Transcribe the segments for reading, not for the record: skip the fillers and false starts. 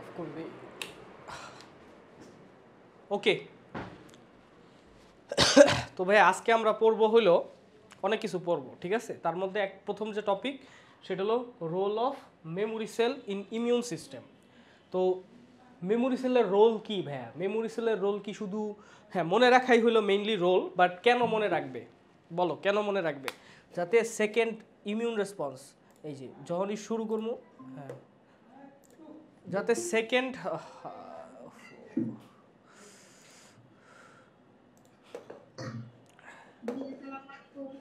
Of করবে। ওকে, তো ভাই আজকে আমরা পড়বো হলো অনেক কিছু পড়বো, ঠিক আছে। তার মধ্যে প্রথম যে টপিক সেটা হলো role of memory cell in immune system. তো মেমোরি সেলের রোল কি ভাইয়া? মেমোরি সেলের রোল কি শুধু হ্যাঁ মনে রাখাই হলো মেইনলি রোল, বাট কেন মনে রাখবে বলো, কেন মনে রাখবে? যাতে সেকেন্ড ইমিউন রেসপন্স, এই যে যখনই শুরু করবো, হ্যাঁ যাতে সেকেন্ড,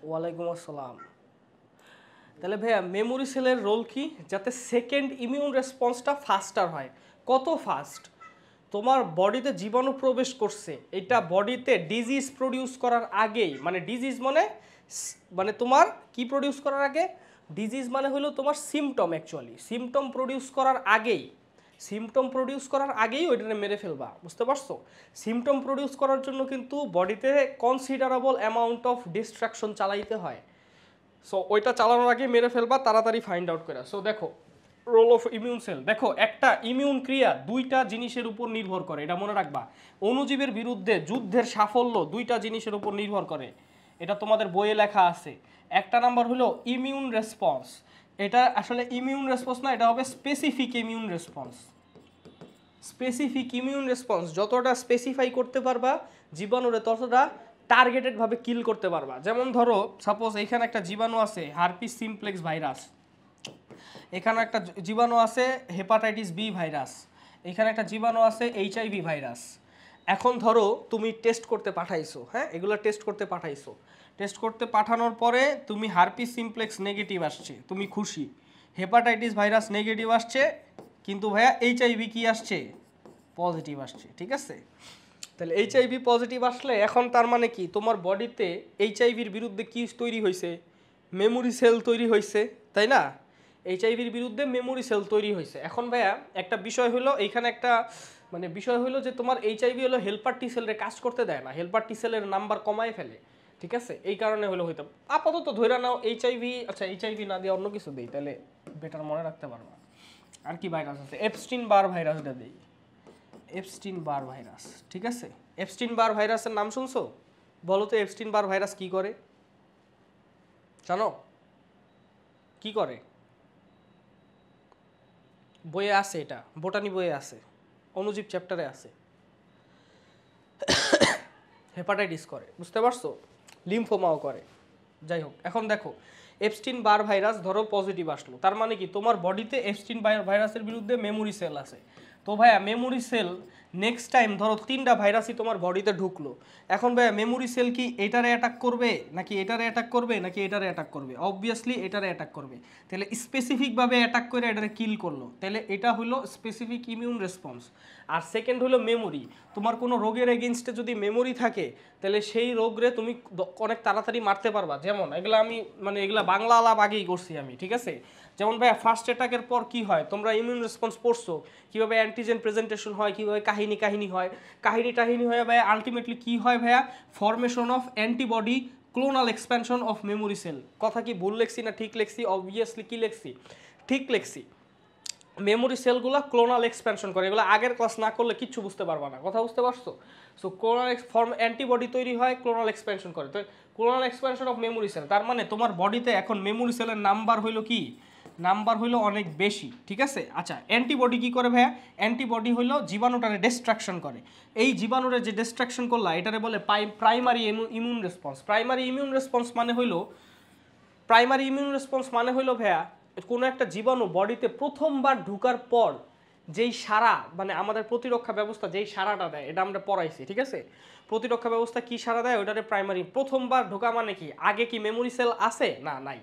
ওয়ালাইকুম আসসালাম। তাহলে ভাইয়া মেমোরি সেলের রোল কি? যাতে সেকেন্ড ইমিউন রেসপন্সটা ফাস্টার হয়। কত ফাস্ট? তোমার বডিতে জীবাণু প্রবেশ করছে, এটা বডিতে ডিজিজ প্রডিউস করার আগেই, মানে ডিজিজ মানে তোমার কি প্রডিউস করার আগে? ডিজিজ মানে হলো তোমার সিমটম, অ্যাকচুয়ালি সিমটম প্রডিউস করার আগেই, সিমটম প্রডিউস করার আগেই ওইটাকে মেরে ফেলবা, বুঝতে পারছো? সিমটম প্রডিউস করার জন্য কিন্তু বডিতে কনসিডারেবল অ্যামাউন্ট অফ ডিস্ট্রাকশন চালাইতে হয়। সো ওইটা চালানোর আগে মেরে ফেলবা, তাড়াতাড়ি ফাইন্ড আউট করে। সো দেখো রোল অফ ইমিউন সেল, দেখো একটা ইমিউন ক্রিয়া দুইটা জিনিসের উপর নির্ভর করে, এটা মনে রাখবা। অণুজীবের বিরুদ্ধে যুদ্ধের সাফল্য দুইটা জিনিসের উপর নির্ভর করে, এটা তোমাদের বইয়ে লেখা আছে। একটা নাম্বার হলো ইমিউন রেসপন্স, এটা আসলে ইমিউন রেসপন্স না, এটা হবে specific immune response. Specific immune response, যতটা স্পেসিফাই করতে পারবা জীবাণুরে ততটা টার্গেটেড ভাবে কিল করতে পারবা। যেমন ধরো সাপোজ এইখানে একটা জীবাণু আছে হারপিস সিমপ্লেক্স ভাইরাস, এখানে একটা জীবাণু আছে হেপাটাইটিস বি ভাইরাস, এখানে একটা জীবাণু আছে এইচআইভি ভাইরাস। এখন ধরো তুমি টেস্ট করতে পাঠাইছো, হ্যাঁ এগুলো টেস্ট করতে পাঠাইছো, টেস্ট করতে পাঠানোর পরে তুমি হারপিস সিমপ্লেক্স নেগেটিভ আসছে, তুমি খুশি। হেপাটাইটিস ভাইরাস নেগেটিভ আসছে, কিন্তু ভাইয়া এইচআইভি কি আসছে? পজিটিভ আসছে, ঠিক আছে। তাহলে এইচআইভি পজিটিভ আসলে এখন তার মানে কি, তোমার বডিতে এইচআইভির বিরুদ্ধে কি তৈরি হয়েছে? মেমোরি সেল তৈরি হয়েছে, তাই না? এইচআইভির বিরুদ্ধে মেমোরি সেল তৈরি হয়েছে। এখন ভাইয়া একটা বিষয় হলো এইখানে একটা মানে বিষয় হলো যে তোমার এইচআইভি হলো হেল্পার টি সেলের কাজ করতে দেয় না, হেল্পার টি সেলের নাম্বার কমায় ফেলে, ঠিক আছে। এই কারণে হলো হয়তো আপাতত ধরে নাও এইচআইভি, আচ্ছা এইচআইভি না দিয়ে অন্য কিছু দিই তাহলে বেটার মনে রাখতে পারবা। আর কি ভাইরাস আছে? এপস্টিন বার ভাইরাসটা দিই, এপস্টিন বার ভাইরাস, ঠিক আছে। এপস্টিন বার ভাইরাসের নাম শুনছো? বলো তো এপস্টিন বার ভাইরাস কি করে, জানো? কি করে? বইয়ে আছে, এটা বোটানি বইয়ে আছে, অণুজীব চ্যাপ্টারে আছে। হেপাটাইটিস করে, বুঝতে পারছো? লিম্ফোমাও করে। যাই হোক, এখন দেখো এপস্টিন বার ভাইরাস ধরো পজিটিভ আসলো, তার মানে কি তোমার বডিতে এপস্টিন ভাইরাসের বিরুদ্ধে মেমোরি সেল আছে। তো ভাইয়া মেমোরি সেল নেক্সট টাইম ধরো 3টা ভাইরাসই তোমার বডিতে ঢুকলো, এখন ভাইয়া মেমোরি সেল কি এটারে অ্যাটাক করবে নাকি এটারে অ্যাটাক করবে নাকি এটারে অ্যাটাক করবে? অবভিয়াসলি এটারে অ্যাটাক করবে। তাহলে স্পেসিফিকভাবে অ্যাটাক করে এটারে কিল করলো, তাহলে এটা হলো স্পেসিফিক ইমিউন রেসপন্স। আর সেকেন্ড হলো মেমোরি, তোমার কোনো রোগের এগেনস্টে যদি মেমোরি থাকে তাহলে সেই রোগরে তুমি অনেক তাড়াতাড়ি মারতে পারবা। যেমন এগুলো আমি মানে এগুলা বাংলা আলাপ আগেই করছি আমি, ঠিক আছে। যেমন ভাইয়া ফার্স্ট অ্যাটাকের পর কি হয়, তোমরা ইমিউন রেসপন্স পড়ছো, কীভাবে অ্যান্টিজেন প্রেজেন্টেশন হয়, কীভাবে কাহিনী হয়, কাহিনী হয় ভাইয়া আলটিমেটলি কি হয় ভাইয়া? Formation of antibody, clonal expansion of memory cell. কথা কি ভুল লেখছি না ঠিক লেখছি? অবভিয়াসলি কি লেখছি? ঠিক লেখছি। মেমোরি সেলগুলো ক্লোনাল এক্সপ্যানশন করে, এগুলো আগের ক্লাস না করলে কিচ্ছু বুঝতে পারবা না, কথা বুঝতে পারছো? সো ক্লোনাল অ্যান্টিবডি তৈরি হয়, ক্লোনাল এক্সপ্যানশন করে, তো clonal expansion of memory cell, তার মানে তোমার বডিতে এখন মেমোরি সেলের নাম্বার হইলো কি? নাম্বার হইলো অনেক বেশি, ঠিক আছে। আচ্ছা অ্যান্টিবডি কি করে ভাইয়া? অ্যান্টিবডি হইলো জীবাণুটারে ডিস্ট্রাকশন করে। এই জীবাণুরে যে ডিস্ট্রাকশন করলা এটারে বলে primary immune response. Primary immune response মানে হইলো ভাইয়া কোনো একটা জীবাণু বডিতে প্রথমবার ঢুকার পর যেই সারা, মানে আমাদের প্রতিরক্ষা ব্যবস্থা যেই সারাটা দেয়, এটা আমরা পড়াইছি, ঠিক আছে। প্রতিরক্ষা ব্যবস্থা কি সারা দেয় ওইটারে প্রাইমারি। প্রথমবার ঢোকা মানে কি, আগে কি মেমোরি সেল আছে? না, নাই।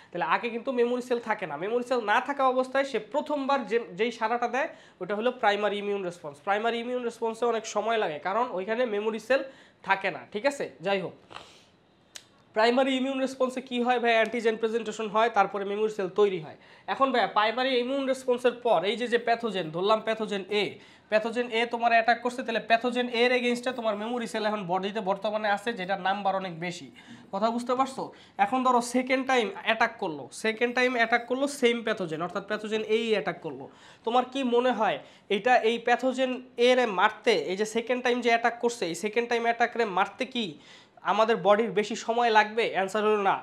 তাহলে আগে কিন্তু মেমোরি সেল থাকে না, মেমোরি সেল না থাকা অবস্থায় সে প্রথমবার যেই সারাটা দেয় ওটা হলো primary immune response. Primary immune রেসপন্সে অনেক সময় লাগে কারণ ওইখানে মেমোরি সেল থাকে না, ঠিক আছে। যাই হোক, প্রাইমারি ইমিউন রেসপন্সে কি হয় ভাই, অ্যান্টিজেন প্রেজেন্টেশন হয়, তারপরে মেমোরি সেল তৈরি হয়। এখন ভাই প্রাইমারি ইমিউন রেসপন্সের পর এই যে প্যাথোজেন ধরলাম, প্যাথোজেন এ তোমার অ্যাটাক করছে, তাহলে প্যাথোজেন এর এগেইনস্টে তোমার মেমোরি সেল এখন বডিতে বর্তমানে আছে, যেটার নাম্বার অনেক বেশি। কথা বুঝতে পারছো? এখন ধরো সেকেন্ড টাইম অ্যাটাক করলো সেম প্যাথোজেন, অর্থাৎ প্যাথোজেন এই অ্যাটাক করলো। তোমার কি মনে হয় এটা এই প্যাথোজেন এর মারতে, এই যে সেকেন্ড টাইম যে অ্যাটাক করছে, এই সেকেন্ড টাইম অ্যাটাকরে মারতে কি আমাদের বডির বেশি সময় লাগবে? অ্যান্সার হলো না।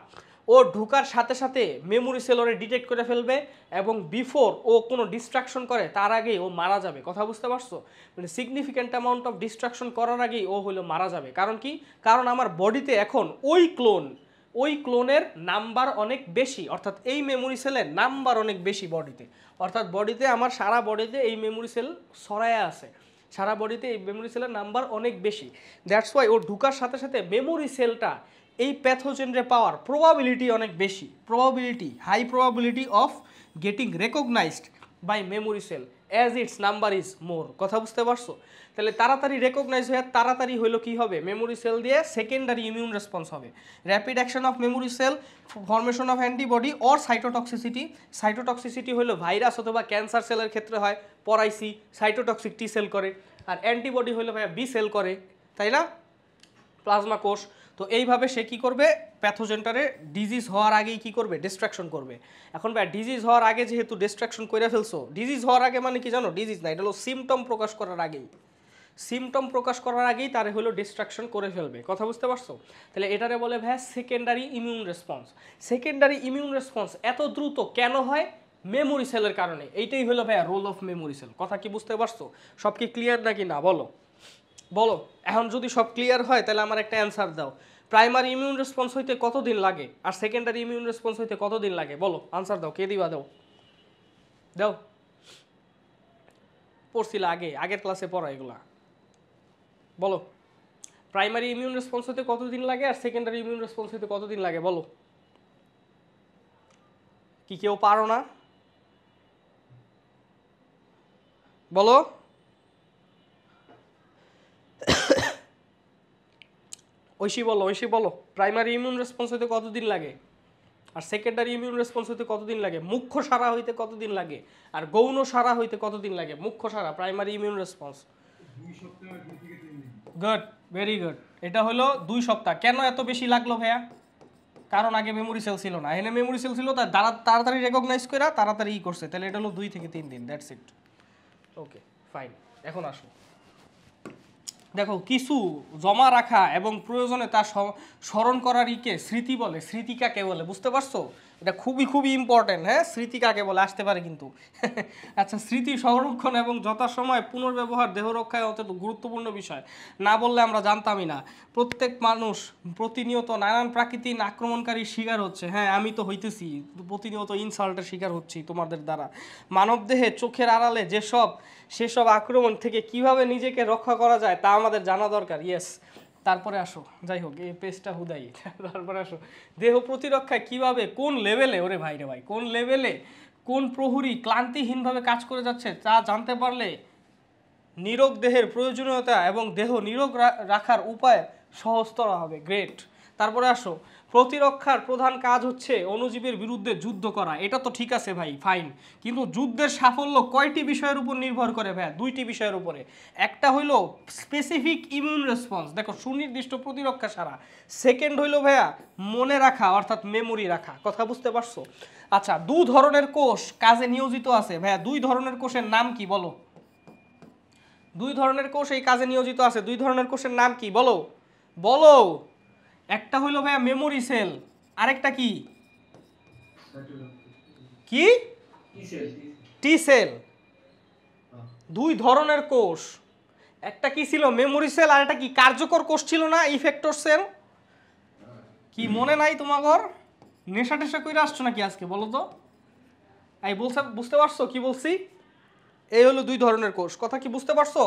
ও ঢুকার সাথে সাথে মেমোরি সেল ওরে ডিটেক্ট করে ফেলবে, এবং বিফোর ও কোনো ডিস্ট্রাকশন করে তার আগেই ও মারা যাবে। কথা বুঝতে পারছো? মানে সিগনিফিক্যান্ট অ্যামাউন্ট অফ ডিস্ট্রাকশন করার আগেই ও হলো মারা যাবে। কারণ কি? কারণ আমার বডিতে এখন ওই ক্লোনের নাম্বার অনেক বেশি, অর্থাৎ এই মেমোরি সেলের নাম্বার অনেক বেশি বডিতে, অর্থাৎ বডিতে আমার সারা বডিতে এই মেমোরি সেল ছড়ায়া আছে, সারা বডিতে এই মেমোরি সেলের নাম্বার অনেক বেশি। দ্যাটস ওয়াই ও ঢুকার সাথে সাথে মেমোরি সেলটা এই প্যাথোজেনরে পাওয়ার প্রবাবিলিটি অনেক বেশি, high probability of getting recognized by memory cell as its number is more. কথা বুঝতে পারছো? তাহলে তাড়াতাড়ি রেকগনাইজ হয়ে তাড়াতাড়ি হইলো কি হবে, মেমোরি সেল দিয়ে সেকেন্ডারি ইমিউন রেসপন্স হবে, rapid action of memory cell, formation of antibody or cytotoxicity হলো ভাইরাস অথবা ক্যান্সার সেলের ক্ষেত্রে হয়, পড়াইছি সাইটোটক্সিক টি সেল করে, আর অ্যান্টিবডি হলো ভাইয়া বি সেল করে, তাই না, প্লাজমা কোষ। তো এইভাবে সে কি করবে, প্যাথোজেনটারে ডিজিজ হওয়ার আগেই কি করবে, ডিস্ট্রাকশন করবে। এখন ভাই ডিজিজ হওয়ার আগে যেহেতু ডিস্ট্রাকশন করে ফেলছো, ডিজিজ হওয়ার আগে মানে কি জানো, ডিজিজ না, এটা হলো সিমটম প্রকাশ করার আগেই তারে হলো ডিস্ট্রাকশন করে ফেলবে। কথা বুঝতে পারছো? তাহলে এটারে বলে ভাই সেকেন্ডারি ইমিউন রেসপন্স। এত দ্রুত কেন হয়? মেমোরি সেলের কারণে। এইটাই হলো ভাইয়া রোল অফ মেমোরি সেল। কথা কি বুঝতে পারছো? সব কি ক্লিয়ার নাকি না বলো? এখন যদি সব ক্লিয়ার হয় তাহলে আমার একটা অ্যান্সার দাও, প্রাইমারি ইমিউন রেসপন্স হইতে কতদিন লাগে আর সেকেন্ডারি ইমিউন রেসপন্স হইতে কতদিন লাগে? বলো, আনসার দাও, কে দিবা? দাও পড়ছিল আগের ক্লাসে পড়া এগুলা। বলো, প্রাইমারি ইমিউন রেসপন্স হইতে কতদিন লাগে আর সেকেন্ডারি ইমিউন রেসপন্স হইতে কতদিন লাগে? বলো, কি কেউ পারো না? বলো, ঐশী বলো, প্রাইমারি ইমিউন রেসপন্স হইতে কতদিন লাগে আর সেকেন্ডারি ইমিউন রেসপন্স হইতে কতদিন লাগে? মুখ্য সারা হইতে কতদিন লাগে আর গৌণ সারা হইতে কতদিন লাগে? মুখ্য সারা, primary immune response. Good, very good. এটা হলো 2 সপ্তাহ। কেন এত বেশি লাগলো ভাইয়া? কারণ আগে মেমোরি সেল ছিল না, এখানে মেমোরি সেল ছিল, তার তাড়াতাড়ি রেকগনাইজ করে তাড়াতাড়ি করছে, তাহলে এটা হলো 2 থেকে 3 দিন। That's it. Okay fine. এখন আসো, দেখো কিছু জমা রাখা এবং প্রয়োজনে তা স্মরণ করার স্মৃতি বলে। স্মৃতি কাকে বলে বুঝতে পারছো? এটা খুবই ইম্পর্টেন্ট। হ্যাঁ, স্মৃতি কাকে বলে আসতে পারে কিন্তু। আচ্ছা, স্মৃতি সংরক্ষণ এবং যথাসময় পুনর্ব্যবহার দেহ রক্ষায় অত্যন্ত গুরুত্বপূর্ণ বিষয়। না বললে আমরা জানতামই না। প্রত্যেক মানুষ প্রতিনিয়ত নানান প্রাকৃতিক আক্রমণকারীর শিকার হচ্ছে। হ্যাঁ, আমি তো হইতেছি, প্রতিনিয়ত ইনসাল্টের শিকার হচ্ছি তোমাদের দ্বারা। মানবদেহে চোখের আড়ালে সেসব আক্রমণ থেকে কিভাবে নিজেকে রক্ষা করা যায় তা আমাদের জানা দরকার। ইয়েস। তারপরে আসো, যাই হোক এই পেজটা হুদাই। তারপরে আসো, দেহ প্রতিরক্ষায় কিভাবে, কোন লেভেলে, ওরে ভাই রে ভাই, কোন লেভেলে কোন প্রহরী ক্লান্তিহীনভাবে কাজ করে যাচ্ছে তা জানতে পারলে নিরোগ দেহের প্রয়োজনীয়তা এবং দেহ নিরোগ রাখার উপায় সহজতর হবে। গ্রেট। তারপরে আসো, প্রতিরক্ষার প্রধান কাজ হচ্ছে অণুজীবের বিরুদ্ধে যুদ্ধ করা। এটা তো ঠিক আছে ভাই, ফাইন, কিন্তু যুদ্ধের সাফল্য কয়টি বিষয়ের উপর নির্ভর করে ভাইয়া? 2টি বিষয়ের উপরে। একটা হইলো স্পেসিফিক ইমিউন রেসপন্স, দেখো সুনির্দিষ্ট প্রতিরক্ষা সারা। সেকেন্ড হইলো ভাইয়া মনে রাখা, অর্থাৎ মেমোরি রাখা। কথা বুঝতে পারছো? আচ্ছা, 2 ধরনের কোষ কাজে নিয়োজিত আছে ভাইয়া। 2 ধরনের কোষের নাম কি বলো? 2 ধরনের কোষ এই কাজে নিয়োজিত আছে। 2 ধরনের কোষের নাম কি বলো? বলো। একটা হইলো ভাইয়া মেমোরি সেল, আরেকটা কি? কি? টি সেল। 2 ধরনের কোষ। একটা কি ছিল? Memory sell. আর একটা কি? কার্যকর কোষ ছিল না, ইফেক্টর সেল। কি মনে নাই তোমার? নেশা টেশা কইরা আসছো নাকি আজকে? বলো তো। এই বুঝতে পারছো কি বলছি? এই হলো 2 ধরনের কোষ। কথা কি বুঝতে পারছো?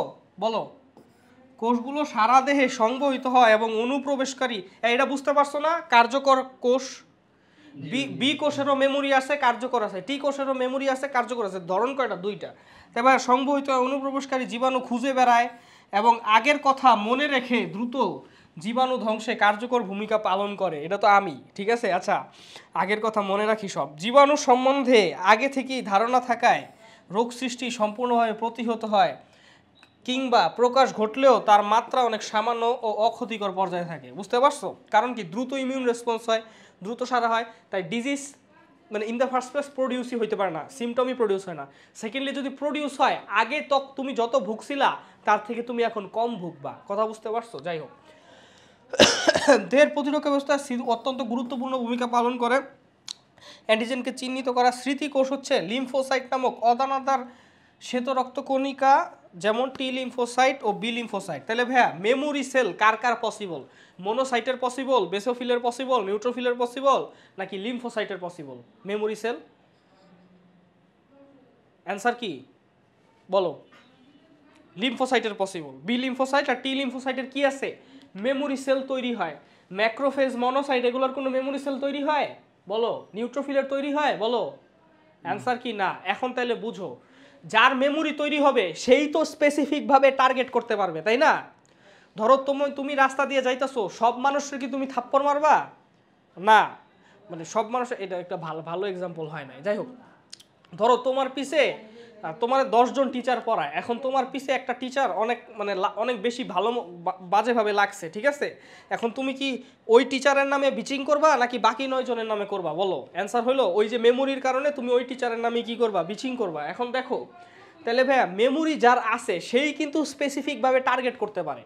বলো। কোষগুলো সারা দেহে সংবহিত হয় এবং অনুপ্রবেশকারী, এটা বুঝতে পারছো না? কার্যকর কোষ। বি কোষেরও মেমোরি আছে, কার্যকর আছে। টি কোষেরও মেমোরি আছে, কার্যকর আছে। ধরন কয়টা? 2টা। এবার সংবহিত অনুপ্রবেশকারী জীবাণু খুঁজে বেড়ায় এবং আগের কথা মনে রেখে দ্রুত জীবাণু ধ্বংসে কার্যকর ভূমিকা পালন করে, এটা তো আমি, ঠিক আছে। আচ্ছা, আগের কথা মনে রাখি সব। জীবাণু সম্বন্ধে আগে থেকেই ধারণা থাকায় রোগ সৃষ্টি সম্পূর্ণভাবে প্রতিহত হয়, কিংবা প্রকাশ ঘটলেও তার মাত্রা অনেক সামান্য ও অক্ষতিকর পর্যায়ে থাকে। বুঝতে পারছো? কারণ কি, দ্রুত ইমিউন রেসপন্স হয়, দ্রুত সারা হয়, তাই ডিজিজ মানে ইন দ্য ফার্স্ট প্লেস প্রডিউসই হইতে পারে না, সিমটমই প্রডিউস হয় না। সেকেন্ডলি যদি প্রডিউস হয়, আগে তো তুমি যত ভুগছিলা তার থেকে তুমি এখন কম ভুগবা। কথা বুঝতে পারছো? যাই হোক, দেহের প্রতিরক্ষা ব্যবস্থা অত্যন্ত গুরুত্বপূর্ণ ভূমিকা পালন করে। অ্যান্টিজেনকে চিহ্নিত করা স্মৃতিকোষ হচ্ছে লিম্ফোসাইট নামক অদানাদার শ্বেত রক্তকণিকা, যেমন টি লিম্ফোসাইট ও বি লিম্ফোসাইট। তাহলে ভাইয়া মেমোরি সেল কার কার পসিবল? মোনোসাইটের পসিবল, বেসোফিলের পসিবল, নিউট্রোফিলের পসিবল, নাকি লিম্ফোসাইটের পসিবল মেমোরি সেল? অ্যান্সার কি বলো? লিম্ফোসাইটের পসিবল। বি লিম্ফোসাইট আর টি লিম্ফোসাইটের কি আছে? মেমোরি সেল তৈরি হয়। ম্যাক্রোফেজ, মনোসাইট এগুলোর কোনো মেমোরি সেল তৈরি হয়? বলো। নিউট্রোফিলের তৈরি হয়? বলো। অ্যান্সার কি না? এখন তাহলে বুঝো, যার মেমোরি তৈরি হবে সেই তো স্পেসিফিকভাবে টার্গেট করতে পারবে, তাই না? ধরো তুমি রাস্তা দিয়ে যাইতেছো, সব মানুষের কি তুমি থাপ্পড় মারবা? না, মানে সব মানুষ, এটা একটা ভালো ভালো এক্সাম্পল হয় না। যাই হোক, ধরো তোমার পিছে তোমার 10 জন টিচার পড়ায়, এখন তোমার পিছে একটা টিচার অনেক মানে অনেক বেশি ভালো বাজেভাবে লাগছে, ঠিক আছে। এখন তুমি কি ওই টিচারের নামে বিচিং করবা নাকি বাকি 9 জনের নামে করবা? বলো। অ্যান্সার হলো ওই যে মেমোরির কারণে তুমি ওই টিচারের নামে কি করবা? বিচিং করবা। এখন দেখো তাহলে ভাইয়া, মেমোরি যার আছে সেই কিন্তু স্পেসিফিকভাবে টার্গেট করতে পারে,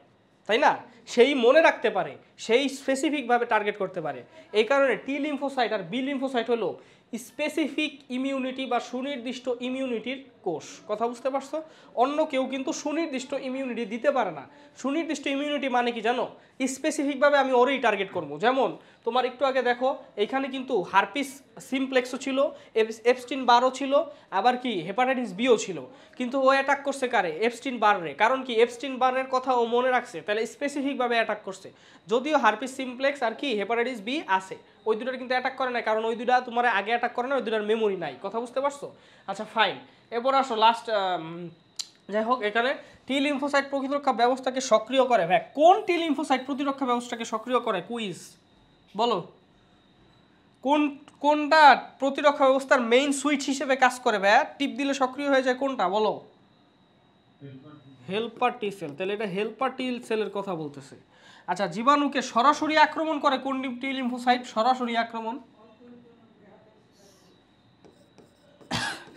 তাই না? সেই মনে রাখতে পারে, সেই স্পেসিফিকভাবে টার্গেট করতে পারে। এই কারণে টি লিম্ফোসাইট আর বি লিম্ফোসাইট হলো স্পেসিফিক ইমিউনিটি বা সুনির্দিষ্ট ইমিউনিটির কোষ। কথা বুঝতে পারছো? অন্য কেউ কিন্তু সুনির্দিষ্ট ইমিউনিটি দিতে পারে না। সুনির্দিষ্ট ইমিউনিটি মানে কি জানো? স্পেসিফিকভাবে আমি ওরই টার্গেট করবো। যেমন তোমার একটু আগে দেখো, এইখানে কিন্তু হারপিস সিমপ্লেক্সও ছিল, এপস্টিন বারও ছিল, আবার কি হেপাটাইটিস বিও ছিল, কিন্তু ও অ্যাটাক করছে কারে? এপস্টিন বারে। কারণ কি, এপস্টিন বারের কথা ও মনে রাখছে, তাহলে স্পেসিফিকভাবে অ্যাটাক করছে। যদিও হারপিস সিমপ্লেক্স আর কি হেপাটাইটিস বি আছে, ওই দুটার কিন্তু অ্যাটাক করে নাই, কারণ ওই দুটা তোমার আগে অ্যাটাক করে না, ওই দুটার মেমোরি নাই। কথা বুঝতে পারছো? আচ্ছা ফাইন, এরপর আসো লাস্ট। যাই হোক, এখানে টি লিম্ফোসাইট প্রতিরক্ষা ব্যবস্থাকে সক্রিয় করে। ভাই, কোন টি লিম্ফোসাইট প্রতিরক্ষা ব্যবস্থাকে সক্রিয় করে? কুইজ বলো। কোনটা প্রতিরক্ষা ব্যবস্থার মেইন সুইচ হিসেবে কাজ করে? ভাই, টিপ দিলে সক্রিয় হয়ে যায় কোনটা? বলো। হেল্পার টি সেল। তাহলে এটা হেল্পার টি সেলের কথা বলতেছে। আচ্ছা, জীবাণুকে সরাসরি আক্রমণ করে কোন টি লিম্ফোসাইট? সরাসরি আক্রমণ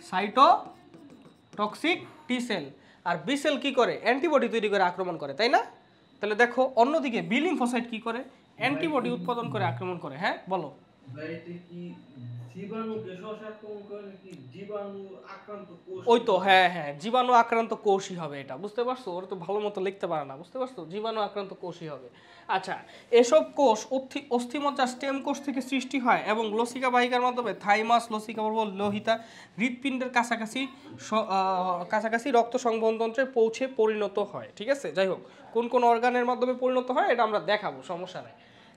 সাইটোটক্সিক টি সেল। আর বি সেল কি করে? অ্যান্টিবডি তৈরি করে আক্রমণ করে, তাই না? তাহলে দেখো, অন্যদিকে বি লিম্ফোসাইট কি করে? অ্যান্টিবডি উৎপাদন করে আক্রমণ করে। হ্যাঁ বলো। ওই তো, হ্যাঁ হ্যাঁ, জীবাণু আক্রান্ত কোষই হবে এটা। বুঝতে পারছো? ওরা তো ভালো মতো লিখতে পারে না। বুঝতে পারছো? জীবাণু আক্রান্ত কোষই হবে। আচ্ছা, এসব কোষ অস্থিমজ্জা স্টেম কোষ থেকে সৃষ্টি হয় এবং লসিকা বাহিকার মাধ্যমে থাইমাস, লসিকা পর্ব, লোহিতা, হৃৎপিণ্ডের কাছাকাছি রক্ত সংবহনতন্ত্রে পৌঁছে পরিণত হয়। ঠিক আছে? যাই হোক, কোন কোন অর্গানের মাধ্যমে পরিণত হয় এটা আমরা দেখাবো, সমস্যা নেই।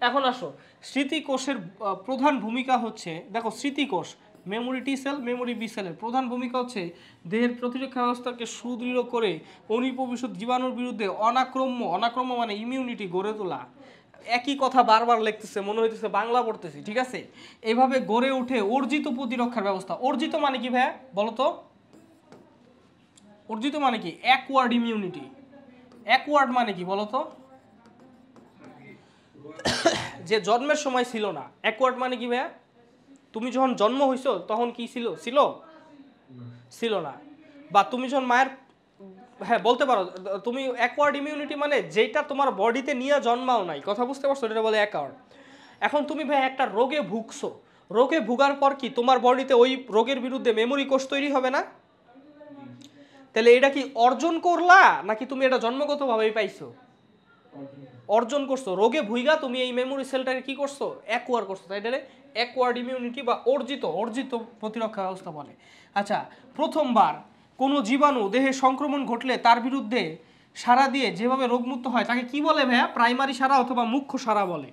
এখন আসো, স্মৃতিকোষের প্রধান ভূমিকা হচ্ছে, দেখো স্মৃতিকোষ, memory T cell, memory B সেলের প্রধান ভূমিকা হচ্ছে দেহের প্রতিরক্ষা ব্যবস্থাকে সুদৃঢ় করে অণুপ্রবিষ্ট জীবাণুর বিরুদ্ধে অনাক্রম্য মানে ইমিউনিটি গড়ে তোলা। একই কথা বারবার লিখতেছে, মনে হইতেছে বাংলা পড়তেছি, ঠিক আছে। এইভাবে গড়ে ওঠে অর্জিত প্রতিরক্ষার ব্যবস্থা। অর্জিত মানে কি ভাইয়া বলো তো? অর্জিত মানে কি? Acquired immunity. অ্যাকওয়ার্ড মানে কি বলো তো? যে জন্মের সময় ছিল না। অ্যাকওয়ার্ড মানে কি ভাইয়া? তুমি যখন জন্ম হইছো তখন কি ছিল? ছিল না। বা তুমি যখন মায়ের, হ্যাঁ বলতে পারো তুমি। অ্যাকওয়ার্ড ইমিউনিটি মানে যেটা তোমার বডিতে নিয়ে জন্মাও নাই। কথা বুঝতে পারছো? এটা বলে অ্যাকওয়ার্ড। এখন তুমি ভাই একটা রোগে ভুগছো, রোগে ভুগার পর কি তোমার বডিতে ওই রোগের বিরুদ্ধে মেমোরি কোষ তৈরি হবে না? তাহলে এটা কি অর্জন করলা নাকি তুমি এটা জন্মগতভাবেই পাইছো? অর্জন করছো। রোগে ভুইগা তুমি এই মেমোরি সেলটাকে কি করছো? অ্যাকোয়ার করছো। তাই এটা অ্যাকোয়ার্ড ইমিউনিটি বা অর্জিত প্রতিরক্ষা ব্যবস্থা বলে। আচ্ছা, প্রথমবার কোনো জীবাণু দেহে সংক্রমণ ঘটলে তার বিরুদ্ধে সারা দিয়ে যেভাবে রোগমুক্ত হয় তাকে কি বলে ভাইয়া? প্রাইমারি সারা অথবা মুখ্য সারা বলে।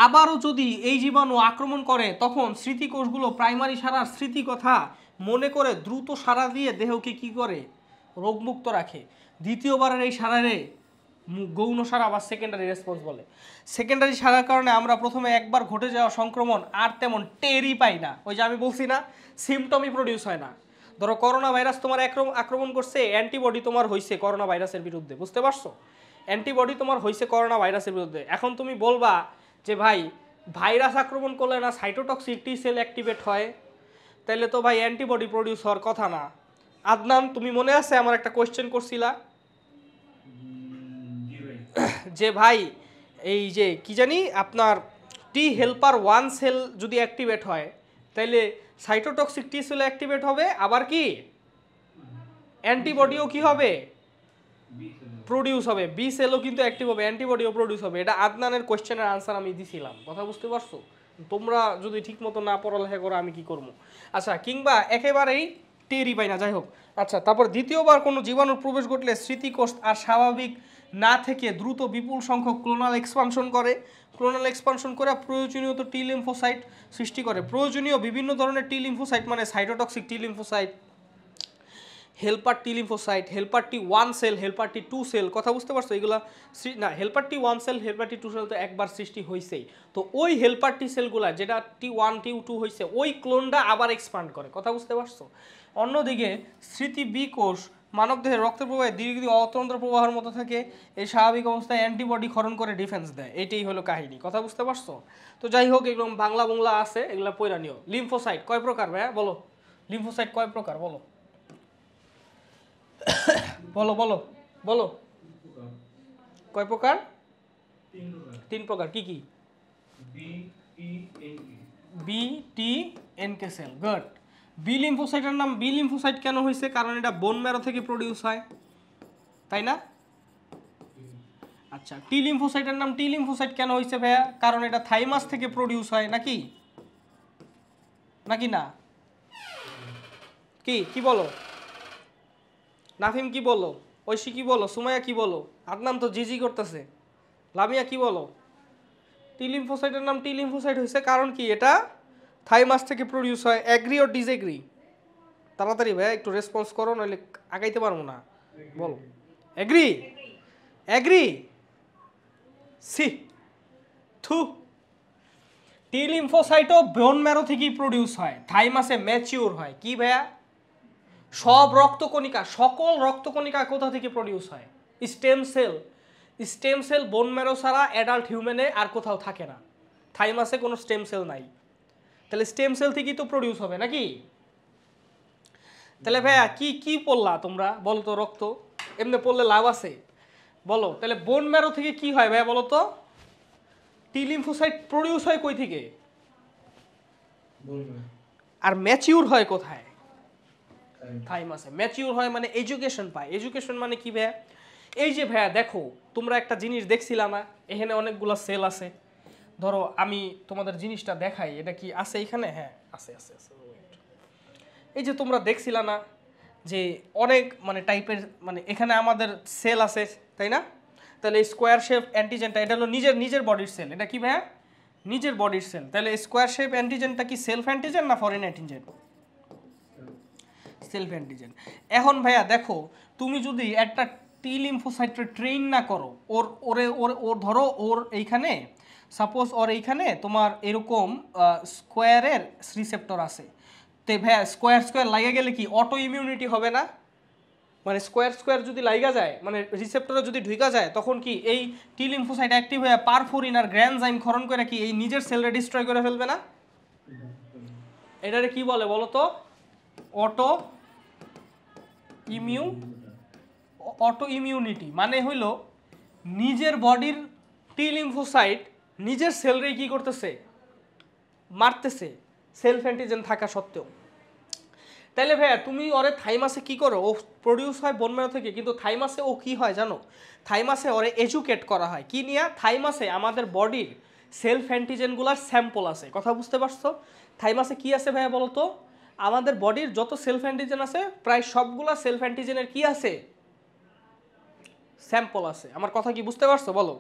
আবারও যদি এই জীবাণু আক্রমণ করে তখন স্মৃতিকোষগুলো প্রাইমারি সারার স্মৃতি কথা মনে করে দ্রুত সারা দিয়ে দেহকে কি করে? রোগমুক্ত রাখে। দ্বিতীয়বারের এই সারারে গৌণ সারা বা সেকেন্ডারি রেসপন্স বলে। সেকেন্ডারি সারার কারণে আমরা প্রথমে একবার ঘটে যাওয়া সংক্রমণ আর তেমন টেরই পাই না। ওই যে আমি বলছি না, সিমটমই প্রডিউস হয় না। ধরো করোনা ভাইরাস তোমার আক্রমণ করছে, অ্যান্টিবডি তোমার হয়েছে করোনা ভাইরাসের বিরুদ্ধে, বুঝতে পারছো? অ্যান্টিবডি তোমার হয়েছে করোনা ভাইরাসের বিরুদ্ধে। এখন তুমি বলবা যে ভাই ভাইরাস আক্রমণ করলে না সাইটোটক্সিক টি সেল অ্যাক্টিভেট হয়, তাহলে তো ভাই অ্যান্টিবডি প্রডিউস হওয়ার কথা না। আদনান, তুমি মনে আছে আমার একটা কোয়েশ্চেন করছিলা যে ভাই এই যে কি জানি আপনার টি হেল্পার 1 সেল যদি অ্যাক্টিভেট হয় তাহলে সাইটোটক্সিক টি সেল অ্যাক্টিভেট হবে, আবার কি অ্যান্টিবডিও কি হবে প্রডিউস হবে, বি সেলও কিন্তু অ্যাক্টিভ হবে, অ্যান্টিবডিও প্রডিউস হবে। এটা আদনানের কোয়েশ্চেনের আনসার আমি দিছিলাম, কথা বুঝতে পারছো? তোমরা যদি ঠিক মতো না পড়ালেখা করো আমি কি করবো? আচ্ছা, কিংবা একেবারেই টেরই পাই না, যাই হোক। আচ্ছা, তারপর দ্বিতীয়বার কোনো জীবাণুর প্রবেশ ঘটলে স্মৃতিকোষ আর স্বাভাবিক না থেকে দ্রুত বিপুল সংখ্যক ক্লোনাল এক্সপানশন করে। ক্লোনাল এক্সপানশন করে প্রয়োজনীয় টি লিম্ফোসাইট সৃষ্টি করে। প্রয়োজনীয় বিভিন্ন ধরনের টি লিম্ফোসাইট মানে cytotoxic T lymphocyte, helper T lymphocyte, helper T 1 cell, helper T 2 cell, কথা বুঝতে পারছো? এগুলা না, helper T 1 cell, helper T 2 cell তো একবার সৃষ্টি হয়েছেই। তো ওই হেল্পার টি সেলগুলা যেটা টি 1 টি 2 হয়েছে ওই ক্লোনটা আবার এক্সপান্ড করে, কথা বুঝতে পারছো? অন্যদিকে স্মৃতি বি কোষ মানবদেহের রক্তের প্রবাহে দীর্ঘদিন অতন্ত্র প্রবাহের মতো থাকে। এই স্বাভাবিক অবস্থায় অ্যান্টিবডি ক্ষরণ করে ডিফেন্স দেয়। এইটাই হলো কাহিনী, কথা বুঝতে পারছো? তো যাই হোক, এগুলো বাংলা আছে, এগুলো পয়রা নিও। লিম্ফোসাইট কয় প্রকার ভাইয়া বলো? লিম্ফোসাইট কয় প্রকার বলো? বলো বলো বলো, কয় প্রকার? 3 প্রকার। কি কি? B T N K cell. Good. B লিম্ফোসাইটের নাম বি লিম্ফোসাইট কেন হয়েছে? কারণ এটা বোন ম্যারো থেকে প্রডিউস হয়, তাই না? আচ্ছা, টি লিম্ফোসাইটের নাম টি লিম্ফোসাইট কেন হয়েছে ভাইয়া? কারণ এটা থাইমাস থেকে প্রডিউস হয়, নাকি নাকি না? কি কি বলো? নাফিম কি বলো? ঐশী কি বলো? সুমাইয়া কি বলো? আদনান তো জিজি করতেছে। লামিয়া কি বলো? টি লিম্ফোসাইটের নাম টি লিম্ফোসাইট হয়েছে কারণ কি এটা থাইমাস থেকে প্রডিউস হয়। Agree or disagree? তাড়াতাড়ি ভাই একটু রেসপন্স করো, নইলে আগাইতে পারবো না। বলো। অ্যাগ্রি? অ্যাগ্রি? সি থু। টি লিম্ফোসাইটও বোন ম্যারো থেকেই প্রডিউস হয়, থাইমাসে ম্যাচিউর হয়। কি ভাইয়া? সব রক্তকণিকা, সকল রক্তকণিকা কোথা থেকে প্রডিউস হয়? Stem cell. Stem cell bone marrow ছাড়া অ্যাডাল্ট হিউম্যানে আর কোথাও থাকে না, থাইমাসে কোনো স্টেম সেল নাই। তাহলে স্টেম সেল থেকেই তো প্রডিউস হবে, নাকি? তাহলে ভাইয়া কি কি পড়লা তোমরা বলো তো? রক্ত এমনি পড়লে লাভ আছে? বলো তাহলে বোন ম্যারো থেকে কি হয় ভাইয়া বলো তো? টি লিম্ফোসাইট প্রডিউস হয় কই থেকে? আর ম্যাচিউর হয় কোথায়? থাইমাসে। ম্যাচিউর হয় মানে এডুকেশন পায়। এডুকেশন মানে কি ভাইয়া? এই যে ভাইয়া দেখো, তোমরা একটা জিনিস দেখছিলা না, এখানে অনেকগুলো সেল আছে। ধরো আমি তোমাদের জিনিসটা দেখাই, এটা কি আছে এখানে? হ্যাঁ আছে আছে আছে। এই যে তোমরা দেখছিলা না যে অনেক মানে টাইপের মানে এখানে আমাদের সেল আছে, তাই না? তাহলে স্কোয়ার শেপ অ্যান্টিজেনটা এটা হলো নিজের নিজের বডির সেল। এটা কি ভাইয়া? নিজের বডির সেল। তাহলে স্কোয়ার শেপ অ্যান্টিজেনটা কি সেলফ অ্যান্টিজেন না ফরেন অ্যান্টিজেন? Self antigen. এখন ভাইয়া দেখো, তুমি যদি একটা টি লিম্ফোসাইটে ট্রেন না করো, ওর ধরো ওর এইখানে সাপোজ ওর এইখানে তোমার এরকম স্কোয়ারের রিসেপ্টর আছে, তো ভাইয়া স্কোয়ার স্কোয়ার লাগা গেলে কি অটো ইমিউনিটি হবে না? মানে স্কোয়ার স্কোয়ার যদি লাগা যায়, মানে রিসেপ্টরে যদি ঢুকা যায়, তখন কি এই টি লিম্ফোসাইট অ্যাক্টিভ হয়ে পারফোরিন আর গ্র্যানজাইম ক্ষরণ করে কি এই নিজের সেলরে ডিস্ট্রয় করে ফেলবে না? এটারে কি বলে বলো তো? Auto immunity. মানে হইল নিজের বডির টি লিম্ফোসাইট নিজের সেলরে কি করতেছে? মারতেছে, সেলফ অ্যান্টিজেন থাকা সত্ত্বেও। তাইলে ভাইয়া তুমি ওরে থাইমাসে কি করো? ও প্রডিউস হয় বোন ম্যারো থেকে, কিন্তু থাইমাসে ও কি হয় জানো? থাইমাসে ওরে এডুকেট করা হয় কি নিয়ে? থাইমাসে আমাদের বডির সেলফ অ্যান্টিজেনগুলোর স্যাম্পল আছে, কথা বুঝতে পারছো? থাইমাসে কি আছে ভাইয়া বলো তো? আমাদের বডির যত সেলফ অ্যান্টিজেন আছে প্রায় সবগুলা সেলফ অ্যান্টিজেনের কি আছে? স্যাম্পল আছে। আমার কথা কি বুঝতে পারছো বলো?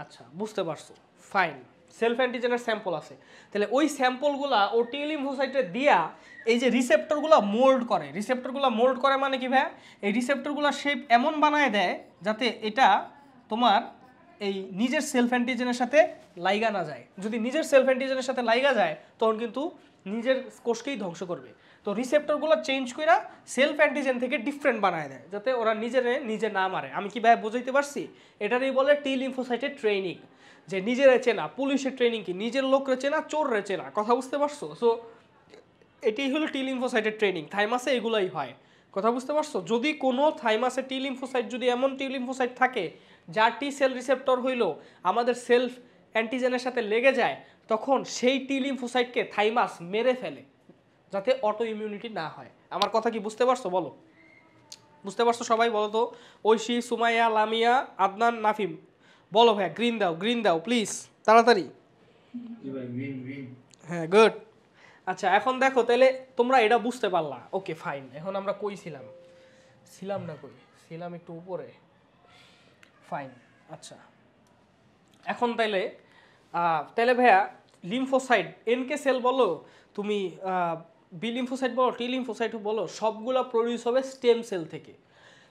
আচ্ছা বুঝতে পারছো, ফাইন। সেলফ অ্যান্টিজেনের স্যাম্পল আছে, তাহলে ওই স্যাম্পলগুলা ও টি লিম্ফোসাইটে দিয়া এই যে রিসেপ্টরগুলো মোল্ড করে, রিসেপ্টরগুলো মোল্ড করে মানে কি ভাই, এই রিসেপ্টরগুলো শেপ এমন বানায় দেয় যাতে এটা তোমার এই নিজের সেলফ অ্যান্টিজেনের সাথে লাইগা না যায়। যদি নিজের সেলফ অ্যান্টিজেনের সাথে লাইগা যায় তখন কিন্তু নিজের কোষকেই ধ্বংস করবে। তো রিসেপ্টরগুলো চেঞ্জ করে সেলফ অ্যান্টিজেন থেকে ডিফারেন্ট বানায় দেয় যাতে ওরা নিজে না মারে। আমি কি ভাই বুঝাইতে পারছি? এটারই বলে টি লিম্ফোসাইটের ট্রেনিং, যে নিজেরা চেনা, পুলিশের ট্রেনিং কি নিজের লোকরে চেনা, চোররে চেনা। কথা বুঝতে পারছো? সো এটাই হলো টি লিম্ফোসাইটের ট্রেনিং। থাইমাসে এগুলাই হয়। কথা বুঝতে পারছো? যদি কোনো থাইমাসে টি লিম্ফোসাইট, যদি এমন টি লিম্ফোসাইট থাকে যার টি সেল রিসেপ্টর হইলো আমাদের সেলফ অ্যান্টিজেনের সাথে লেগে যায়, তখন সেই টি লিম্ফোসাইটকে থাইমাস মেরে ফেলে যাতে অটো ইমিউনিটি না হয়। আমার কথা কি বুঝতে পারছো? বলো, বুঝতে পারছো সবাই? বলো তো, ঐশী, সুমাইয়া, লামিয়া, আদনান, নাফিম, বলো ভাইয়া। গ্রিন দাও, গ্রিন দাও প্লিজ, তাড়াতাড়ি। হ্যাঁ, গুড। আচ্ছা, এখন দেখো তাহলে তোমরা এটা বুঝতে পারলা। Okay fine. এখন আমরা কই ছিলাম? ছিলাম না কই? ছিলাম একটু উপরে। ফাইন। আচ্ছা, এখন তাইলে ভাইয়া লিম্ফোসাইট, এনকে সেল বলো তুমি, বি লিম্ফোসাইট বলো, টি লিম্ফোসাইট বলো, সবগুলো প্রডিউস হবে স্টেম সেল থেকে।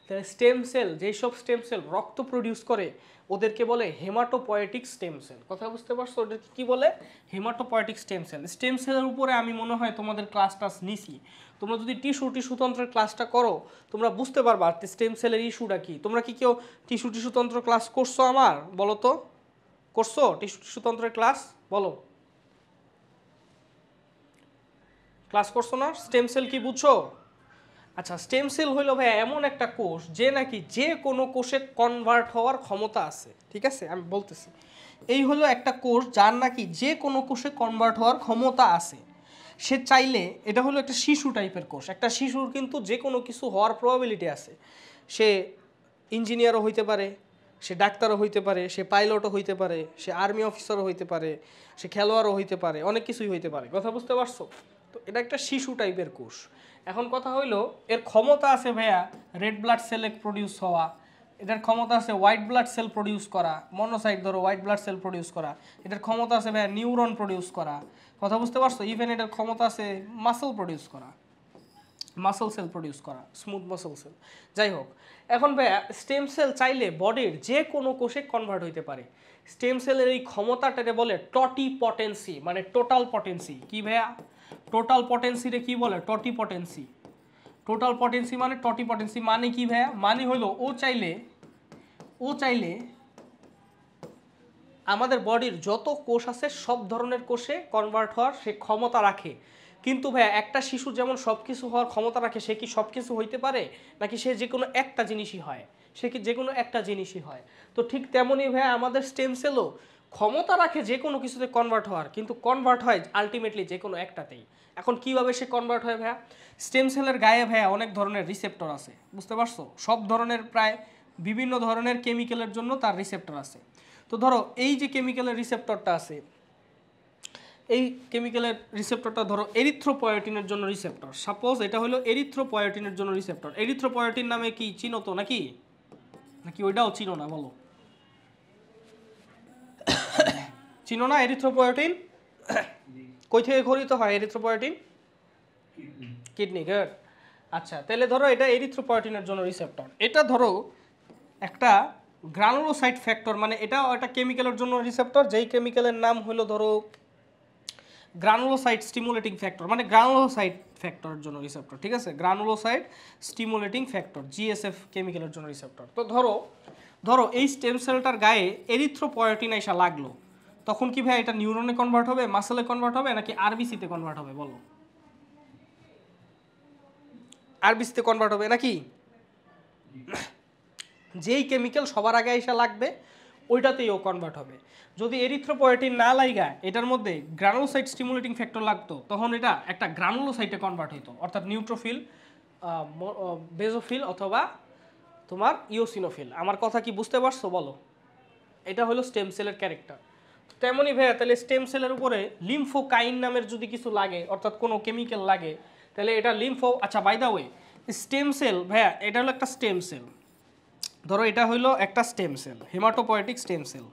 তাহলে স্টেম সেল, যেই সব স্টেম সেল রক্ত প্রডিউস করে ওদেরকে বলে হেমাটোপয়েটিক স্টেম সেল। কথা বুঝতে পারছো? ওদেরকে কি বলে? Haematopoietic stem cell. স্টেম সেলের উপরে আমি মনে হয় তোমাদের ক্লাস নিছি। তোমরা যদি টিস্যুতন্ত্রের ক্লাসটা করো তোমরা বুঝতে পারবা স্টেম সেলের ইস্যুটা কি। তোমরা কি কেউ টিস্যুতন্ত্র ক্লাস করছো? আমার বলো তো, করছো টিস্যুতন্ত্রের ক্লাস? বলো, ক্লাস করছো না? স্টেম সেল কি বুঝছো? আচ্ছা, স্টেম সেল হইল ভাই এমন একটা কোষ যে নাকি যে কোনো কোষে কনভার্ট হওয়ার ক্ষমতা আছে। ঠিক আছে, আমি বলতেছি, এই হলো একটা কোষ যার নাকি যে কোনো কোষে কনভার্ট হওয়ার ক্ষমতা আছে। সে চাইলে, এটা হলো একটা শিশু টাইপের কোষ। একটা শিশুর কিন্তু যে কোনো কিছু হওয়ার প্রবাবিলিটি আছে। সে ইঞ্জিনিয়ারও হইতে পারে, সে ডাক্তারও হইতে পারে, সে পাইলটও হইতে পারে, সে আর্মি অফিসারও হইতে পারে, সে খেলোয়াড়ও হইতে পারে, অনেক কিছুই হইতে পারে। কথা বুঝতে পারছো? তো এটা একটা শিশু টাইপের কোষ। এখন কথা হইলো এর ক্ষমতা আছে ভাইয়া রেড ব্লাড সেল প্রডিউস হওয়া, এটার ক্ষমতা আছে হোয়াইট ব্লাড সেল প্রডিউস করা, মনোসাইট ধরো হোয়াইট ব্লাড সেল প্রডিউস করা, এটার ক্ষমতা আছে ভাইয়া নিউরন প্রডিউস করা। কথা বুঝতে পারছো? ইভেন এটার ক্ষমতা আছে মাসল প্রডিউস করা, মাসল সেল প্রডিউস করা, স্মুথ মাসল সেল। যাই হোক, এখন ভাইয়া স্টেম সেল চাইলে বডির যে কোনো কোষে কনভার্ট হইতে পারে। স্টেম সেলের এই ক্ষমতাটাকে বলে টটিপটেন্সি, মানে টোটাল পটেন্সি। কি ভাইয়া? টোটাল পটেন্সিরে কি বলে? টটিপটেন্সি। টোটাল পটেন্সি মানে টটিপটেন্সি মানে কি ভাইয়া? মানে হলো ও চাইলে আমাদের বডির যত কোষ আছে সব ধরনের কোষে কনভার্ট হওয়ার সে ক্ষমতা রাখে। কিন্তু ভাইয়া একটা শিশু যেমন সব কিছু হওয়ার ক্ষমতা রাখে, সে কি সব কিছু হইতে পারে? নাকি সে যে কোনো একটা জিনিসই হয়? সে কি যে কোনো একটা জিনিসই হয়? তো ঠিক তেমনই ভাইয়া আমাদের স্টেম সেলও ক্ষমতা রাখে যে কোনো কিছুতে কনভার্ট হওয়ার, কিন্তু কনভার্ট হয় আলটিমেটলি যে কোনো একটাতেই। এখন কিভাবে সে কনভার্ট হয় ভাইয়া? স্টেম সেলের গায়ে ভাইয়া অনেক ধরনের রিসেপ্টর আছে। বুঝতে পারছো? সব ধরনের, প্রায় বিভিন্ন ধরনের কেমিক্যালের জন্য তার রিসেপ্টর আছে। তো ধরো এই যে কেমিক্যালের রিসেপ্টরটা আছে, এই কেমিক্যালের রিসেপ্টরটা ধরো এরিথ্রোপয়েটিনের জন্য রিসেপ্টর। সাপোজ এটা হলো এরিথ্রোপয়েটিনের জন্য রিসেপ্টর। এরিথ্রোপয়েটিন নামে কি চিনো তো নাকি? নাকি ওইটাও চিনো না? বলো, চিনো না এরিথ্রোপয়েটিন? কই থেকে খরিত হয় এরিথ্রোপয়েটিন? কিডনি। গুড। আচ্ছা, তাহলে ধরো এটা এরিথ্রোপয়েটিনের জন্য রিসেপ্টর। এটা ধরো একটা গ্রানুলোসাইট ফ্যাক্টর, মানে এটাও একটা কেমিক্যালের জন্য রিসেপ্টর, যেই কেমিক্যালের নাম হলো ধরো গ্রানুলোসাইট স্টিমুলেটিং ফ্যাক্টর, মানে গ্রানুলোসাইট ফ্যাক্টরের জন্য রিসেপ্টর। ঠিক আছে, গ্রানুলোসাইট স্টিমুলেটিং ফ্যাক্টর, জিএসএফ কেমিক্যালের জন্য রিসেপ্টর। তো ধরো এই স্টেম সেলটার গায়ে এরিথ্রোপয়েটিন এসে লাগলো, তখন কি ভাই এটা নিউরনে কনভার্ট হবে, মাসেলে কনভার্ট হবে, নাকি আরবিসিতে কনভার্ট হবে? বলো, আরবিসিতে কনভার্ট হবে নাকি? যেই কেমিক্যাল সবার আগে এসে লাগবে ওইটাতেই ও কনভার্ট হবে। যদি এরিথ্রোপয়েটিন না লাইগা এটার মধ্যে গ্রানুলোসাইট স্টিমুলেটিং ফ্যাক্টর লাগতো, তখন এটা একটা গ্রানুলোসাইটে কনভার্ট হইতো, অর্থাৎ নিউট্রোফিল, বেজোফিল অথবা তোমার ইওসিনোফিল। আমার কথা কি বুঝতে পারছো? বলো, এটা হলো স্টেম সেলের ক্যারেক্টার। তেমনই ভাইয়া তাহলে স্টেম সেলের উপরে লিম্ফোকাইন নামের যদি কিছু লাগে, অর্থাৎ কোনো কেমিক্যাল লাগে, তাহলে এটা লিম্ফো। আচ্ছা, by the way, stem cell ভাইয়া এটা হলো একটা স্টেম সেল। ধরো এটা হইলো একটা stem cell, haematopoietic stem cell.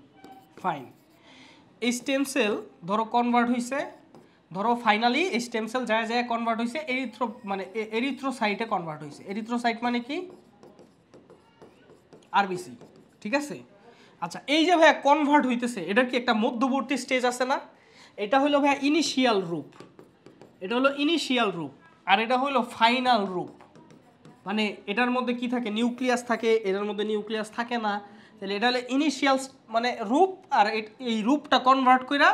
Fine. এই স্টেম সেল ধরো কনভার্ট হয়েছে, ধরো ফাইনালি এই স্টেম সেল যায় যায় কনভার্ট হয়েছে এরিথ্রোসাইটে কনভার্ট হয়েছে। এরিথ্রোসাইট মানে কি? আরবিসি, ঠিক আছে। আচ্ছা এই যে ভাইয়া কনভার্ট হইতেছে, এটার কি একটা মধ্যবর্তী স্টেজ আছে না? এটা হলো ভাইয়া ইনিশিয়াল রূপ, এটা হলো ইনিশিয়াল রূপ, আর এটা হলো ফাইনাল রূপ। মানে এটার মধ্যে কি থাকে? নিউক্লিয়াস থাকে, এটার মধ্যে নিউক্লিয়াস থাকে না। তাহলে এটা হলো ইনিশিয়াল মানে রূপ, আর এই রূপটা কনভার্ট কইরা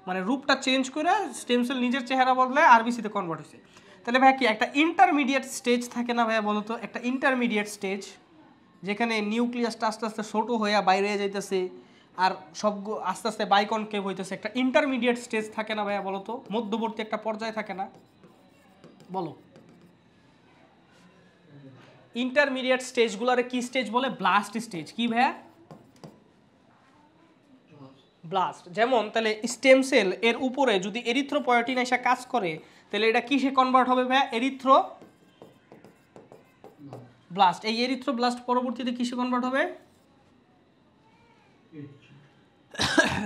মানে রূপটা চেঞ্জ করে স্টেম সেল নিজের চেহারা বদলায় আরবিসিতে কনভার্ট হয়েছে। তাহলে ভাইয়া কি একটা ইন্টারমিডিয়েট স্টেজ থাকে না ভাইয়া? বলতো একটা ইন্টারমিডিয়েট স্টেজ যেখানে নিউক্লিয়াসটা আস্তে আস্তে ছোটো হয়ে বাইরে যাইতেছে আর সব আস্তে আস্তে বাইকনকেভ হইতেছে, একটা ইন্টারমিডিয়েট স্টেজ থাকে না ভাইয়া? বলো তো, মধ্যবর্তী একটা পর্যায়ে থাকে না? বলো। ইন্টারমিডিয়েট স্টেজগুলোরে কি স্টেজ বলে? Blast stage. কি ভাইয়া? ব্লাস্ট। যেমন তাহলে স্টেম সেল এর উপরে যদি এরিথ্রোপয়েটিন এসে কাজ করে, তাহলে এটা কিসে কনভার্ট হবে ভাইয়া? Erythro blast. এই এরিথ্রোব্লাস্ট পরবর্তীতে কিসে কনভার্ট হবে?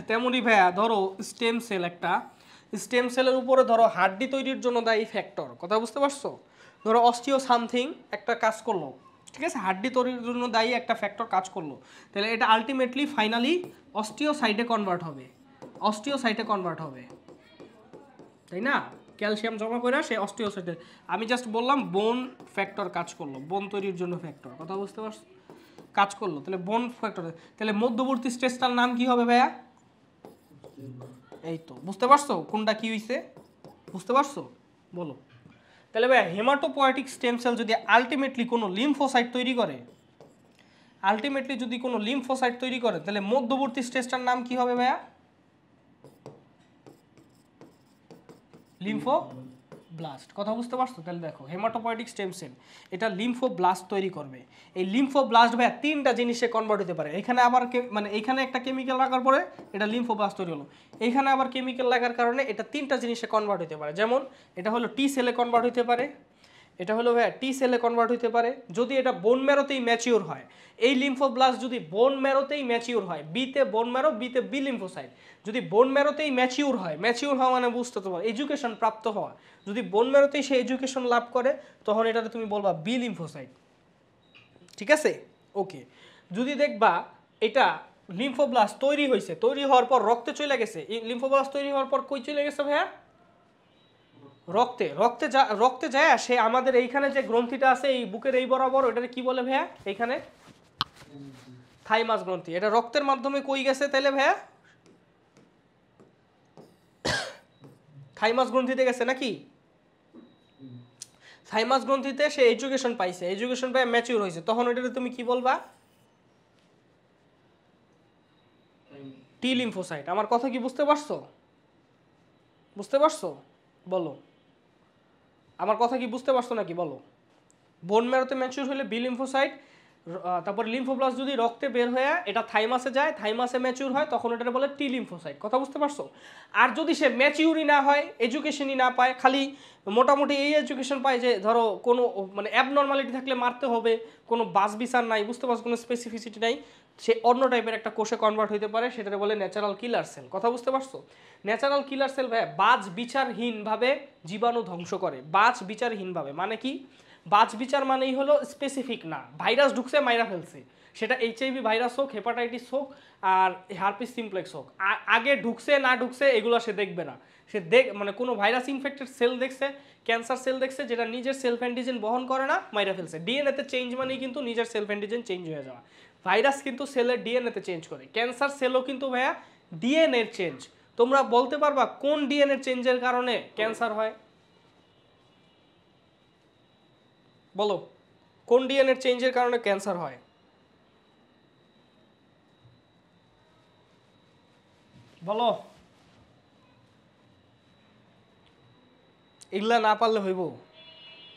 তেমনি ভাইয়া ধরো স্টেম সেল, একটা স্টেম সেলের উপরে ধরো হাড্ডি তৈরির জন্য দায়ী ফ্যাক্টর, কথা বুঝতে পারছো? ধরো অস্টিও সামথিং একটা কাজ করলো, ঠিক আছে, হাড্ডি তৈরির জন্য দায়ী একটা ফ্যাক্টর কাজ করলো, তাহলে এটা আলটিমেটলি ফাইনালি অস্টিওসাইটে কনভার্ট হবে, অস্টিওসাইটে কনভার্ট হবে, তাই না? ক্যালসিয়াম জমা করে সে অস্টিওসাইটে, আমি জাস্ট বললাম বোন ফ্যাক্টর কাজ করলো, বোন তৈরির জন্য ফ্যাক্টর, কথা বুঝতে পারছো? কাজ করলো, তাহলে বোন ফ্যাক্টর। তাহলে মধ্যবর্তী স্টেজটার নাম কি হবে ভাইয়া? এই তো বুঝতে পারছো কোনটা কি হইছে? বুঝতে পারছো? বলো। তাহলে ভাইয়া হেমাটোপয়েটিক স্টেম সেল যদি আলটিমেটলি কোনো লিম্ফোসাইট তৈরি করে, আলটিমেটলি যদি কোনো লিম্ফোসাইট তৈরি করে, তাহলে মধ্যবর্তী স্টেজটার নাম কি হবে ভাইয়া? লিম্ফোব্লাস্ট, কথা বুঝতে পারছো? তাহলে দেখো হেমাটোপয়েটিক স্টেম সেল এটা লিম্ফোব্লাস্ট তৈরি করবে। এই লিম্ফোব্লাস্ট ভাইয়া তিনটা জিনিসে কনভার্ট হতে পারে। এখানে আবার মানে এখানে একটা কেমিক্যাল লাগার পরে এটা লিম্ফোব্লাস্ট তৈরি হলো, এইখানে আবার কেমিক্যাল লাগার কারণে এটা তিনটা জিনিসে কনভার্ট হতে পারে। যেমন এটা হলো টি সেলে কনভার্ট হতে পারে, এটা হলো ভাইয়া টি সেলে কনভার্ট হতে পারে যদি এটা বোন ম্যারোতেই ম্যাচিওর হয়। এই লিম্ফোব্লাস্ট যদি বোন ম্যারোতেই ম্যাচিওর হয়, বিতে বোন ম্যারো, বিতে বি লিম্ফোসাইট, যদি বোন ম্যারোতেই ম্যাচিওর হয়, ম্যাচিওর হওয়া মানে বুঝতে তো পারো এডুকেশন প্রাপ্ত হওয়া, যদি বোন ম্যারোতেই সে এডুকেশন লাভ করে তখন এটাতে তুমি বলবা বি লিম্ফোসাইট, ঠিক আছে? ওকে। যদি দেখবা এটা লিম্ফোব্লাস্ট তৈরি হয়েছে, তৈরি হওয়ার পর রক্তে চলে গেছে, এই লিম্ফোব্লাস্ট তৈরি হওয়ার পর কই চলে গেছে ভাইয়া? রক্তে। রক্তে যায় সে আমাদের এইখানে যে গ্রন্থিটা আছে এই বুকের এই বরাবর, ওটাকে কি বলে ভাইয়া? এইখানে থাইমাস গ্রন্থি। এটা রক্তের মাধ্যমে কই গেছে তাহলে ভাইয়া? থাইমাস গ্রন্থিতে গেছে নাকি? থাইমাস গ্রন্থিতে সে এডুকেশন পাইছে, এডুকেশন পাই ম্যাচিউর হয়েছে, তখন ওটাকে তুমি কি বলবা? টি লিম্ফোসাইট। আমার কথা কি বুঝতে পারছো? বুঝতে পারছো? বলো। আমার কথা কি বুঝতে পারছো নাকি? বলো। বোন ম্যারোতে ম্যাচিউর হলে বি লিম্ফোসাইট, তারপর লিম্ফোব্লাস্ট যদি রক্তে বের হয়ে এটা থাইমাসে যায়, থাইমাসে ম্যাচিউর হয়, তখন এটা বলে টি লিম্ফোসাইট, কথা বুঝতে পারছো? আর যদি সে ম্যাচিউরই না হয়, এডুকেশনই না পায়, খালি মোটামুটি এই এডুকেশন পায় যে ধরো কোনো মানে অ্যাবনর্মালিটি থাকলে মারতে হবে, কোনো বাস বিচার নাই, বুঝতে পারছো, কোনো স্পেসিফিসিটি নাই, সে অন্য টাইপের একটা কোষে কনভার্ট হতে পারে, সেটা বলে ন্যাচারাল কিলার সেল, কথা বুঝতে পারছো? ন্যাচারাল কিলার সেল ভাই বাজ বিচারহীনভাবে জীবাণু ধ্বংস করে, বাজ বিচারহীনভাবে মানে কি? বাজ বিচার মানেই হলো স্পেসিফিক না, ভাইরাস ঢুকছে মাইরা ফেলছে, সেটা এইচআইভি ভাইরাস হোক, হেপাটাইটিস হোক, আর হারপিস সিমপ্লেক্স হোক, আগে ঢুকছে না ঢুকছে এগুলো সে দেখবে না, সে মানে কোনো ভাইরাস ইনফেক্টেড সেল দেখছে, ক্যান্সার সেল দেখছে যেটা নিজের সেলফ অ্যান্টিজেন বহন করে না, মাইরা ফেলছে। ডিএনএতে চেঞ্জ মানেই কিন্তু নিজের সেলফ অ্যান্টিজেন চেঞ্জ হয়ে যাওয়া। ভাইরাস কিন্তু সেলের ডিএনএতে চেঞ্জ করে, ক্যান্সার সেলও কিন্তু ভাইয়া ডিএনএর চেঞ্জ। তোমরা বলতে পারবা কোন ডিএনএর চেঞ্জের কারণে ক্যান্সার হয়? বলো, কোন ডিএনএর চেঞ্জের কারণে ক্যান্সার হয়? বলো। এগুলা না পারলে হইব?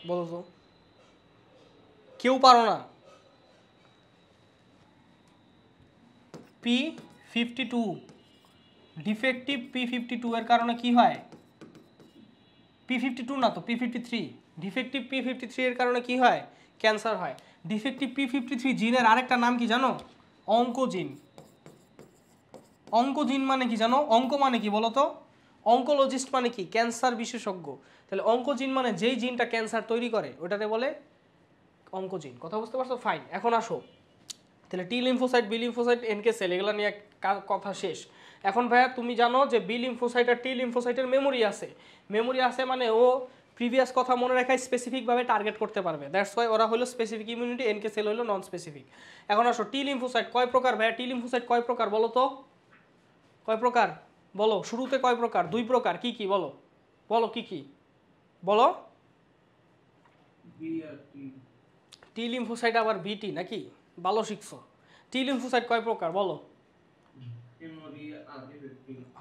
বলো তো, কেউ পারো না? P52 ডিফেক্টিভ P52 এর কারণে কি হয়? P52 না তো, P53 ডিফেক্টিভ P53 এর কারণে কি হয়? ক্যান্সার হয়। ডিফেক্টিভ P53 জিনের আরেকটা নাম কি জানো? অঙ্কোজিন। অঙ্কোজিন মানে কি জানো? অঙ্ক মানে কি বলো তো? অঙ্কোলজিস্ট মানে কি? ক্যান্সার বিশেষজ্ঞ। তাহলে অঙ্কোজিন মানে যেই জিনটা ক্যান্সার তৈরি করে ওটাতে বলে অঙ্কোজিন। কথা বুঝতে পারছো? ফাইন, এখন আসো তাহলে T lymphocyte, B lymphocyte, NK cell এগুলো নিয়ে কথা শেষ। এখন ভাইয়া তুমি জানো যে বি লিম্ফোসাইট আর টি লিম্ফোসাইটের মেমোরি আছে। মেমোরি আছে মানে ও প্রিভিয়াস কথা মনে রাখায় স্পেসিফিকভাবে টার্গেট করতে পারবে, দ্যাটস ওয়াই ওরা হলো স্পেসিফিক ইমিউনিটি, এনকে সেল হলো নন স্পেসিফিক। এখন আসো টি লিম্ফোসাইট কয় প্রকার ভাইয়া? টি লিম্ফোসাইট কয় প্রকার বলো তো? কয় প্রকার বলো? শুরুতে কয় প্রকার? 2 প্রকার। কি কি বলো? বলো কি কি বলো? টি লিম্ফোসাইট আবার বিটি নাকি? ভালো শিখছো। টি লিম্ফোসাইট কয় প্রকার বলো?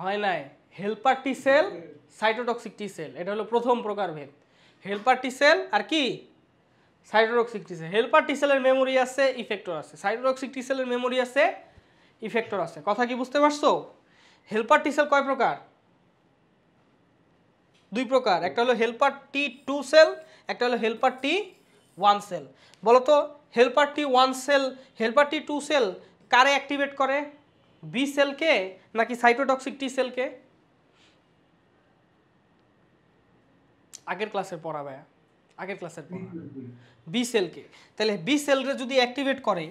হয় নাই, হেল্পার টি সেল, সাইটোটক্সিক টি সেল, এটা হলো প্রথম প্রকার ভেদ। হেল্পার টি সেল আর কি? সাইটোটক্সিক টি সেল। হেল্পার টি সেলের মেমোরি আছে, ইফেক্টর আছে। সাইটোটক্সিক টি সেলের মেমোরি আছে, ইফেক্টর আছে। কথা কি বুঝতে পারছো? হেল্পার টি সেল কয় প্রকার? 2 প্রকার। একটা হলো হেল্পার টি 2 সেল, একটা হলো হেল্পার টি 1 সেল। বলো তো helper T 1 cell, helper T 2 sell কারে অ্যাক্টিভেট করে? বি সেলকে নাকি সাইটোটক্সিক টি সেলকে? আগের ক্লাসের পড়া ভাইয়া, আগের ক্লাসের পড়া। বি সেলকে। তাহলে বি সেলকে যদি অ্যাক্টিভেট করে,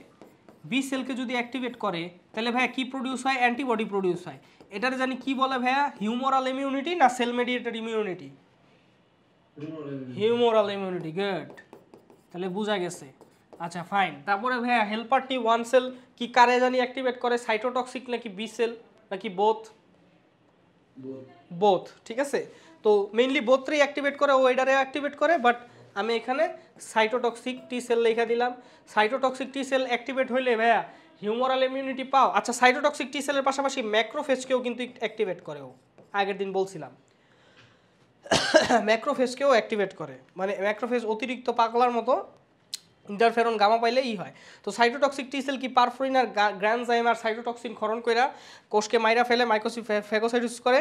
বি সেলকে যদি অ্যাক্টিভেট করে তাহলে ভাইয়া কি প্রডিউস হয়? অ্যান্টিবডি প্রডিউস হয়। এটার জানি কি বলে ভাইয়া? হিউমোরাল ইমিউনিটি না cell mediated immunity? Humoral immunity. Good, তাহলে বোঝা গেছে। আচ্ছা ফাইন, তারপরে ভাইয়া হেল্পার টি 1 সেল কি কারে জানি অ্যাক্টিভেট করে? সাইটোটক্সিক নাকি বি সেল নাকি বোথ? বোথ, ঠিক আছে। তো মেইনলি বোথটাই অ্যাক্টিভেট করে, ও এটারে অ্যাক্টিভেট করে, বাট আমি এখানে সাইটোটক্সিক টি সেল লেখা দিলাম। সাইটোটক্সিক টি সেল অ্যাক্টিভেট হইলে ভাইয়া হিউমোরাল ইমিউনিটি পাও। আচ্ছা সাইটোটক্সিক টি সেলের পাশাপাশি ম্যাক্রোফেজকেও কিন্তু অ্যাক্টিভেট করে ও, আগের দিন বলছিলাম। ম্যাক্রোফেজকেও অ্যাক্টিভেট করে, মানে ম্যাক্রোফেজ অতিরিক্ত পাগলার মতো ইন্টারফেরন গামা পাইলে হয়। তো সাইটোটক্সিক টি সেল কি পারফোরিন আর গ্রানজাইম আর সাইটোটক্সিন ক্ষরণ কইরা কোষকে মাইরা ফেলে, ফ্যাগোসাইটোসিস করে,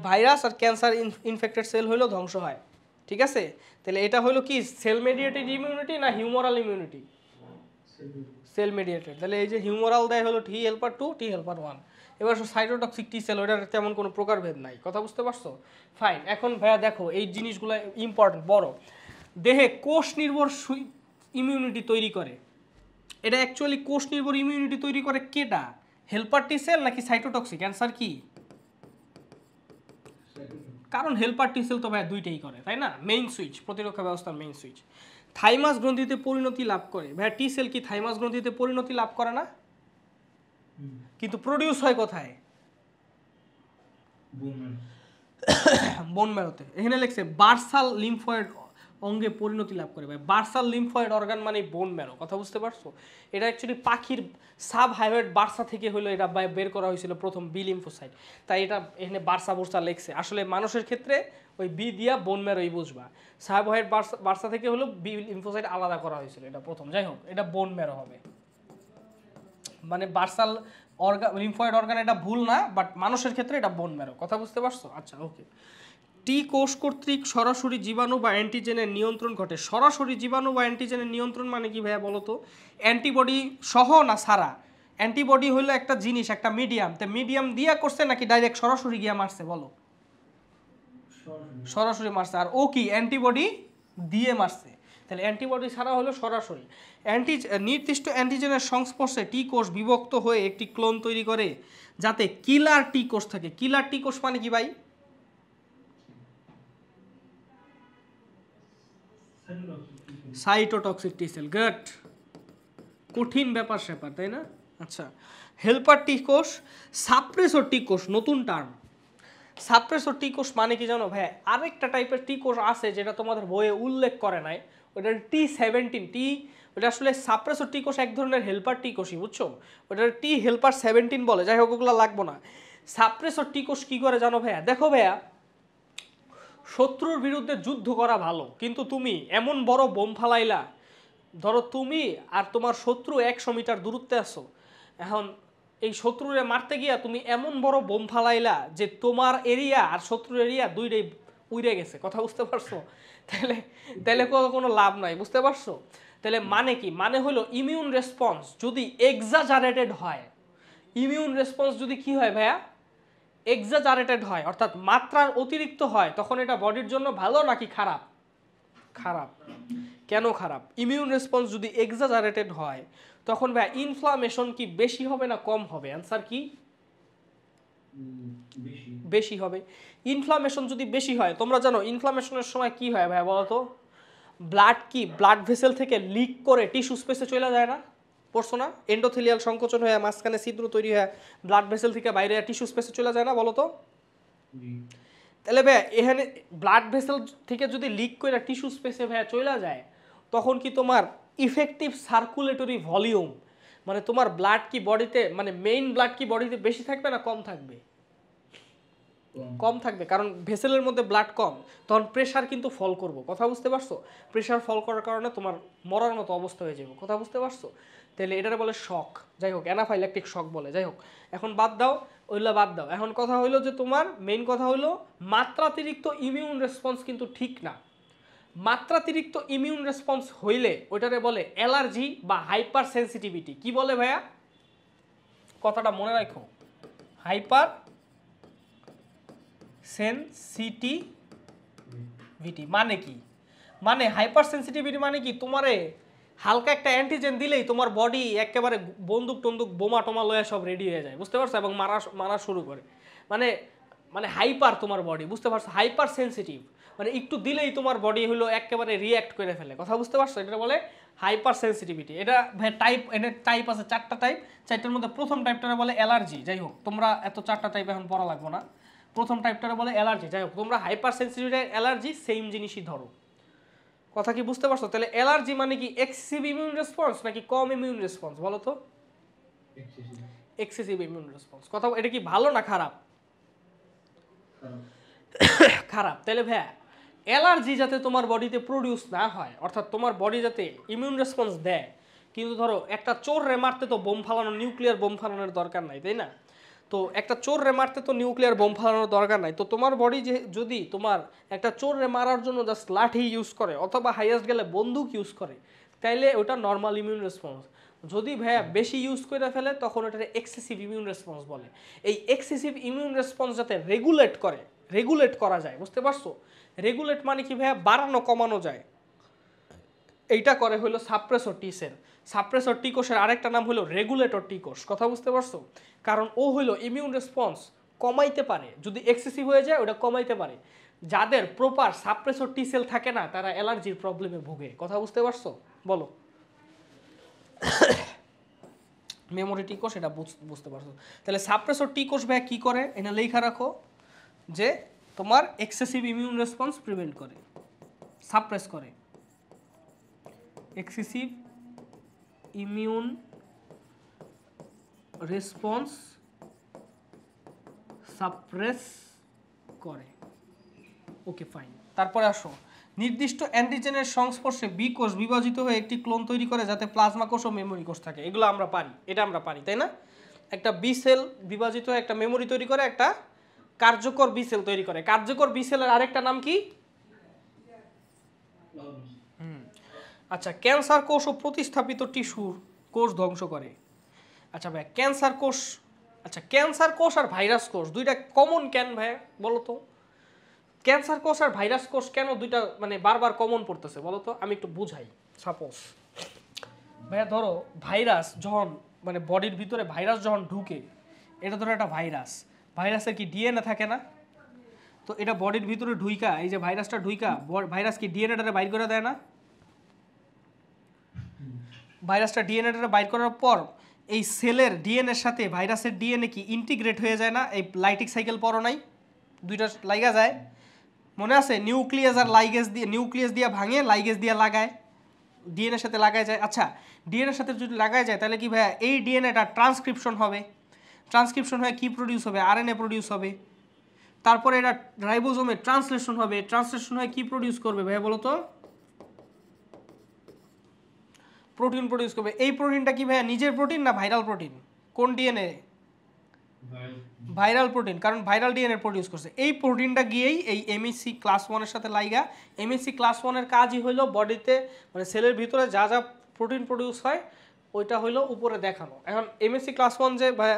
ভাইরাস আর ক্যান্সার ইনফেক্টেড সেল হইলেও ধ্বংস হয়। ঠিক আছে, তাহলে এটা হলো কি সেল মেডিয়েটেড ইমিউনিটি না হিউমোরাল ইমিউনিটি? Cell mediated. তাহলে এই যে হিউমোরাল দেয় হলো টি হেল্পার 2, টি হেল্পার 1। এবার সাইটোটক্সিক টি সেল, ওইটার তেমন কোনো প্রকারভেদ নাই। কথা বুঝতে পারছো? ফাইন, এখন ভাইয়া দেখো এই জিনিসগুলো ইম্পর্টেন্ট বড়। দেহে কোষ নির্ভর ইমিউনিটি তৈরি করে, এটা অ্যাকচুয়ালি কোষ নির্ভর ইমিউনিটি তৈরি করে কেটা? হেল্পার টি সেল নাকি সাইটোটক্সিক? অ্যান্সার কি? কারণ হেল্পার টি সেল তো ভাই দুইটাই করে, তাই না? মেইন সুইচ, প্রতিরক্ষা ব্যবস্থার মেইন সুইচ। থাইমাস গ্রন্থিতে পরিণতি লাভ করে, ভাই টি সেল কি থাইমাস গ্রন্থিতে পরিণতি লাভ করে না? কিন্তু প্রডিউস হয় কোথায়? বোন ম্যারোতে। এখানে লিখছে বার্সাল লিম্ফয়েড অঙ্গে পরিণতি লাভ করে। ভাই বার্সাল লিম্ফয়েড অর্গান মানে বোন ম্যারো। কথা বুঝতে পারছো? এটা অ্যাকচুয়ালি পাখির সাব হাইওয়েড বার্সা থেকে হলো এটা বের করা হয়েছিল প্রথম বি লিম্ফোসাইট, তাই এটা এখানে বার্সা বুর্সা লেখছে। আসলে মানুষের ক্ষেত্রে ওই বি দিয়া বোন ম্যারোই বুঝবা। সাব হাইওয়েড বার্সা থেকে হলো বি লিম্ফোসাইট আলাদা করা হয়েছিল এটা প্রথম। যাই হোক, এটা বোন ম্যারো হবে, মানে বার্সাল লিম্ফয়েড অর্গান, এটা ভুল না, বাট মানুষের ক্ষেত্রে এটা বোন ম্যারো। কথা বুঝতে পারছো? আচ্ছা ওকে। টি কোষ কর্তৃক সরাসরি জীবাণু বা অ্যান্টিজেনের নিয়ন্ত্রণ ঘটে। সরাসরি জীবাণু বা অ্যান্টিজেনের নিয়ন্ত্রণ মানে কি ভাইয়া বলো তো? অ্যান্টিবডি সহ না সারা? অ্যান্টিবডি হলো একটা জিনিস, একটা মিডিয়াম, তো মিডিয়াম দিয়া করছে নাকি ডাইরেক্ট সরাসরি গিয়া মারছে বলো? সরাসরি মারছে। আর ও কি অ্যান্টিবডি দিয়ে মারছে, তাহলে অ্যান্টিবডি ছাড়া হলো সরাসরি। নির্দিষ্ট অ্যান্টিজেনের সংস্পর্শে টি কোষ বিভক্ত হয়ে একটি ক্লোন তৈরি করে যাতে কিলার টি কোষ থাকে। কিলার টি কোষ মানে কি ভাই? সাইটোটক্সিক টি সেল। গুড, কঠিন ব্যাপার স্যাপার, তাই না? আচ্ছা, হেল্পার টি কোষ, সাপ্রেসর টি কোষ, নতুন টার্ম। সাপ্রেসর টি কোষ মানে কি জানো ভাই? আরেকটা টাইপের টি কোষ আছে যেটা তোমাদের বইয়ে উল্লেখ করে নাই, ওটা T17 টি। ওটা আসলে সাপ্রেসর টি কোষ এক ধরনের হেল্পার টি কোষই, বুঝছো? ওটা টি হেল্পার 17 বলে। যাই হোক, ওগুলো লাগবো না। সাপ্রেসর টি কোষ কি করে জানো ভাইয়া? দেখো ভাইয়া, শত্রুর বিরুদ্ধে যুদ্ধ করা ভালো, কিন্তু তুমি এমন বড় বোম ফালাইলা, ধরো তুমি আর তোমার শত্রু 100 মিটার দূরত্বে আছো, এখন এই শত্রুরে মারতে গিয়া তুমি এমন বড় বোম ফালাইলা যে তোমার এরিয়া আর শত্রুর এরিয়া দুইটাই উড়ে গেছে। কথা বুঝতে পারছো? তাহলে তাহলে কোনো লাভ নাই, বুঝতে পারছো? তাহলে মানে কি? মানে হলো ইমিউন রেসপন্স যদি এক্সাজারেটেড হয়, ইমিউন রেসপন্স যদি কি হয় ভাইয়া, এক্সাজারেটেড হয়, অর্থাৎ মাত্রার অতিরিক্ত হয়, তখন এটা বডির জন্য ভালো নাকি খারাপ? খারাপ। কেন খারাপ? ইমিউন রেসপন্স যদি এক্সাজারেটেড হয় তখন ভাইয়া ইনফ্লামেশন কি বেশি হবে না কম হবে? অ্যান্সার কি? বেশি হবে। ইনফ্লামেশন যদি বেশি হয়, তোমরা জানো ইনফ্লামেশনের সময় কি হয় ভাইয়া বলো তো? ব্লাড কি ব্লাড ভেসেল থেকে লিক করে টিস্যু স্পেসে চলে যায় না? পড়ছো না? এন্ডোথেলিয়াল সংকোচন হয়ে মাঝখানে ছিদ্র তৈরি হয়, ব্লাড ভেসেল থেকে বাইরে টিস্যু স্পেসে চলে যায় না বলো তো? তাহলে ভাইয়া এখানে ব্লাড ভেসেল থেকে যদি লিক করে টিস্যু স্পেসে ভাইয়া চলে যায়, তখন কি তোমার ইফেক্টিভ সার্কুলেটরি ভলিউম, মানে তোমার ব্লাড কি বডিতে, মানে মেইন ব্লাড কি বডিতে বেশি থাকবে না কম থাকবে? কম থাকবে, কারণ ভেসেলের মধ্যে ব্লাড কম, তখন প্রেশার কিন্তু ফল করব। কথা বুঝতে পারছো? প্রেশার ফল করার কারণে তোমার মরার মতো অবস্থা হয়ে যাবে। কথা বুঝতে পারছো? তাহলে এটারে বলে শক, যাই হোক অ্যানাফাইল্যাকটিক শক বলে। যাই হোক, এখন বাদ দাও, ওইগুলো বাদ দাও। এখন কথা হইলো যে তোমার মেইন কথা হইলো মাত্রাতিরিক্ত ইমিউন রেসপন্স কিন্তু ঠিক না। মাত্রাতিরিক্ত ইমিউন রেসপন্স হইলে ওইটারে বলে অ্যালার্জি বা হাইপার সেন্সিটিভিটি। কি বলে ভাইয়া? কথাটা মনে রাখো, হাইপার সেন্সিটিভিটি মানে কি? মানে হাইপার সেন্সিটিভিটি মানে কি, তোমারে হালকা একটা অ্যান্টিজেন দিলেই তোমার বডি একেবারে বন্দুক টন্দুক বোমা টোমা লয়ে সব রেডি হয়ে যায়, বুঝতে পারছো? এবং মারা শুরু করে, মানে মানে হাইপার তোমার বডি, বুঝতে পারছো? হাইপার সেন্সিটিভ মানে একটু দিলেই তোমার বডি হলো একেবারে রিঅ্যাক্ট করে ফেলে। কথা বুঝতে পারছো? এটা বলে হাইপার সেন্সিটিভিটি। এটা টাইপ, এর টাইপ আছে 4টা টাইপ। 4টার মধ্যে প্রথম টাইপটারে বলে অ্যালার্জি। যাই হোক, তোমরা এত 4টা টাইপ এখন পড়া লাগবে না। প্রথম টাইপটারে বলে অ্যালার্জি। যাই হোক, তোমরা হাইপার সেন্সিটিভিটি অ্যালার্জি সেম জিনিসই ধরো। কথা কি বুঝতে পারছো? তাহলে অ্যালার্জি মানে কি এক্সেসিভ ইমিউন রেসপন্স নাকি কম ইমিউন রেসপন্স বলো তো? Excessive immune response. কথা, এটা কি ভালো না খারাপ? খারাপ। তাহলে ভাইয়া অ্যালার্জি যাতে তোমার বডিতে প্রডিউস না হয়, অর্থাৎ তোমার বডি যাতে ইমিউন রেসপন্স দেয়, কিন্তু ধরো একটা চোররে মারতে তো বোম ফালানো, নিউক্লিয়ার বোম ফালানোর দরকার নাই, তাই না? তো একটা চোররে মারতে তো নিউক্লিয়ার বোম ফালানোর দরকার নাই। তো তোমার বডি যে যদি তোমার একটা চোররে মারার জন্য জাস্ট লাঠি ইউজ করে অথবা হাইয়েস্ট গেলে বন্দুক ইউজ করে, তাইলে ওটা নর্মাল ইমিউন রেসপন্স। যদি ভাইয়া বেশি ইউজ করে ফেলে তখন ওটা এক্সেসিভ ইমিউন রেসপন্স বলে। এই এক্সেসিভ ইমিউন রেসপন্স যাতে রেগুলেট করা যায়, বুঝতে পারছো? রেগুলেট মানে কি ভাইয়া? বাড়ানো কমানো যায়। এইটা করে হলো সাপ্রেসর টি সেল। সাপ্রেসর টি কোষের আরেকটা নাম হলো রেগুলেটর টি কোষ। কথা বুঝতে পারছো? কারণ ও হলো ইমিউন রেসপন্স কমাইতে পারে, যদি এক্সেসিভ হয়ে যায় ওটা কমাইতে পারে। যাদের প্রপার সাপ্রেসর টি সেল থাকে না তারা অ্যালার্জির প্রবলেমে ভোগে। কথা বুঝতে পারছো? বলো। মেমোরি টি কোষ, এটা বুঝতে পারছো? তাহলে সাপ্রেসর টি কোষ ভাইয়া কি করে? এটা লেখা রাখো যে তোমার এক্সেসিভ ইমিউন রেসপন্স প্রিভেন্ট করে, সাপ্রেস করে। এক্সেসিভ ইমিউন রেসপন্স সাপ্রেস করে। Okay fine. তারপরে আসো, নির্দিষ্ট অ্যান্টিজেনের সংস্পর্শে বি কোষ বিভাজিত হয়ে একটি ক্লোন তৈরি করে যাতে প্লাজমা কোষ ও মেমোরি কোষ থাকে। এগুলো আমরা পারি, এটা আমরা পারি, তাই না? একটা বি সেল বিভাজিত হয়ে একটা মেমোরি তৈরি করে, একটা কার্যকর বি সেল তৈরি করে। কার্যকর বি সেলের আরেকটা নাম কি? আচ্ছা, ক্যান্সার কোষ ও প্রতিস্থাপিত টিস্যুর কোষ ধ্বংস করে। আচ্ছা ভাই, ক্যান্সার কোষ, আচ্ছা ক্যান্সার কোষ আর ভাইরাস কোষ দুইটা কমন কেন ভাই বলো তো? ক্যান্সার কোষ আর ভাইরাস কোষ কেন দুইটা মানে বারবার কমন পড়তেছে বলো তো? আমি একটু বুঝাই। সাপোজ ভাইয়া ধরো ভাইরাস যখন মানে বডির ভিতরে ভাইরাস যখন ঢুকে, এটা ধরো একটা ভাইরাস, ভাইরাসের কি ডিএনএ থাকে না? তো এটা বডির ভিতরে ঢুইকা, এই যে ভাইরাসটা ঢুইকা, ভাইরাস কি ডিএনএটারে বাইর করে দেয় না? ভাইরাসটা ডিএনএটারে বাইর করার পর এই সেলের ডিএনএর সাথে ভাইরাসের ডিএনএ কি ইন্টিগ্রেট হয়ে যায় না? এই লাইটিক সাইকেল পড়ো নাই? দুইটা লাইগা যায়, মনে আছে? নিউক্লিয়াস আর লাইগেজ দিয়ে, নিউক্লিয়াস দিয়ে ভাঙে, লাইগেজ দিয়ে লাগায়, ডিএনএর সাথে লাগায় যায়। আচ্ছা, ডিএনএর সাথে যদি লাগায় যায় তাহলে কি ভাইয়া এই ডিএনএটা ট্রান্সক্রিপশন হবে। ট্রান্সক্রিপশন হয়ে কি প্রডিউস হবে? আরএনএ প্রডিউস হবে। তারপরে এটা রাইবোজোমে ট্রান্সলেশন হবে। ট্রান্সলেশন হয়ে কি প্রডিউস করবে ভাইয়া বলো তো? প্রোটিন প্রডিউস করবে। এই প্রোটিনটা কি ভাইয়া নিজের প্রোটিন না ভাইরাল প্রোটিন? কোন ডিএনএ? ভাইরাল প্রোটিন, কারণ ভাইরাল ডিএনএ প্রডিউস করছে। এই প্রোটিনটা গিয়েই এই এমএসসি ক্লাস 1 সাথে লাইগা, এমএসসি ক্লাস 1 কাজই হলো বডিতে মানে সেলের ভিতরে যা যা প্রোটিন প্রডিউস হয় ওইটা হইলো উপরে দেখানো। এখন এমএসসি ক্লাস 1 যে ভাই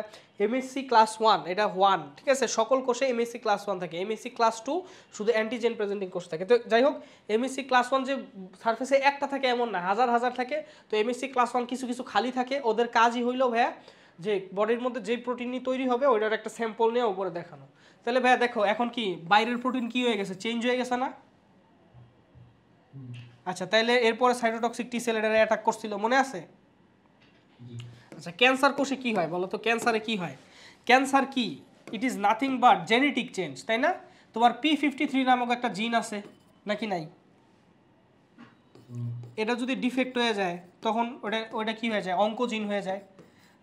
এমএসসি ক্লাস 1 এটা 1, ঠিক আছে, সকল কোষে এমএসসি ক্লাস 1 থাকে, এমএসসি ক্লাস 2 শুধু অ্যান্টিজেন প্রেজেন্টিং কোষ থাকে। তো যাই হোক, এমএসসি ক্লাস 1 যে সারফেসে একটা থাকে এমন না, হাজার হাজার থাকে। তো এমএসসি ক্লাস 1 কিছু কিছু খালি থাকে, ওদের কাজই হইলো ভাইয়া যে বডির মধ্যে যেই প্রোটিনই তৈরি হবে ওইটার একটা স্যাম্পল নিয়ে উপরে দেখানো। তাহলে ভাইয়া দেখো এখন কি বাইরের প্রোটিন কি হয়ে গেছে, চেঞ্জ হয়ে গেছে না? আচ্ছা, তাহলে এরপরে সাইটোটক্সিক টি সেল এটা অ্যাটাক করছিল, মনে আছে? আচ্ছা, ক্যান্সার কোষে কি হয় বলো তো? ক্যান্সারে কি হয়? ক্যান্সার কি? It is nothing but genetic change, তাই না? তোমার P53 নামক একটা জিন আছে নাকি নাই? এটা যদি ডিফেক্ট হয়ে যায় তখন ওটা কি হয়ে যায়? অঙ্কোজিন হয়ে যায়।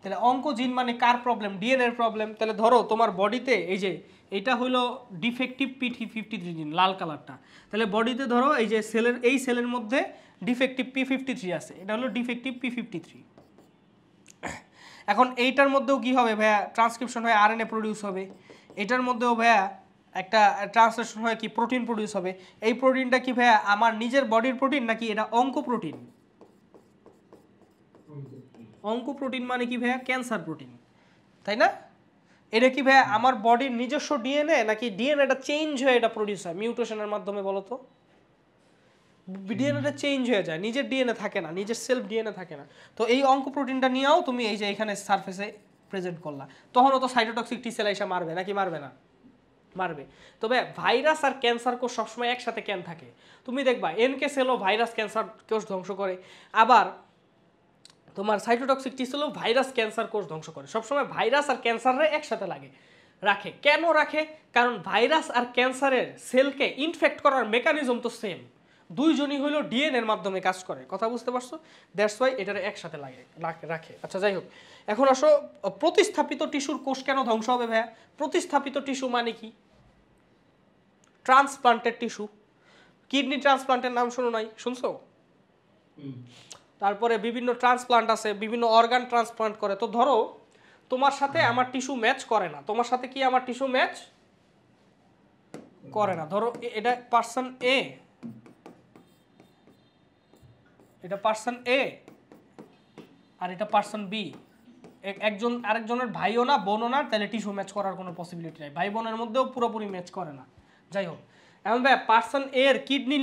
তাহলে অঙ্কোজিন মানে কার প্রবলেম? ডিএনএর প্রবলেম। তাহলে ধরো তোমার বডিতে এই যে এটা হলো ডিফেক্টিভ P53 জিন, লাল কালারটা। তাহলে বডিতে ধরো এই যে এই সেলের মধ্যে ডিফেক্টিভ P53 আছে, এটা হলো ডিফেক্টিভ P53। এখন এইটার মধ্যেও কি হবে ভাইয়া? ট্রান্সক্রিপশন হয়ে আরএনএ প্রডিউস হবে। এটার মধ্যেও ভাইয়া একটা ট্রান্সলেশন হয়ে কি প্রোটিন প্রডিউস হবে। এই প্রোটিনটা কি ভাইয়া আমার নিজের বডির প্রোটিন নাকি এটা অঙ্ক প্রোটিন? অঙ্ক প্রোটিন মানে কি ভাইয়া? ক্যান্সার প্রোটিন, তাই না? এটা কি ভাইয়া আমার বডির নিজস্ব ডিএনএ নাকি ডিএনএটা চেঞ্জ হয়ে এটা প্রডিউস হয় মিউটেশনের মাধ্যমে? বলো তো। ডিএনএটা চেঞ্জ হয়ে যায়, নিজের ডিএনএ থাকে না, নিজের সেলফ ডিএনএ থাকে না। তো এই অঙ্ক প্রোটিনটা নিয়েও তুমি এই যে এখানে সারফেসে প্রেজেন্ট করলা, তখনও তো সাইটোটক্সিক টি সেল এসে মারবে নাকি মারবে না? মারবে। তবে ভাইরাস আর ক্যান্সার কোষ সবসময় একসাথে কেন থাকে? তুমি দেখবা এনকে সেলও ভাইরাস ক্যান্সার কোষ ধ্বংস করে, আবার তোমার সাইটোটক্সিক টি সেলও ভাইরাস ক্যান্সার কোষ ধ্বংস করে। সবসময় ভাইরাস আর ক্যান্সারে একসাথে রাখে। কেন রাখে? কারণ ভাইরাস আর ক্যান্সারের সেলকে ইনফেক্ট করার মেকানিজম তো সেম, দুইজনই হলো ডিএনএর মাধ্যমে কাজ করে। কথা বুঝতে পারছো? দ্যাটস ওয়াই এটারে একসাথে রাখে। আচ্ছা, যাই হোক, এখন আসো প্রতিস্থাপিত টিস্যুর কোষ কেন ধ্বংস হবে ভাইয়া? প্রতিস্থাপিত টিস্যু মানে কি? Transplanted tissue. কিডনি ট্রান্সপ্লান্টের নাম শোনো নাই? শুনছো? তারপরে বিভিন্ন ট্রান্সপ্লান্ট আছে, বিভিন্ন অর্গান ট্রান্সপ্লান্ট করে। তো ধরো তোমার সাথে আমার টিস্যু ম্যাচ করে না, তোমার সাথে কি আমার টিস্যু ম্যাচ করে না। ধরো এটা পার্সন এ, এটা পার্সন এ আর এটা পার্সন বি, একজন আরেকজনের ভাইও না বোনও না, তাহলে টিস্যু ম্যাচ করার কোনো পসিবিলিটি নাই। ভাই বোনের মধ্যেও পুরোপুরি ম্যাচ করে না। যাই হোক, এখন ভাই পার্সন এ এর কিডনি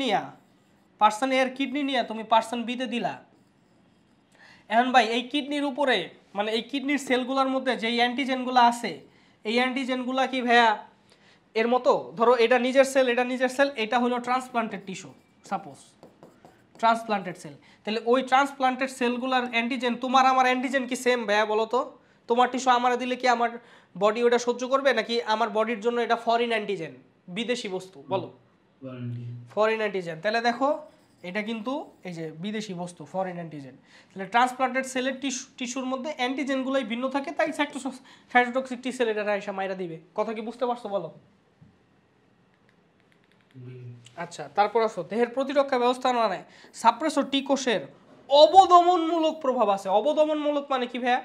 নিয়া তুমি পার্সন বিতে দিলা। এখন ভাই এই কিডনির উপরে মানে এই কিডনির সেলগুলোর মধ্যে যে অ্যান্টিজেনগুলো আছে, এই অ্যান্টিজেনগুলো কি ভাইয়া এর মতো? ধরো এটা নিজের সেল, এটা হলো transplanted tissue, suppose transplanted cell. তাহলে ওই ট্রান্সপ্লান্টেড সেলগুলোর অ্যান্টিজেন তোমার আমার অ্যান্টিজেন কি সেম ভাইয়া? বলো তো। তোমার টিস্যু আমার দিলে কি আমার বডি ওটা সহ্য করবে, নাকি আমার বডির জন্য এটা ফরেন অ্যান্টিজেন, বিদেশি বস্তু? বলো, ফরেন অ্যান্টিজেন। তাহলে দেখো এটা কিন্তু এই যে বিদেশি বস্তু, ফরেন অ্যান্টিজেন। তাহলে ট্রান্সপ্লান্টেড সেলের টিস্যুর মধ্যে অ্যান্টিজেনগুলোই ভিন্ন থাকে, তাই সাইটোটক্সিক টি সেল এটা এসে মাইরা দিবে। কথা কি বুঝতে পারছো? বলো। আচ্ছা, তারপর আসো দেহের প্রতিরক্ষা ব্যবস্থা মানে সাপ্রেসর টি কোষের অবদমনমূলক প্রভাব আছে। অবদমনমূলক মানে কি ভাইয়া?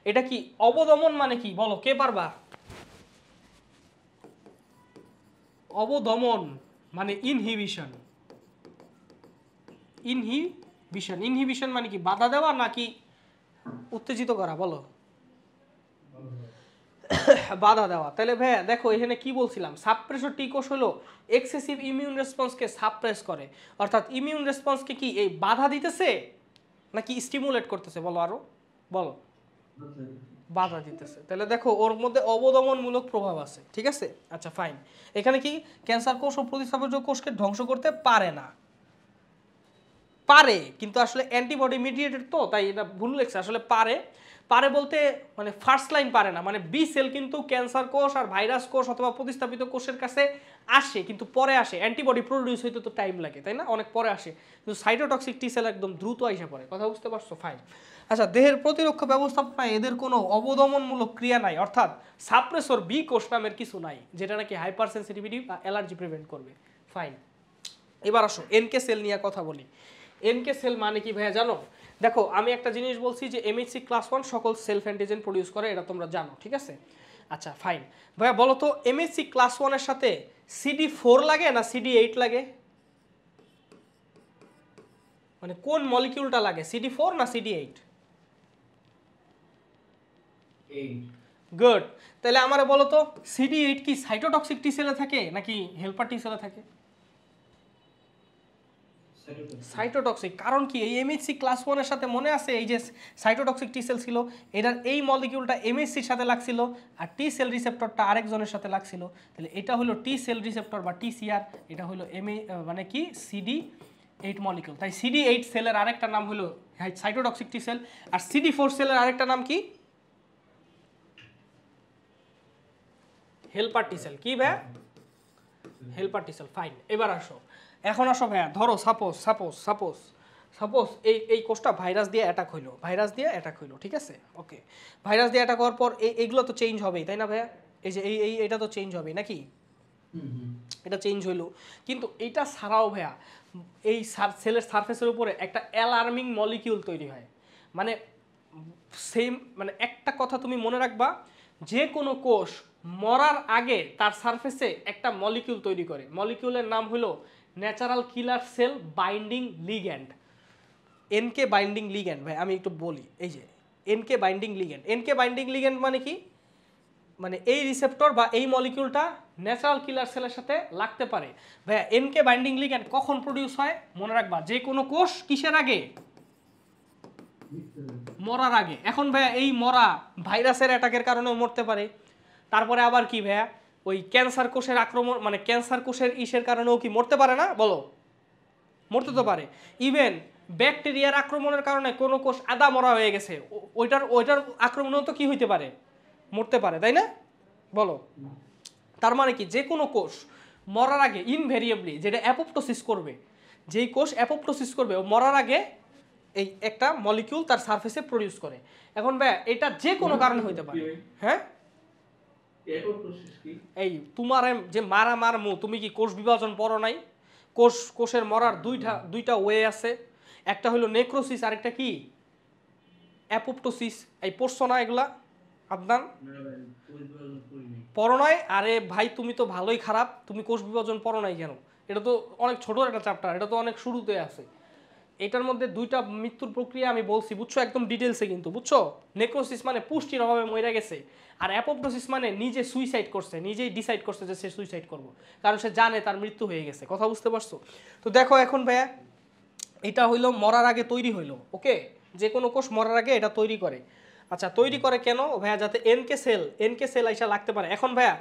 এটা কি অবদমন মানে কি বলো, কে পারবা? অবদমন মানে ইনহিবিশন মানে কি বাধা দেওয়া নাকি উত্তেজিত করা? বলো, বাধা দেওয়া। তাহলে ভাইয়া দেখো এখানে কি বলছিলাম, সাপ্রেসর টি কোষ হলো এক্সেসিভ ইমিউন রেসপন্সকে সাপ্রেস করে, অর্থাৎ ইমিউন রেসপন্সকে কি এই বাধা দিতেছে নাকি স্টিমুলেট করতেছে? বলো আরো, বলো। বাধা দিতেছে। তাহলে দেখো ওর মধ্যে অবদমনমূলক প্রভাব আছে, ঠিক আছে? আচ্ছা, ফাইন। এখানে কি ক্যান্সার কোষ ও প্রতিস্থাপক কোষকে ধ্বংস করতে পারে না, পারে কিন্তু আসলে অ্যান্টিবডি মিডিয়েটেড, তো তাই এটা ভুল লেখছে। আসলে পারে বলতে মানে ফার্স্ট লাইন পারে না, মানে বি সেল কিন্তু ক্যান্সার কোষ আর ভাইরাস কোষ অথবা প্রতিস্থাপিত কোষের কাছে আসে, কিন্তু পরে আসে। অ্যান্টিবডি প্রডিউস হইতে তো টাইম লাগে, তাই না? অনেক পরে আসে। কিন্তু সাইটোটক্সিক টি সেল একদম দ্রুত আইসা পড়ে। কথা বুঝতে পারছো? ফাইন। আচ্ছা, দেহের প্রতিরক্ষা ব্যবস্থাপনায় এদের কোনো অবদমনমূলক ক্রিয়া নাই, অর্থাৎ সাপ্রেসর বি কোষ নামের কিছু নাই যেটা নাকি হাইপার সেন্সিটিভিটি বা অ্যালার্জি প্রিভেন্ট করবে। ফাইন। এবার আসো এনকে সেল নিয়ে কথা বলি। এনকে সেল মানে কি ভাইয়া জানো? দেখো আমি একটা জিনিস বলছি যে এমএসসি ক্লাস 1 সকল সেলফ অ্যান্টিজেন প্রডিউস করে, এটা তোমরা জানো, ঠিক আছে? আচ্ছা, ফাইন। ভাইয়া বলো তো এমএসসি ক্লাস 1 এর সাথে CD4 লাগে না CD8 লাগে? মানে কোন মলিকিউলটা লাগে, CD4 না CD8? গুড। তাহলে আমারে বলো তো CD8 কি সাইটোটক্সিক টি সেলে থাকে নাকি হেল্পার টি সেলে থাকে? সাইটোটক্সিক। কারণ কি এই এমএইচসি ক্লাস 1 এর সাথে মনে আছে এই যে সাইটোটক্সিক টি সেল ছিল, এটার এই মলিকিউলটা এমএইচসির সাথে লাগছিল আর টি সেল রিসেপ্টরটা আরেকজনের সাথে লাগছিল। তাহলে এটা হলো টি সেল রিসেপ্টর বা টিসিআর, এটা হলো মানে কি CD8 মলিকিউল। তাই CD8 সেলের আরেকটা নাম হলো সাইটোটক্সিক টি সেল। আর CD4 সেলের আরেকটা নাম কি? হেল্পার টি সেল। কি ভাইয়া? হেল্পার টি সেল। ফাইন। এবার আসো, এখন আসো ভাইয়া, ধরো সাপোজ এই কোষটা ভাইরাস দিয়ে অ্যাটাক হইলো, ঠিক আছে? ওকে, ভাইরাস দিয়ে অ্যাটাক হওয়ার পর এইগুলো তো চেঞ্জ হবেই, তাই না ভাইয়া? এই যে এটা তো চেঞ্জ হবেই নাকি? এটা চেঞ্জ হইলো, কিন্তু এটা ছাড়াও ভাইয়া এই সেলের সারফেসের উপরে একটা অ্যালার্মিং মলিকিউল তৈরি হয়। মানে সেম, মানে একটা কথা তুমি মনে রাখবা, যে কোনো কোষ মরার আগে তার সারফেসে একটা মলিকিউল তৈরি করে। মলিকিউলের নাম হলো natural killer cell binding ligand, NK binding ligand. ভাই আমি একটু বলি, এই যে এনকে বাইন্ডিং লিগ্যান্ড মানে কি? মানে এই রিসেপ্টর বা এই মলিকিউলটা ন্যাচারাল কিলার সেলের সাথে লাগতে পারে। ভাইয়া এনকে বাইন্ডিং লিগ্যান্ড কখন প্রডিউস হয়? মনে রাখবা, যে কোনো কোষ কিসের আগে? মরার আগে। এখন ভাইয়া এই মরা ভাইরাসের অ্যাটাকের কারণেও মরতে পারে। তারপরে আবার কি ভাইয়া, ওই ক্যান্সার কোষের আক্রমণ, মানে ক্যান্সার কোষের ইসের কারণেও কি মরতে পারে না? বলো, মরতে তো পারে। ইভেন ব্যাকটেরিয়ার আক্রমণের কারণে কোনো কোষ আদা মরা হয়ে গেছে, ওইটার আক্রমণেও তো কি হইতে পারে? মরতে পারে, তাই না? বলো। তার মানে কি, যে কোনো কোষ মরার আগে ইনভেরিয়েবলি যেটা অ্যাপোপ্টোসিস করবে, যেই কোষ অ্যাপোপ্টোসিস করবে ও মরার আগে এই একটা মলিকিউল তার সারফেসে প্রডিউস করে। এখন ভাই এটা যে কোনো কারণে হইতে পারে। হ্যাঁ, এই তোমার যে মারমু, তুমি কি কোষ বিভাজন পড়ো নাই? কোষের মরার দুইটা ওয়ে আছে, একটা হলো নেক্রোসিস, আরেকটা কি অ্যাপোপ্টোসিস। এই পড়ছো না এগুলা? আদনান পড়ো নাই? আরে ভাই তুমি তো ভালোই খারাপ, তুমি কোষ বিভাজন পড়ো নাই কেন? এটা তো অনেক ছোট একটা চ্যাপ্টার, এটা তো অনেক শুরুতে আছে। এটার মধ্যে দুইটা মৃত্যুর প্রক্রিয়া আমি বলছি, বুঝছো? একদম ডিটেলসে কিন্তু, বুঝছো? নেক্রোসিস মানে পুষ্টির অভাবে মরে গেছে, আর অ্যাপোপ্টোসিস মানে নিজে সুইসাইড করছে, নিজেই ডিসাইড করছে যে সে সুইসাইড করবো, কারণ সে জানে তার মৃত্যু হয়ে গেছে। কথা বুঝতে পারছো? তো দেখো এখন ভাইয়া, এটা হইলো মরার আগে তৈরি হইলো। ওকে, যে কোনো কোষ মরার আগে এটা তৈরি করে। আচ্ছা, তৈরি করে কেন ভাইয়া? যাতে এনকে সেল আইসা লাগতে পারে। এখন ভাইয়া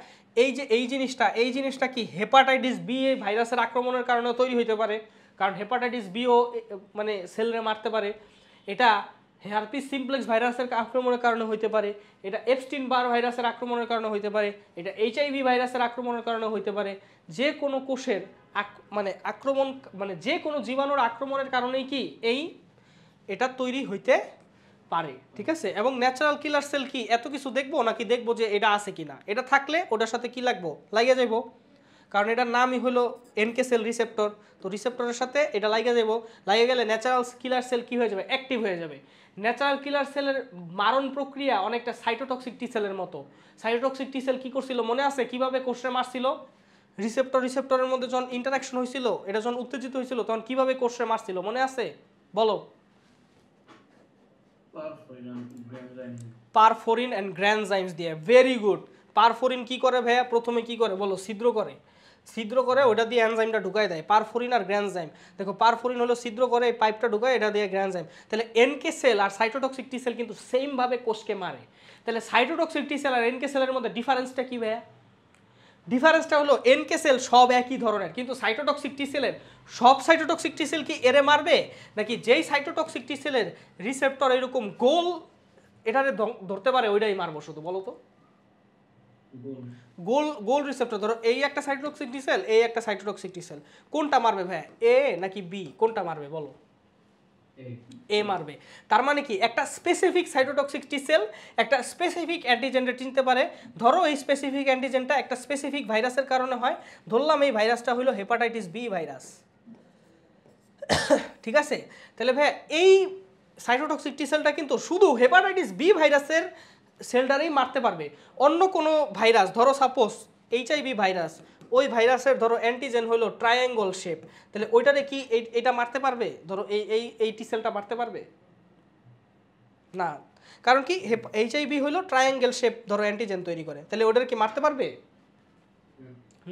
এই জিনিসটা কি হেপাটাইটিস বি এই ভাইরাসের আক্রমণের কারণে তৈরি হইতে পারে? কারণ হেপাটাইটিস বিও মানে সেলরে মারতে পারে। এটা হার্পিস সিমপ্লেক্স ভাইরাসের আক্রমণের কারণে হইতে পারে, এটা এপস্টিন বার ভাইরাসের আক্রমণের কারণে হইতে পারে, এটা এইচআইভি ভাইরাসের আক্রমণের কারণে হইতে পারে। যে কোনো কোষের মানে আক্রমণ, মানে যে কোনো জীবাণুর আক্রমণের কারণেই কি এটা তৈরি হইতে পারে, ঠিক আছে? এবং ন্যাচারাল কিলার সেল কি এত কিছু দেখবো নাকি দেখবো যে এটা আছে কিনা? এটা থাকলে ওটার সাথে কি লাগবো? লাগিয়ে যাইবো, কারণ এটার নামই হলো এনকে সেল রিসেপ্টর। তো রিসেপ্টরের সাথে এটা লাগিয়ে যাবো, লাগিয়ে গেলে ন্যাচারাল কিলার সেল কি হয়ে যাবে? অ্যাক্টিভ হয়ে যাবে। ন্যাচারাল কিলার সেলের মারণ প্রক্রিয়া অনেকটা সাইটোটক্সিক টি সেলের মতো। সাইটোটক্সিক টি সেল কি করছিল মনে আছে? কিভাবে কোষে মারছিল? রিসেপ্টরের মধ্যে যখন ইন্টারাকশন হয়েছিল, এটা যখন উত্তেজিত হয়েছিল, তখন কিভাবে কোষে মারছিল মনে আছে? বলো। পারফোরিন অ্যান্ড গ্র্যানজাইমস দিয়ে। Very good. পারফোরিন কি করে ভাইয়া? প্রথমে কি করে বলো? ছিদ্র করে ওটা দিয়ে এনজাইমটা ঢুকাই দেয়। পারফোরিন আর গ্র্যানজাইম, দেখো পারফোরিন হলো ছিদ্র করে, এই পাইপটা ঢুকায়, এটা দিয়ে গ্র্যানজাইম। তাহলে এনকে সেল আর সাইটোটক্সিক টি সেল কিন্তু সেম ভাবে কোষকে মারে। তাহলে সাইটোটক্সিক টি সেল আর এনকে সেলের মধ্যে ডিফারেন্সটা কি ভাইয়া? ডিফারেন্সটা হলো এনকে সেল সব একই ধরনের, কিন্তু সাইটোটক্সিক টি সেলের সব সাইটোটক্সিক টি সেল কি এরে মারবে? নাকি যেই সাইটোটক্সিক টি সেলের রিসেপ্টর এরকম গোল এটারে ধরতে পারে ওইটাই মারবো শুধু? বলো তো। গোল রিসেপ্টর ধরো, এই একটা সাইটোটক্সিক টি সেল, এই একটা সাইটোটক্সিক টি সেল, কোনটা মারবে ভাই? এ নাকি বি? কোনটা মারবে বলো? এ মারবে। তার মানে কি একটা স্পেসিফিক সাইটোটক্সিক টি সেল একটা স্পেসিফিক অ্যান্টিজেনটা চিনতে পারে। ধরো এই স্পেসিফিক অ্যান্টিজেনটা একটা স্পেসিফিক ভাইরাসের কারণে হয়, ধরলাম এই ভাইরাসটা হলো হেপাটাইটিস বি ভাইরাস, ঠিক আছে? তাহলে ভাই এই সাইটোটক্সিক টি সেলটা কিন্তু শুধু হেপাটাইটিস বি ভাইরাসের সেলটারেই মারতে পারবে। অন্য কোনো ভাইরাস, ধরো সাপোজ এইচআইভি ভাইরাস, ওই ভাইরাসের ধরো অ্যান্টিজেন হলো ট্রায়াঙ্গল শেপ, তাহলে ওইটারে কি এটা মারতে পারবে? ধরো এই টি সেলটা মারতে পারবে? না, কারণ কি এইচআইভি হলো ট্রায়াঙ্গেল শেপ ধরো অ্যান্টিজেন তৈরি করে, তাহলে ওদের কি মারতে পারবে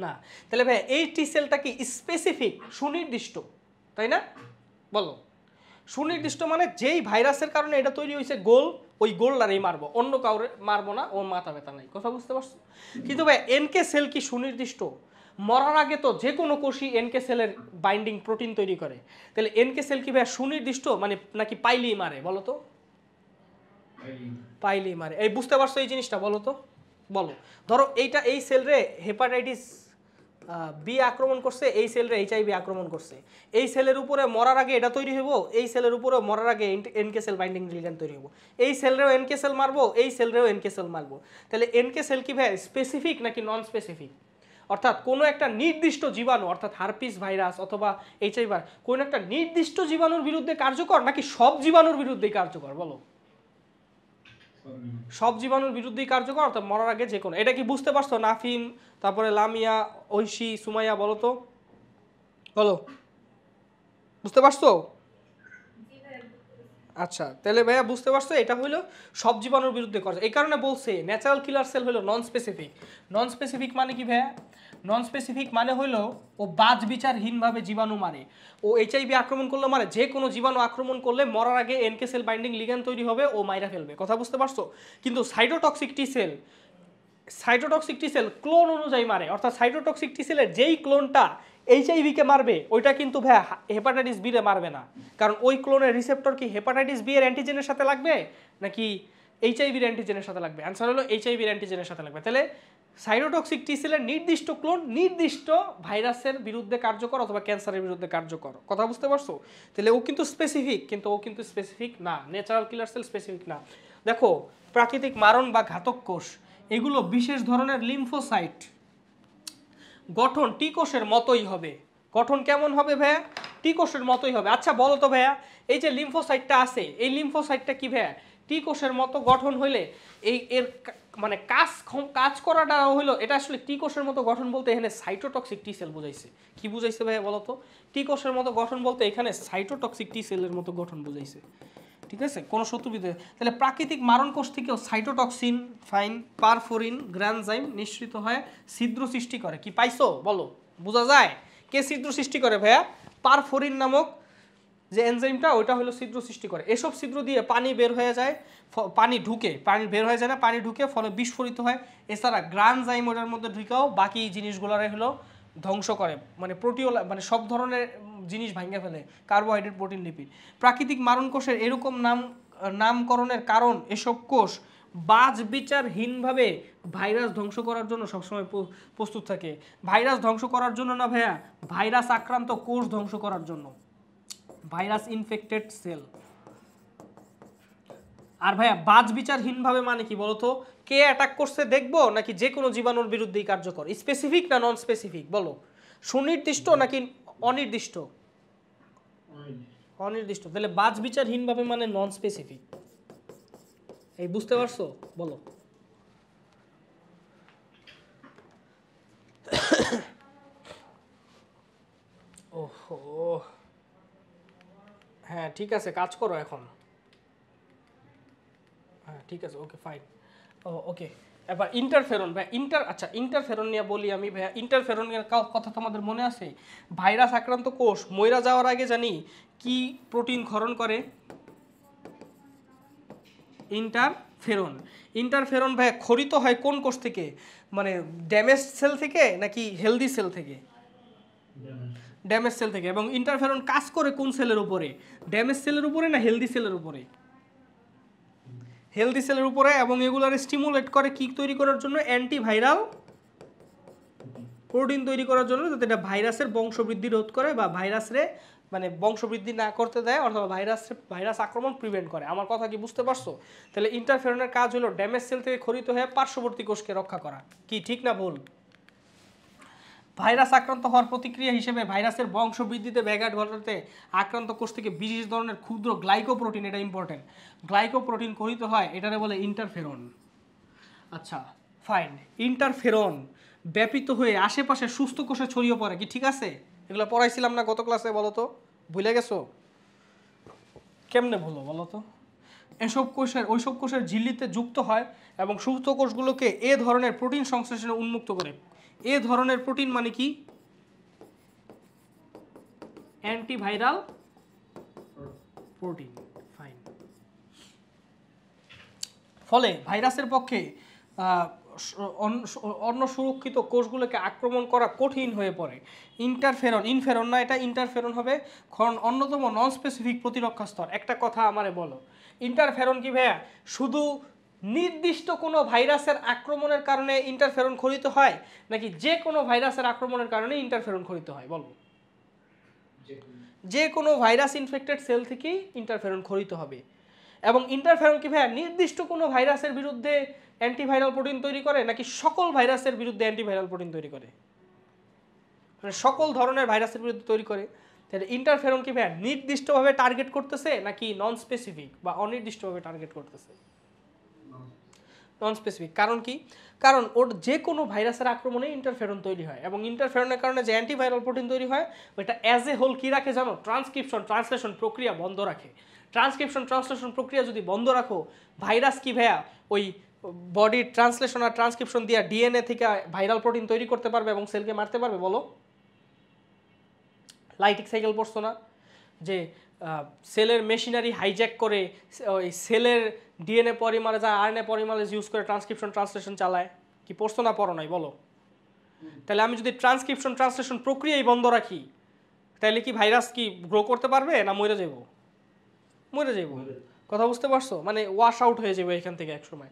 না। তাহলে ভাই এই টি সেলটা কি স্পেসিফিক, সুনির্দিষ্ট, তাই না? বলো, সুনির্দিষ্ট মানে যেই ভাইরাসের কারণে এটা তৈরি হয়েছে গোল, ওই গোলটারেই মারবো, অন্য কাউরে মারবো না, ওর মাথা ব্যথা নাই। কথা বুঝতে পারছো? কিন্তু ভাই এনকে সেল কি সুনির্দিষ্ট? মরার আগে তো যে কোনো কোষই এনকে সেলের বাইন্ডিং প্রোটিন তৈরি করে, তাহলে এনকে সেল কি ভাই সুনির্দিষ্ট মানে নাকি পাইলেই মারে? বলো তো, পাইলেই মারে। এই বুঝতে পারছো এই জিনিসটা? বলো তো, বলো। ধরো এইটা, এই সেল রে হেপাটাইটিস বি আক্রমণ করছে, এই সেল রে এইচআইভি আক্রমণ করছে, এই সেলের উপরে মরার আগে এটা তৈরি হবো, এই সেলের উপরে মরার আগে এনকে সেল বাইন্ডিং লিগ্যান্ড তৈরি হবো, এই সেলরেও এনকে সেল মারবো, এই সেলরেও এনকে সেল মারবো। তাহলে এনকে সেল কি ভাই স্পেসিফিক নাকি নন স্পেসিফিক? অর্থাৎ কোনো একটা নির্দিষ্ট জীবাণু, অর্থাৎ হারপিস ভাইরাস অথবা এইচআইভি কোনো একটা নির্দিষ্ট জীবাণুর বিরুদ্ধে কার্যকর নাকি সব জীবাণুর বিরুদ্ধেই কার্যকর? বলো, সব জীবাণুর বিরুদ্ধেই কার্যকর, অর্থাৎ মরার আগে যে কোনো। এটা কি বুঝতে পারছো নাফিম, তারপরে লামিয়া, ঐশী, সুমাইয়া? বলো তো, বলো, বুঝতে পারছো? আচ্ছা, তাহলে ভাইয়া বুঝতে পারছো এটা হলো সব জীবাণুর বিরুদ্ধে করে। এই কারণে বলছে ন্যাচারাল কিলার সেল হলো নন স্পেসিফিক। নন স্পেসিফিক মানে কি ভাইয়া? নন স্পেসিফিক মানে হলো ও বাজ বিচারহীনভাবে জীবাণু মারে। ও এইচআইভি আক্রমণ করলে মারে, যে কোনো জীবাণু আক্রমণ করলে মরার আগে এনকে সেল বাইন্ডিং লিগ্যান্ড তৈরি হবে, ও মাইরা ফেলবে। কথা বুঝতে পারছো? কিন্তু সাইটোটক্সিক টি সেল, সাইটোটক্সিক টি সেল ক্লোন অনুযায়ী মারে, অর্থাৎ সাইটোটক্সিক টি সেলের যেই ক্লোনটা এইচআইভিকে মারবে ওইটা কিন্তু ভাইয়া হেপাটাইটিস বি রে মারবে না, কারণ ওই ক্লোনের রিসেপ্টর কি হেপাটাইটিস বি এর অ্যান্টিজেনের সাথে লাগবে নাকি এইচআইভির অ্যান্টিজেনের সাথে লাগবে? অ্যান্সার হলো এইচআইভির অ্যান্টিজেনের সাথে লাগবে। তাহলে সাইটোটক্সিক টি সেলের নির্দিষ্ট ক্লোন নির্দিষ্ট ভাইরাসের বিরুদ্ধে কার্যকর অথবা ক্যান্সারের বিরুদ্ধে কার্যকর। কথা বুঝতে পারছো? তাহলে ও কিন্তু স্পেসিফিক, কিন্তু ও কিন্তু স্পেসিফিক না, ন্যাচারাল কিলার সেল স্পেসিফিক না। দেখো, প্রাকৃতিক মারণ বা ঘাতক কোষ এগুলো বিশেষ ধরনের লিম্ফোসাইট, গঠন টি কোষের মতোই হবে। গঠন কেমন হবে ভাইয়া? টি কোষের মতোই হবে। আচ্ছা বলো তো ভাইয়া, এই যে লিম্ফোসাইটটা আছে, এই লিম্ফোসাইটটা কি ভাইয়া টি কোষের মতো গঠন হইলে এই এর মানে কাজ করাটা হইলো, এটা আসলে টি কোষের মতো গঠন বলতে এখানে সাইটোটক্সিক টি সেল বুঝাইছে। কি বুঝাইছে ভাইয়া বলো তো? টি কোষের মতো গঠন বলতে এখানে সাইটোটক্সিক টি সেলের মতো গঠন বুঝাইছে। ঠিক আছে, কোনো শত্রুবিদ্যা। তাহলে প্রাকৃতিক মারণ কোষ থেকেও সাইটোটক্সিন, ফাইন, পারফোরিন, গ্রানজাইম নিঃসৃত হয়, ছিদ্র সৃষ্টি করে। কি পাইছো বলো, বোঝা যায়? কে ছিদ্র সৃষ্টি করে ভাইয়া? পারফোরিন নামক যে এনজাইমটা, ওইটা হলো ছিদ্র সৃষ্টি করে। এসব ছিদ্র দিয়ে পানি বের হয়ে যায়, পানি ঢুকে, পানি বের হয়ে যায় না, পানি ঢুকে, ফলে বিস্ফোরিত হয়। এছাড়া গ্রানজাইম ওটার মধ্যে ঢুকাও বাকি জিনিসগুলোরে হলো ধ্বংস করে, মানে প্রোটিওলা মানে সব ধরনের জিনিস ভাঙে ফেলে, কার্বোহাইড্রেট, প্রোটিন, লিপিড। প্রাকৃতিক মারণ কোষের এরকম নামকরণের কারণ এসব কোষ বাজ বিচারহীনভাবে ভাইরাস ধ্বংস করার জন্য সবসময় প্রস্তুত থাকে। ভাইরাস ধ্বংস করার জন্য না ভাইয়া, ভাইরাস আক্রান্ত কোষ ধ্বংস করার জন্য, ভাইরাস ইনফেক্টেড সেল। আর ভাইয়া বাজ বিচারহীনভাবে মানে কি বলতো? কে অ্যাটাক করছে দেখবো নাকি যে কোনো জীবাণুর বিরুদ্ধেই কার্যকর? স্পেসিফিক না নন স্পেসিফিক? বলো, সুনির্দিষ্ট নাকি অনির্দিষ্ট? অনির্দিষ্ট। তাহলে বাজ বিচারহীনভাবে মানে নন স্পেসিফিক। এই বুঝতে পারছো? বলো। ওহো, হ্যাঁ ঠিক আছে, কাজ করো এখন। হ্যাঁ ঠিক আছে, ওকে ফাইন। ওকে, এবার ইন্টারফেরন ভাই, আচ্ছা ইন্টারফেরন নিয়ে বলি আমি ভাইয়া। ইন্টারফেরনের কথা তোমাদের মনে আছে? ভাইরাস আক্রান্ত কোষ মইরা যাওয়ার আগে জানি কি প্রোটিন ক্ষরণ করে? ইন্টারফেরন। ইন্টারফেরন ভাই খরিত হয় কোন কোষ থেকে? মানে ড্যামেজ সেল থেকে নাকি হেলদি সেল থেকে? ড্যামেজ সেল থেকে। এবং ইন্টারফেরন কাজ করে কোন সেলের উপরে? ড্যামেজ সেলের উপরে না হেলদি সেলের উপরে? হেলদি সেলের উপরে। এবং এগুলার স্টিমুলেট করে কি তৈরি করার জন্য? অ্যান্টিভাইরাল প্রোটিন তৈরি করার জন্য, যাতে এটা ভাইরাসের বংশবৃদ্ধি রোধ করে বা ভাইরাসরে মানে বংশবৃদ্ধি না করতে দেয়, অথবা ভাইরাস আক্রমণ প্রিভেন্ট করে। আমার কথা কি বুঝতে পারছো? তাহলে ইন্টারফেরনের কাজ হলো ড্যামেজ সেল থেকে খরিত হয়ে পার্শ্ববর্তী কোষকে রক্ষা করা। কি ঠিক না ভুল? ভাইরাস আক্রান্ত হওয়ার প্রতিক্রিয়া হিসেবে ভাইরাসের বংশবৃদ্ধিতে ব্যাঘাত ঘটাতে আক্রান্ত কোষ থেকে বিশেষ ধরনের ক্ষুদ্র গ্লাইকোপ্রোটিন, এটা ইম্পর্টেন্ট, গ্লাইকোপ্রোটিন খরিত হয়, এটারে বলে ইন্টারফেরন। আচ্ছা ফাইন, ইন্টারফেরন ব্যাপিত হয়ে আশেপাশে সুস্থ কোষে ছড়িয়ে পড়ে। কি ঠিক আছে? এগুলো পড়াইছিলাম না গত ক্লাসে? বলো তো, ভুলে গেছো? কেমনে ভুলো বলো তো? ওইসব কোষের ঝিল্লিতে যুক্ত হয় এবং সুস্থ কোষগুলোকে এ ধরনের প্রোটিন সংশ্লেষণে উন্মুক্ত করে। এ ধরনের প্রোটিন মানে কি? Antiviral protein. ফাইন। ফলে ভাইরাসের পক্ষে অন্য সুরক্ষিত কোষগুলোকে আক্রমণ করা কঠিন হয়ে পড়ে। ইনফেরন না, এটা ইন্টারফেরন হবে, কারণ অন্যতম নন স্পেসিফিক প্রতিরক্ষা স্তর। একটা কথা আমারে বলো, ইন্টারফেরন কি ভাইয়া শুধু নির্দিষ্ট কোনো ভাইরাসের আক্রমণের কারণে ইন্টারফেরন খরিত হয়, নাকি যে কোনো ভাইরাসের আক্রমণের কারণে ইন্টারফেরন খরিত হয়? বলো। যে কোনো ভাইরাস ইনফেক্টেড সেল থেকেই ইন্টারফেরন খরিত হবে। এবং ইন্টারফেরন কি ভাইয়া নির্দিষ্ট কোনো ভাইরাসের বিরুদ্ধে অ্যান্টিভাইরাল প্রোটিন তৈরি করে, নাকি সকল ভাইরাসের বিরুদ্ধে অ্যান্টিভাইরাল প্রোটিন তৈরি করে? মানে সকল ধরনের ভাইরাসের বিরুদ্ধে তৈরি করে। তাহলে ইন্টারফেরন কি ভাইয়া নির্দিষ্টভাবে টার্গেট করতেছে, নাকি নন স্পেসিফিক বা অনির্দিষ্টভাবে টার্গেট করতেছে? Non specific. কারণ কি? কারণ ওর যে কোনো ভাইরাসের আক্রমণে ইন্টারফেরন তৈরি হয়, এবং ইন্টারফেরনের কারণে যে অ্যান্টিভাইরাল প্রোটিন তৈরি হয় ওইটা অ্যাজ এ হোল কী রাখে জানো? ট্রান্সলেশন প্রক্রিয়া বন্ধ রাখে। ট্রান্সলেশন প্রক্রিয়া যদি বন্ধ রাখো, ভাইরাস কি ভাইয়া ওই বডির ট্রান্সলেশন আর ট্রান্সক্রিপশন দিয়ে ডিএনএ থেকে ভাইরাল প্রোটিন তৈরি করতে পারবে এবং সেলকে মারতে পারবে? বলো। লাইটিক সাইকেল পড়ছো না, যে সেলের মেশিনারি হাইজ্যাক করে ওই সেলের ডিএনএ পলিমারেজ আর আরএনএ পলিমারেজ ইউজ করে ট্রান্সলেশন চালায়? কি পড়ছো না পড়ো নাই? বলো। তাহলে আমি যদি ট্রান্সলেশন প্রক্রিয়াই বন্ধ রাখি, তাহলে কি ভাইরাস কি গ্রো করতে পারবে, না মরে যাব? মরে যাব। কথা বুঝতে পারছো? মানে ওয়াশ আউট হয়ে যাবে এখান থেকে এক সময়,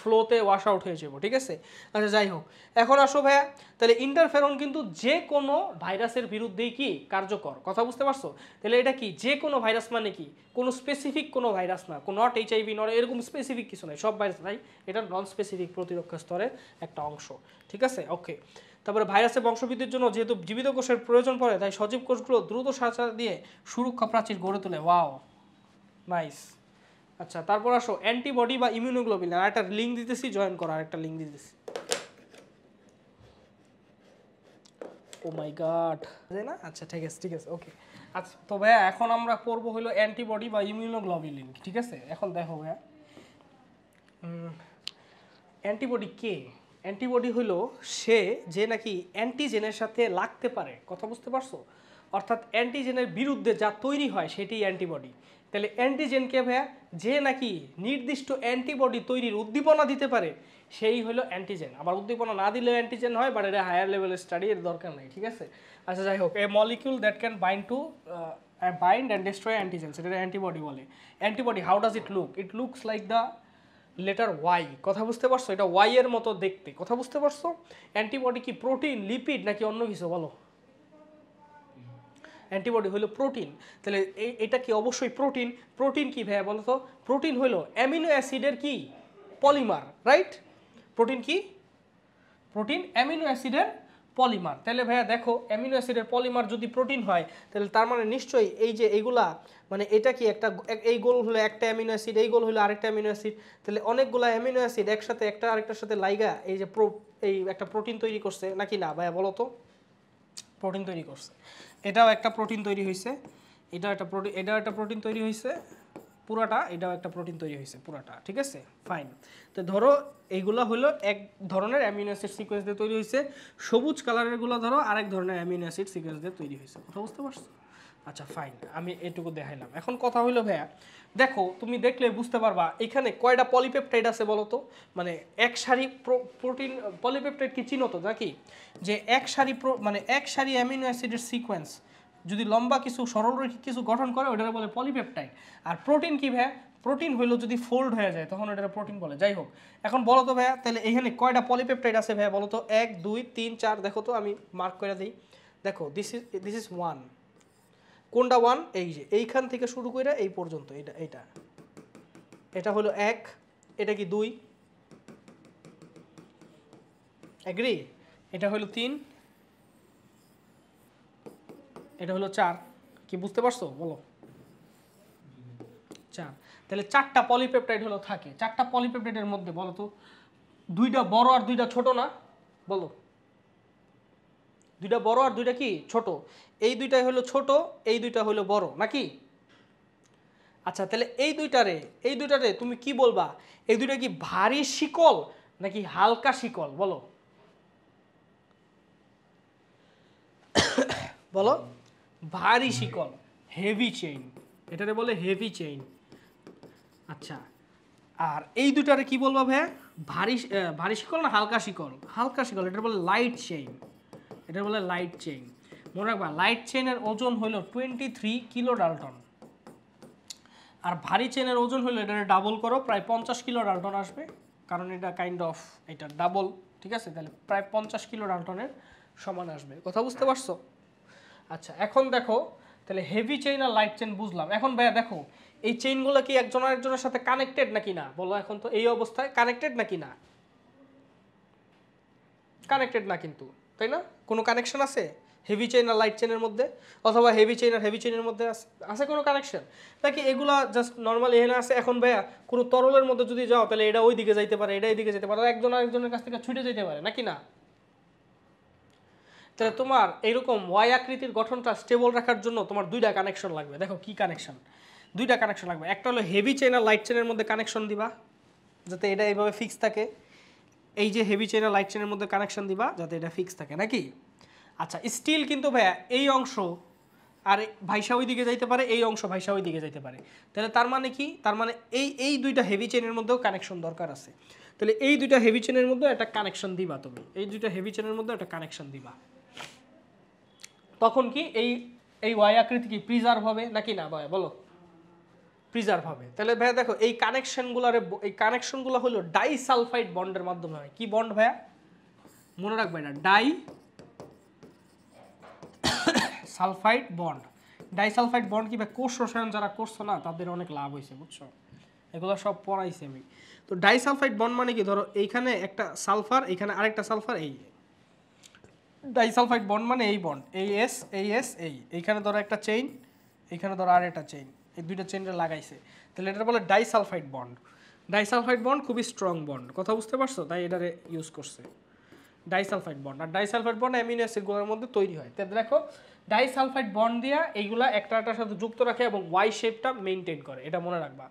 ফ্লোতে ওয়াশ আউট হয়ে যাবো। ঠিক আছে, আচ্ছা যাই হোক, এখন আসো ভাইয়া, তাহলে ইন্টারফেরন কিন্তু যে কোনো ভাইরাসের বিরুদ্ধেই কি কার্যকর। কথা বুঝতে পারছো? তাহলে এটা কি যে কোনো ভাইরাস মানে কি কোনো স্পেসিফিক কোনো ভাইরাস না, নট এইচআইভি, নট এরকম স্পেসিফিক কিছু নাই, সব ভাইরাস নাই, এটা নন স্পেসিফিক প্রতিরক্ষা স্তরের একটা অংশ। ঠিক আছে, ওকে। তারপরে ভাইরাসের বংশবৃদ্ধির জন্য যেহেতু জীবিত কোষের প্রয়োজন পড়ে, তাই সজীব কোষগুলো দ্রুত সাঁচা দিয়ে সুরক্ষা প্রাচীর গড়ে তোলে। Wow, nice. আচ্ছা, তারপর আসো অ্যান্টিবডি বা ইমিউনোগ্লোবিন। আর একটা লিঙ্ক দিতেছি, জয়েন করা, আরেকটা লিঙ্ক দিতেছি। ও মাই গড, না? আচ্ছা ঠিক আছে, ঠিক আছে, ওকে। আচ্ছা তো ভাইয়া এখন আমরা করব হলো অ্যান্টিবডি বা ইমিউনোগ্লোবিন। ঠিক আছে, এখন দেখো ভাইয়া, অ্যান্টিবডি কে? অ্যান্টিবডি হলো সে যে নাকি অ্যান্টিজেনের সাথে লাগতে পারে। কথা বুঝতে পারছো? অর্থাৎ অ্যান্টিজেনের বিরুদ্ধে যা তৈরি হয় সেটি অ্যান্টিবডি। তাহলে অ্যান্টিজেন কে ভাইয়া? যে নাকি নির্দিষ্ট অ্যান্টিবডি তৈরির উদ্দীপনা দিতে পারে, সেই হলো অ্যান্টিজেন। আবার উদ্দীপনা না দিলেও অ্যান্টিজেন হয়, বাট এটা হায়ার লেভেলের স্টাডি, এর দরকার নেই। ঠিক আছে, আচ্ছা যাই হোক, a molecule that can bind and destroy antigen, সেটা অ্যান্টিবডি বলে। Antibody how does it look? It looks like the letter Y. কথা বুঝতে পারছো? এটা ওয়াই এর মতো দেখতে। কথা বুঝতে পারছো? অ্যান্টিবডি কি প্রোটিন, লিপিড, নাকি অন্য কিছু? বলো। অ্যান্টিবডি হলো প্রোটিন। তাহলে এটা কি? অবশ্যই প্রোটিন। প্রোটিন কি ভাইয়া বলো তো? প্রোটিন হলো অ্যামিনো অ্যাসিডের কি পলিমার, রাইট? প্রোটিন কি? প্রোটিন অ্যামিনো অ্যাসিডের পলিমার। তাহলে ভাইয়া দেখো, অ্যামিনো অ্যাসিডের পলিমার যদি প্রোটিন হয়, তাহলে তার মানে নিশ্চয়ই এই যে এইগুলা, মানে এটা কি একটা, এই গোল হলো একটা অ্যামিনো অ্যাসিড, এই গোল হলো আরেকটা অ্যামিনো অ্যাসিড, তাহলে অনেকগুলো অ্যামিনো অ্যাসিড একসাথে একটা আরেকটার সাথে লাইগা এই যে এই একটা প্রোটিন তৈরি করছে, নাকি না ভাইয়া বলো তো? প্রোটিন তৈরি করছে। এটাও একটা প্রোটিন তৈরি হয়েছে, এটাও একটা প্রোটিন তৈরি হয়েছে পুরাটা, এটাও একটা প্রোটিন তৈরি হয়েছে পুরাটা। ঠিক আছে, ফাইন। তো ধরো এইগুলো হলো এক ধরনের অ্যামিনো অ্যাসিড সিকোয়েন্স দিয়ে তৈরি হয়েছে, সবুজ কালারেরগুলো ধরো আরেক ধরনের অ্যামিনো অ্যাসিড সিকোয়েন্স দিয়ে তৈরি হয়েছে। কথা বুঝতে পারছো? আচ্ছা ফাইন, আমি এটুকু দেখাইলাম। এখন কথা হইলো ভাইয়া, দেখো তুমি দেখলে বুঝতে পারবা এখানে কয়টা পলিপেপটাইড আছে বলো তো? মানে এক সারি প্রোটিন, পলিপেপটাইড কি চিনো তো নাকি? যে এক সারি মানে এক সারি অ্যামিনো অ্যাসিডের সিকোয়েন্স যদি লম্বা কিছু সরলরৈখিক কিছু গঠন করে, ওটা বলে পলিপেপটাইড। আর প্রোটিন কি ভাইয়া? প্রোটিন হইলো যদি ফোল্ড হয়ে যায়, তখন ওটা প্রোটিন বলে। যাই হোক, এখন বলো তো ভাইয়া, তাহলে এখানে কয়টা পলিপেপটাইড আছে ভাইয়া বলো তো? 1 2 3 4, দেখো তো, আমি মার্ক করে দিই। দেখো, দিস ইজ 1। কোনটা 1? এই যে এইখান থেকে শুরু করে এই পর্যন্ত, এটা হলো 1, এটা কি 2, এগ্রি? এটা হলো 3, এটা হলো 4। কি বুঝতে পারছো? বলো। 4। তাহলে 4টা পলিপেপটাইড হলো থাকে। 4টা পলিপেপটাইডের মধ্যে বলো তো, 2টা বড় আর 2টা ছোট না? বলো। 2টা বড় আর 2টা কি ছোট? এই 2টাই হলো ছোট, এই 2টা হলো বড়, নাকি? আচ্ছা তাহলে এই দুইটারে তুমি কি বলবা, এই দুইটা কি ভারী শিকল নাকি হালকা শিকল বলো? বলো, ভারী শিকল, হেভি চেইন, এটারে বলে হেভি চেইন। আচ্ছা, আর এই দুটারে কি বলবো ভাইয়া, ভারী শিকল না হালকা শিকল? হালকা শিকল, এটা বলে লাইট চেইন, এটা বলে লাইট চেইন। মনে রাখবা লাইট চেইনের ওজন হলো 23 কিলো ডালটন, আর ভারী চেইনের ওজন হলো এটা ডাবল করো প্রায় 50 কিলো ডালটন আসবে, কারণ এটা কাইন্ড অফ এটা ডাবল, ঠিক আছে? তাহলে প্রায় 50 কিলো ডালটনের সমান আসবে, কথা বুঝতে পারছো? আচ্ছা এখন দেখো, তাহলে হেভি চেইন আর লাইট চেইন বুঝলাম। এখন ভাইয়া দেখো এই চেইনগুলো কি একজন আরেকজনের সাথে কানেক্টেড নাকি না বলো? এখন তো এই অবস্থায় কানেক্টেড নাকি না? কানেক্টেড না কিন্তু, তাই না? কোনো কানেকশন আছে হেভি চেইন আর লাইট চেইনের মধ্যে, অথবা হেভি চেইন আর হেভি চেইনের মধ্যে আছে কোনো কানেকশন নাকি? এগুলা জাস্ট নর্মাল এখানে আছে। এখন ভাইয়া কোনো তরলের মধ্যে যদি যাও তাহলে এটা ওই দিকে যাইতে পারে, এটা এইদিকে যেতে পারে, একজন আরেকজনের কাছ থেকে ছুটে যেতে পারে নাকি না? তাহলে তোমার এইরকম ওয়াই আকৃতির গঠনটা স্টেবল রাখার জন্য তোমার দুইটা কানেকশন লাগবে। দেখো কি কানেকশন, দুইটা কানেকশন লাগবে। একটা হলো হেভি চেইন আর লাইট চেইনের মধ্যে কানেকশন দিবা যাতে এটা এইভাবে ফিক্স থাকে, এই যে হেভি চেইন আর লাইট চেইনের মধ্যে কানেকশন দিবা যাতে এটা ফিক্স থাকে নাকি? আচ্ছা স্টিল কিন্তু ভাইয়া এই অংশ আর ভাইসা ওই দিকে যাইতে পারে, এই অংশ ভাইসা ওই দিকে যাইতে পারে। তাহলে তার মানে কি, তার মানে এই দুইটা হেভি চেইনের মধ্যেও কানেকশন দরকার আছে। তাহলে এই দুইটা হেভি চেইনের মধ্যে একটা কানেকশন দিবা তুমি, এই দুইটা হেভি চেইনের মধ্যে একটা কানেকশন দিবা। তখন কি এই ওয়াই আকৃতি কি প্রিজার্ভ হবে নাকি না ভাইয়া বলো? প্রিজার্ভ হবে। তাহলে ভাইয়া দেখো এই কানেকশনগুলো হলো ডাই সালফাইড বন্ডের মাধ্যমে হয়। কি বন্ড ভাইয়া? মনে রাখবে না, die sulphide bond. Disulphide bond কি ভাই কোষ রসায়ন যারা করছো না তাদের অনেক লাভ হয়েছে, বুঝছো? এগুলো সব পড়াইছি আমি। তো ডাইসালফাইড বন্ড মানে কি, ধরো এইখানে একটা সালফার, এইখানে আরেকটা সালফার, এই ডাইসালফাইড বন্ড মানে এই বন্ড, এইখানে ধরো একটা চেইন, এইখানে ধরো আর একটা চেইন, এই দুইটা চেইনটা লাগাইছে, তাহলে এটা বলে ডাইসালফাইড বন্ড। ডাইসালফাইড বন্ড খুবই স্ট্রং বন্ড, কথা বুঝতে পারছো? তাই এটারে ইউজ করছে ডাইসালফাইড বন্ড। আর ডাইসালফাইড বন্ড অ্যামিনো অ্যাসিডগুলোর মধ্যে তৈরি হয়। তাহলে দেখো ডাইসালফাইড বন্ড দিয়া এইগুলা একটার সাথে যুক্ত রাখে এবং ওয়াই শেপটা মেনটেন করে, এটা মনে রাখবা।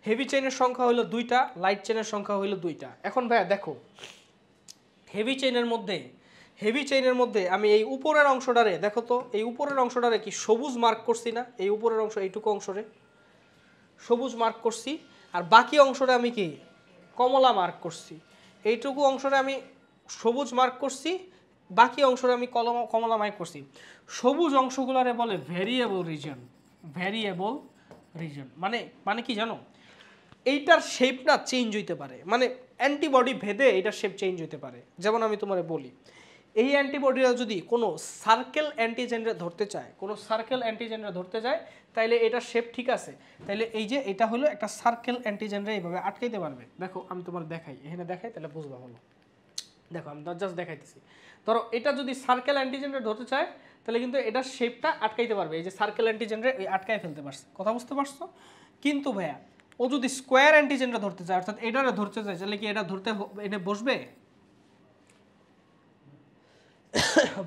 হেভি চেইনের সংখ্যা হলো 2টা, লাইট চেইনের সংখ্যা হলো 2টা। এখন ভাইয়া দেখো হেভি চেইনের মধ্যে আমি এই উপরের অংশটারে দেখো তো, এই উপরের অংশটারে কি সবুজ মার্ক করছি না? এই উপরের অংশ এইটুকু অংশরে সবুজ মার্ক করছি, আর বাকি অংশটা আমি কি কমলা মার্ক করছি। এইটুকু অংশটা আমি সবুজ মার্ক করছি, বাকি অংশটা আমি কমলা মার্ক করছি। সবুজ অংশগুলোরে বলে ভেরিয়েবল রিজন। মানে কি জানো, এইটার শেপ না চেঞ্জ হইতে পারে, মানে অ্যান্টিবডি ভেদে এইটার শেপ চেঞ্জ হইতে পারে। যেমন আমি তোমারে বলি, এই অ্যান্টিবডিরা যদি কোনো সার্কেল অ্যান্টিজেনরে ধরতে যায় তাইলে এটার শেপ ঠিক আছে, তাইলে এই যে এটা হলো একটা সার্কেল অ্যান্টিজেনরে এইভাবে আটকাইতে পারবে। দেখো আমি তোমার দেখাই, এখানে দেখাই তাহলে বুঝবা হলো। দেখো আমি জাস্ট দেখাইতেছি, ধরো এটা যদি সার্কেল অ্যান্টিজেনরে ধরতে চায় তাহলে কিন্তু এটার শেপটা আটকাইতে পারবে, এই যে সার্কেল অ্যান্টিজেনরে এই আটকাই ফেলতে পারছে, কথা বুঝতে পারছো? কিন্তু ভাইয়া ও যদি স্কোয়ার অ্যান্টিজেনটা ধরতে চায়, অর্থাৎ এটারে ধরতে চায়, তাহলে কি এটা ধরতে এনে বসবে?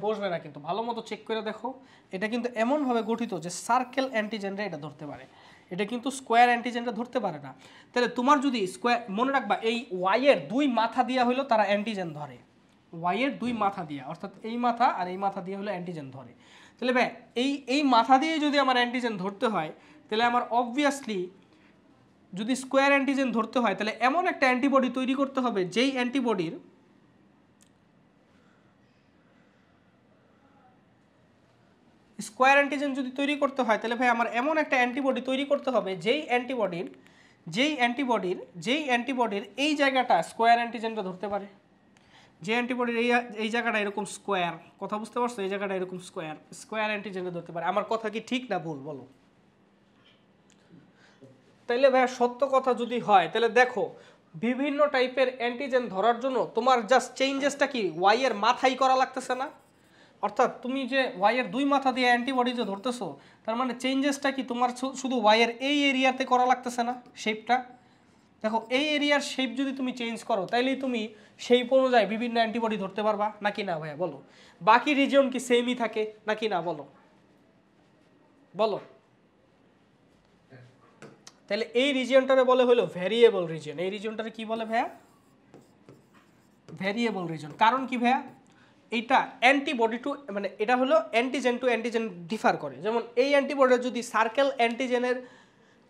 বসবে না। কিন্তু ভালো মতো চেক করে দেখো, এটা কিন্তু এমনভাবে গঠিত যে সার্কেল অ্যান্টিজেনরা এটা ধরতে পারে, এটা কিন্তু স্কোয়ার অ্যান্টিজেনরা ধরতে পারে না। তাহলে তোমার যদি স্কোয়ার, মনে রাখবা এই ওয়াইয়ের 2 মাথা দিয়া হলো তারা অ্যান্টিজেন ধরে, ওয়াইয়ের 2 মাথা দিয়া, অর্থাৎ এই মাথা আর এই মাথা দিয়ে হলো অ্যান্টিজেন ধরে। তাহলে ভাই এই মাথা দিয়ে যদি আমার অ্যান্টিজেন ধরতে হয়, তাহলে আমার অবভিয়াসলি যদি স্কোয়ার অ্যান্টিজেন ধরতে হয় তাহলে এমন একটা অ্যান্টিবডি তৈরি করতে হবে যেই অ্যান্টিবডির স্কোয়ার অ্যান্টিজেন যদি তৈরি করতে হয় তাহলে ভাই আমার এমন একটা অ্যান্টিবডি তৈরি করতে হবে যেই অ্যান্টিবডির এই জায়গাটা স্কোয়ার অ্যান্টিজেনটা ধরতে পারে, যে অ্যান্টিবডির এই জায়গাটা এরকম স্কোয়ার, কথা বুঝতে পারছো? এই জায়গাটা এরকম স্কোয়ার অ্যান্টিজেনটা ধরতে পারে। আমার কথা কি ঠিক না ভুল বলো? তাইলে ভাইয়া সত্য কথা যদি হয় তাহলে দেখো বিভিন্ন টাইপের অ্যান্টিজেন ধরার জন্য তোমার জাস্ট চেঞ্জেসটা কি ওয়াই এর মাথায় করা লাগতেছে না? অর্থাৎ তুমি যে ওয়াই এর 2 মাথা দিয়ে অ্যান্টিবডি যে ধরতেছো, তার মানে চেঞ্জেসটা কি তোমার শুধু ওয়াই এর এই এরিয়াতে করা লাগতেছে না শেপটা? দেখো এই এরিয়ার শেপ যদি তুমি চেঞ্জ করো তাইলেই তুমি সেই অনুযায়ী বিভিন্ন অ্যান্টিবডি ধরতে পারবা নাকি না ভাইয়া বলো? বাকি রিজিয়ন কি সেমই থাকে নাকি না বলো? তাহলে এই রিজিয়নটারে বলে হলো ভ্যারিয়েবল রিজিয়ন। এই রিজিয়নটারে কি বলে ভাইয়া? Variable reason. কারণ কি ভাইয়া? এটা অ্যান্টিবডি টু মানে এটা হলো অ্যান্টিজেন টু অ্যান্টিজেন ডিফার করে। যেমন এই অ্যান্টিবডিটা যদি সার্কেল অ্যান্টিজেনের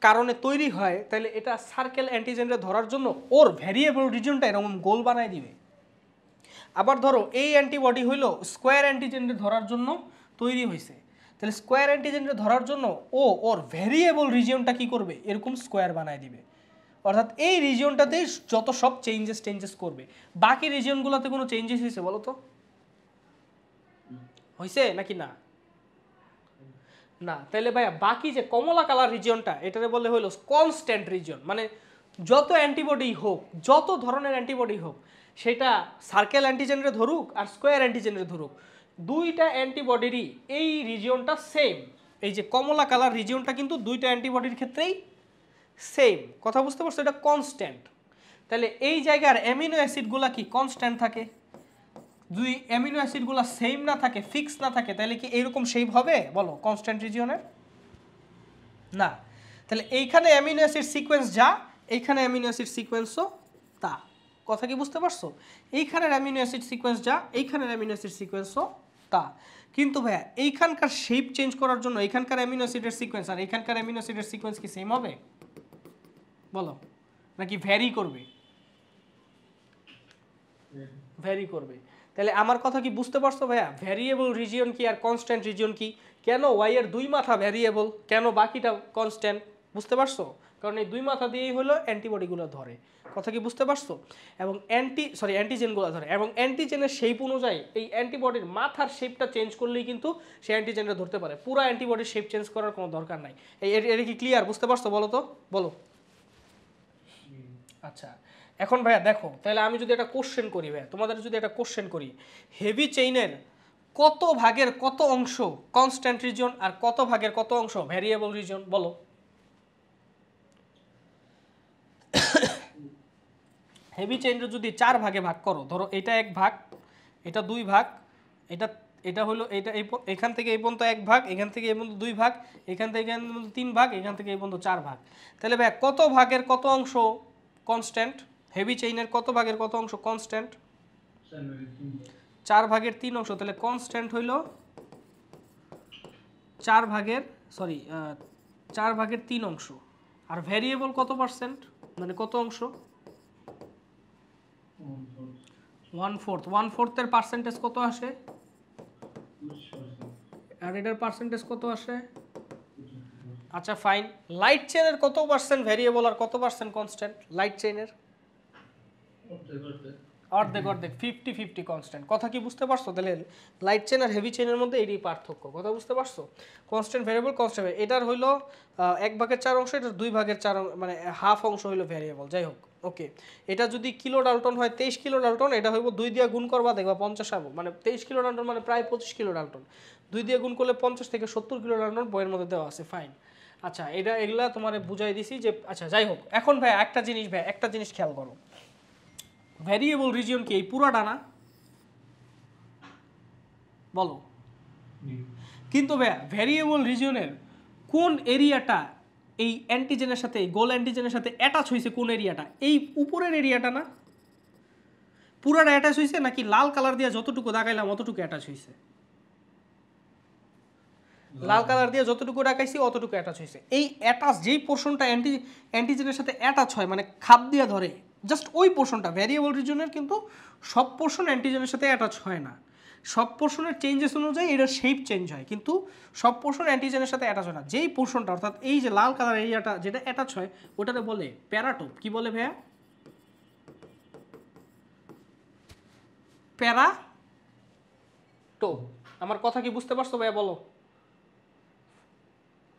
কারণে তৈরি হয় তাহলে এটা সার্কেল অ্যান্টিজেনরে ধরার জন্য ওর ভ্যারিয়েবল রিজনটা এরকম গোল বানায় দিবে। আবার ধরো এই অ্যান্টিবডি হইলো স্কোয়ার অ্যান্টিজেনরে ধরার জন্য তৈরি হয়েছে, তাহলে স্কোয়ার অ্যান্টিজেনরে ধরার জন্য ওর ভ্যারিয়েবল রিজিয়নটা কি করবে? এরকম স্কোয়ার বানায় দিবে। অর্থাৎ এই রিজিয়নটাতেই যত সব চেঞ্জেস করবে। বাকি রিজিয়নগুলোতে কোনো চেঞ্জেস হয়েছে বলো তো? হয়েছে নাকি না? না। তাহলে ভাইয়া বাকি যে কমলা কালার রিজিয়নটা এটারে বলে হলো কনস্ট্যান্ট রিজিয়ন। মানে যত অ্যান্টিবডি হোক, যত ধরনের অ্যান্টিবডি হোক, সেটা সার্কেল অ্যান্টিজেনরে ধরুক আর স্কোয়ার অ্যান্টিজেনরে ধরুক, দুইটা অ্যান্টিবডিরই এই রিজিয়নটা সেম। এই যে কমলা কালার রিজিয়নটা কিন্তু দুইটা অ্যান্টিবডির ক্ষেত্রেই সেম। কথা বুঝতে পারছো? এটা কনস্ট্যান্ট। তাহলে এই জায়গার অ্যামিনো অ্যাসিডগুলো কি কনস্ট্যান্ট থাকে? যদি অ্যামিনো অ্যাসিডগুলো সেম না থাকে, ফিক্স না থাকে, তাহলে কি এইরকম শেপ হবে বলো কনস্ট্যান্ট রিজিয়নের? না। তাহলে এইখানে অ্যামিনো অ্যাসিড সিকোয়েন্স যা, এইখানে অ্যামিনো অ্যাসিড সিকোয়েন্সও তা। কথা কি বুঝতে পারছো? এইখানের অ্যামিনো অ্যাসিড সিকোয়েন্স যা, এইখানের অ্যামিনো অ্যাসিড সিকোয়েন্সও তা। কিন্তু ভাইয়া এইখানকার শেপ চেঞ্জ করার জন্য এইখানকার অ্যামিনো অ্যাসিডের সিকোয়েন্স আর এইখানকার অ্যামিনো অ্যাসিডের সিকোয়েন্স কি সেম হবে বলো? নাকি ভ্যারি করবে? ভ্যারি করবে। তাহলে আমার কথা কি বুঝতে পারছো ভাইয়া? ভ্যারিয়েবল রিজিয়ন কি আর কনস্ট্যান্ট রিজিয়ন কি? কেন ওয়াই এর দুই মাথা ভ্যারিয়েবল, কেন বাকিটা কনস্ট্যান্ট? বুঝতে পারছো? কারণ এই দুই মাথা দিয়েই হলো অ্যান্টিবডিগুলো ধরে। কথা কি বুঝতে পারছো? এবং অ্যান্টিজেনগুলো ধরে, এবং অ্যান্টিজেনের শেপ অনুযায়ী এই অ্যান্টিবডির মাথার শেপটা চেঞ্জ করলেই কিন্তু সে অ্যান্টিজেনটা ধরতে পারে। পুরো অ্যান্টিবডির শেপ চেঞ্জ করার কোনো দরকার নাই। এটা কি ক্লিয়ার? বুঝতে পারছো? বলো তো, বলো। আচ্ছা, এখন ভাইয়া দেখো, তাহলে আমি যদি একটা কোশ্চেন করি ভাইয়া, তোমাদের যদি একটা কোশ্চেন করি, হেভি চেইনের কত ভাগের কত অংশ কনস্ট্যান্ট রিজন আর কত ভাগের কত অংশ ভ্যারিয়েবল রিজন বলো? হেভি চেইনের যদি 4 ভাগে ভাগ করো, ধরো এটা 1 ভাগ, এটা 2 ভাগ, এটা এটা হলো এটা এখান থেকে এই পর্যন্ত 1 ভাগ, এখান থেকে এই পর্যন্ত 2 ভাগ, এখান থেকে এখান পর্যন্ত 3 ভাগ, এখান থেকে এই পর্যন্ত 4 ভাগ, তাহলে ভাইয়া কত ভাগের কত অংশ কনস্ট্যান্ট? হেভি চেইনের কত ভাগের কত অংশ কনস্ট্যান্ট? 4 ভাগের 3 অংশ। তাহলে কনস্ট্যান্ট হইল 4 ভাগের 3 অংশ। আর ভ্যারিয়েবল কত পার্সেন্ট, মানে কত অংশ? 1/4। 1/4 এর পার্সেন্টেজ কত আসে? আর এটার পার্সেন্টেজ কত আসে? আচ্ছা ফাইন। লাইট চেইনের কত পার্সেন্ট ভ্যারিয়েবল আর কত পার্সেন্ট কনস্ট্যান্ট? লাইট চেইনের অর্ধেক 50-50 কনস্ট্যান্ট। কথা কি বুঝতে পারছো? তাহলে লাইট চেইন আর হেভি চেইনের মধ্যে এই পার্থক্য। কথা বুঝতে পারছো? কনস্ট্যান্ট ভ্যারিয়েবল কনস্ট্যান্ট, এটার হইলো 1/4 অংশ, এটার 2/4 মানে হাফ অংশ হইলো ভ্যারিয়েবল। যাই হোক, ওকে। এটা যদি কিলো ডালটন হয় 23 কিলো ডালটন, এটা হইব 2 দিয়ে গুণ করবা দেখবা 50 হবে, মানে 23 কিলো ডালটন মানে প্রায় 25 কিলো ডালটন। 2 দিয়ে গুণ করলে 50 থেকে 70 কিলো ডালটন বইয়ের মধ্যে দেওয়া আছে। ফাইন। আচ্ছা, এগুলা তোমার বুঝাই দিছি যে, আচ্ছা যাই হোক। এখন ভাই একটা জিনিস খেয়াল করো, ভ্যারিয়েবল রিজিয়ন কি এই পুরাটা না বলো? কিন্তু ভাইয়া ভ্যারিয়েবল রিজিয়নের কোন এরিয়াটা এই অ্যান্টিজেনের সাথে, গোল অ্যান্টিজেনের সাথে অ্যাটাচ হয়েছে? কোন এরিয়াটা? এই উপরের এরিয়াটা না? পুরাটা অ্যাটাচ হয়েছে নাকি লাল কালার দিয়ে যতটুকু দাগাইলাম অতটুকু অ্যাটাচ হয়েছে? লাল কালার দিয়ে যতটুকু রাখাইছি অতটুকু অ্যাটাচ হয়েছে। এই অ্যাটাচ যেই পোর্শনটা অ্যান্টিজেনের সাথে অ্যাটাচ হয়, মানে খাপ দিয়ে ধরে, জাস্ট ওই পোর্শনটা ভ্যারিয়েবল রিজনের। কিন্তু সব পোর্শন অ্যান্টিজেনের সাথে অ্যাটাচ হয় না। সব পোর্শনের চেঞ্জেস অনুযায়ী এটার শেপ চেঞ্জ হয়, কিন্তু সব পোর্শন অ্যান্টিজেনের সাথে অ্যাটাচ হয় না। যেই পোর্শনটা, অর্থাৎ এই যে লাল কালার এরিয়াটা যেটা অ্যাটাচ হয়, ওটাকে বলে প্যারাটোপ। কি বলে ভাইয়া? প্যারাটোপ। আমার কথা কি বুঝতে পারছো ভাইয়া? বলো,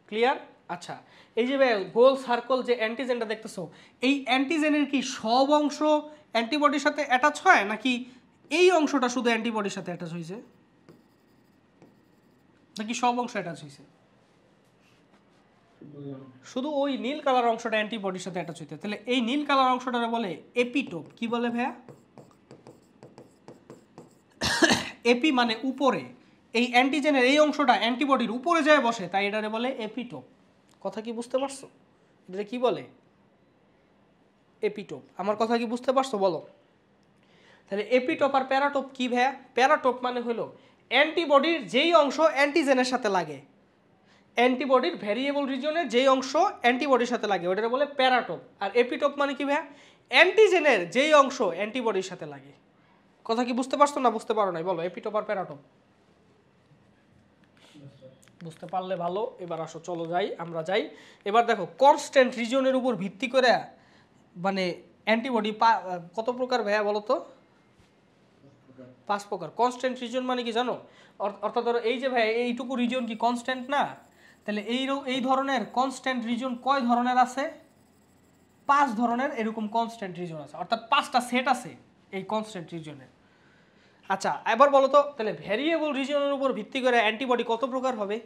ক্লিয়ার? আচ্ছা, এই যে ভাই গোল সার্কেল যে অ্যান্টিজেনটা দেখতেছো, এই অ্যান্টিজেনের কি সব অংশ অ্যান্টিবডির সাথে অ্যাটাচ হয় নাকি এই অংশটা শুধু অ্যান্টিবডির সাথে অ্যাটাচ হয়েছে, নাকি সব অংশ অ্যাটাচ হয়েছে? শুধু ওই নীল কালার অংশটা অ্যান্টিবডির সাথে অ্যাটাচ হইতে। তাহলে এই নীল কালার অংশটারে বলে এপিটোপ। কি বলে ভাইয়া? এপি মানে উপরে। এই অ্যান্টিজেনের এই অংশটা অ্যান্টিবডির উপরে যায় বসে, তাই এটারে বলে এপিটোপ। কথা কি বুঝতে পারছো? এটা কি বলে? এপিটোপ। আমার কথা কি বুঝতে পারছো বলো? তাহলে এপিটোপ আর প্যারাটোপ কি ভাইয়া? প্যারাটোপ মানে হলো অ্যান্টিবডির যেই অংশ অ্যান্টিজেনের সাথে লাগে, অ্যান্টিবডির ভ্যারিয়েবল রিজনের যেই অংশ অ্যান্টিবডির সাথে লাগে ওটা বলে প্যারাটোপ। আর এপিটোপ মানে কি ভাইয়া? অ্যান্টিজেনের যেই অংশ অ্যান্টিবডির সাথে লাগে। কথা কি বুঝতে পারছো না বুঝতে পারো নাই বলো? এপিটোপ আর প্যারাটোপ বুঝতে পারলে ভালো। এবার আসো চলো যাই, আমরা যাই। এবার দেখো কনস্ট্যান্ট রিজনের উপর ভিত্তি করে মানে অ্যান্টিবডি কত প্রকার ভাইয়া বলো তো? 5 প্রকার। কনস্ট্যান্ট রিজন মানে কি জানো? অর্থাৎ ধরো এই যে ভাইয়া এইটুকু রিজন কি কনস্ট্যান্ট না? তাহলে এই ধরনের কনস্ট্যান্ট রিজন কয় ধরনের আছে? 5 ধরনের এরকম কনস্ট্যান্ট রিজন আছে, অর্থাৎ 5টা সেট আছে এই কনস্ট্যান্ট রিজনের। আচ্ছা এবার বলো তো তাহলে ভ্যারিয়েবল রিজনের উপর ভিত্তি করে অ্যান্টিবডি কত প্রকার হবে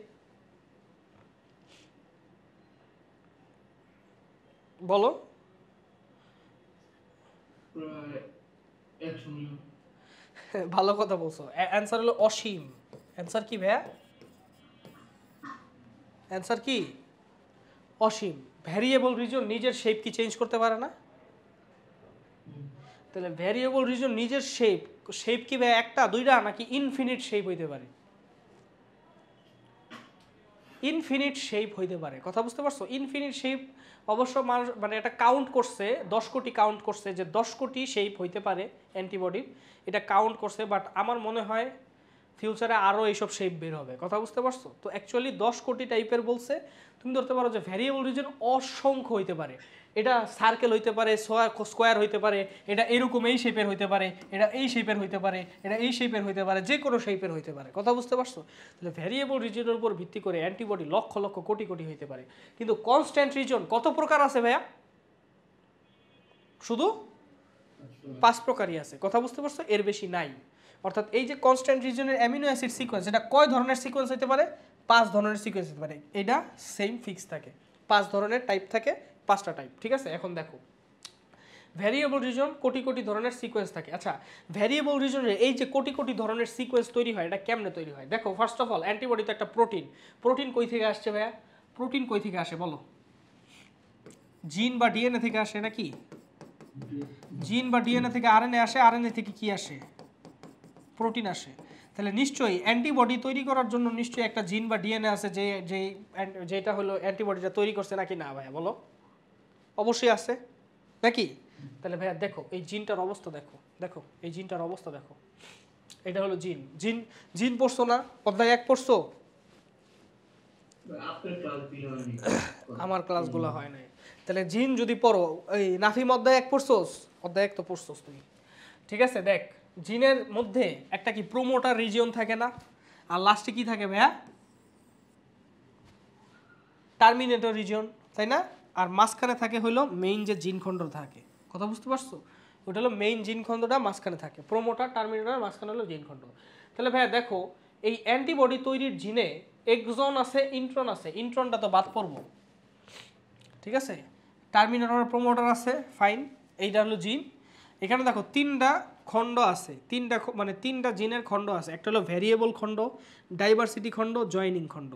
বলো? ভালো কথা বলছো, অ্যান্সার হলো অসীম। অ্যান্সার কি ভাইয়া? অ্যান্সার কি? অসীম। ভ্যারিয়েবল রিজন নিজের শেপ কি চেঞ্জ করতে পারে না? তাহলে ভ্যারিয়েবল রিজন নিজের শেপ কি ভাই একটা দুইটা নাকি ইনফিনিট শেপ হইতে পারে? ইনফিনিট শেপ হইতে পারে। কথা বুঝতে পারছো? ইনফিনিট শেপ অবশ্য মানুষ মানে এটা কাউন্ট করছে, 10 কোটি কাউন্ট করছে যে 10 কোটি শেপ হইতে পারে অ্যান্টিবডি, এটা কাউন্ট করছে। বাট আমার মনে হয় ফিউচারে আরও এইসব শেপ বের হবে। কথা বুঝতে পারছো? তো অ্যাকচুয়ালি 10 কোটি টাইপের বলছে। তুমি ধরতে পারো যে ভ্যারিয়েবল রিজন অসংখ্য হইতে পারে। এটা সার্কেল হইতে পারে, স্কোয়ার হইতে পারে, এটা এরকম এই শেপের হইতে পারে, এটা এই শেপের হইতে পারে, এটা এই শেপের হইতে পারে, যে কোনো শেপের হইতে পারে। কথা বুঝতে পারছো? তাহলে ভ্যারিয়েবল রিজনের উপর ভিত্তি করে অ্যান্টিবডি লক্ষ লক্ষ কোটি কোটি হইতে পারে। কিন্তু কনস্ট্যান্ট রিজন কত প্রকার আছে ভাইয়া? শুধু 5 প্রকারই আছে। কথা বুঝতে পারছো? এর বেশি নাই। অর্থাৎ এই যে কনস্ট্যান্ট রিজনের অ্যামিনো অ্যাসিড সিকোয়েন্স, এটা কয় ধরনের সিকোয়েন্স হতে পারে? 5 ধরনের সিকোয়েন্স হতে পারে। এটা সেম ফিক্স থাকে, 5 ধরনের টাইপ থাকে, 5টা টাইপ। ঠিক আছে, এখন দেখো ভ্যারিয়েবল রিজন কোটি কোটি ধরনের সিকোয়েন্স থাকে। আচ্ছা ভ্যারিয়েবল রিজনের এই যে কোটি কোটি ধরনের সিকোয়েন্স তৈরি হয়, এটা কেমনে তৈরি হয়? দেখো ফার্স্ট অফ অল অ্যান্টিবডি তো একটা প্রোটিন। প্রোটিন কই থেকে আসছে ভাইয়া? প্রোটিন কই থেকে আসে বলো? জিন বা ডিএনএ থেকে আসে নাকি? জিন বা ডিএনএ থেকে আরএনএ আসে, আরএনএ থেকে কি আসে? প্রোটিন আসে। তাহলে নিশ্চয়ই অ্যান্টিবডি তৈরি করার জন্য নিশ্চয়ই একটা জিন বা ডিএনএ আছে যেটা হলো অ্যান্টিবডিটা তৈরি করছে নাকি না ভাইয়া বলো? অবশ্যই আছে নাকি? তাহলে ভাইয়া দেখো এই জিনটার অবস্থা দেখো, দেখো এই জিনটার অবস্থা দেখো। এটা হলো জিন। জিন জিন পড়ছো না? অধ্যায় 1 পড়ছো? আমার ক্লাসগুলো হয় নাই। তাহলে জিন যদি পড়ো, এই নাফিম অধ্যায় 1 পড়ছোস? অধ্যায় 1 তো পড়ছোস তুই। ঠিক আছে, দেখ জিনের মধ্যে একটা কি প্রোমোটার রিজিয়ন থাকে না, আর লাস্টে কি থাকে ভাইয়া? টার্মিনেটর রিজিয়ন, তাই না? আর মাঝখানে থাকে হলো মেইন যে জিন খণ্ড থাকে। কথা বুঝতে পারছো? ওটা হলো মেইন জিন খণ্ডটা মাঝখানে থাকে, প্রোমোটার টার্মিনেটর, মাঝখানে হলো জিন খণ্ড। তাহলে ভাইয়া দেখো এই অ্যান্টিবডি তৈরির জিনে এক্সন আছে, ইন্ট্রন আছে। ইন্ট্রনটা তো বাদ পড়বো, ঠিক আছে? টার্মিনেটর প্রোমোটার আছে, ফাইন। এইটা হলো জিন। এখানে দেখো 3টা খণ্ড আছে, 3টা জিনের খণ্ড আছে। একটা হলো ভ্যারিয়েবল খণ্ড, ডাইভার্সিটি খণ্ড, জয়েনিং খণ্ড।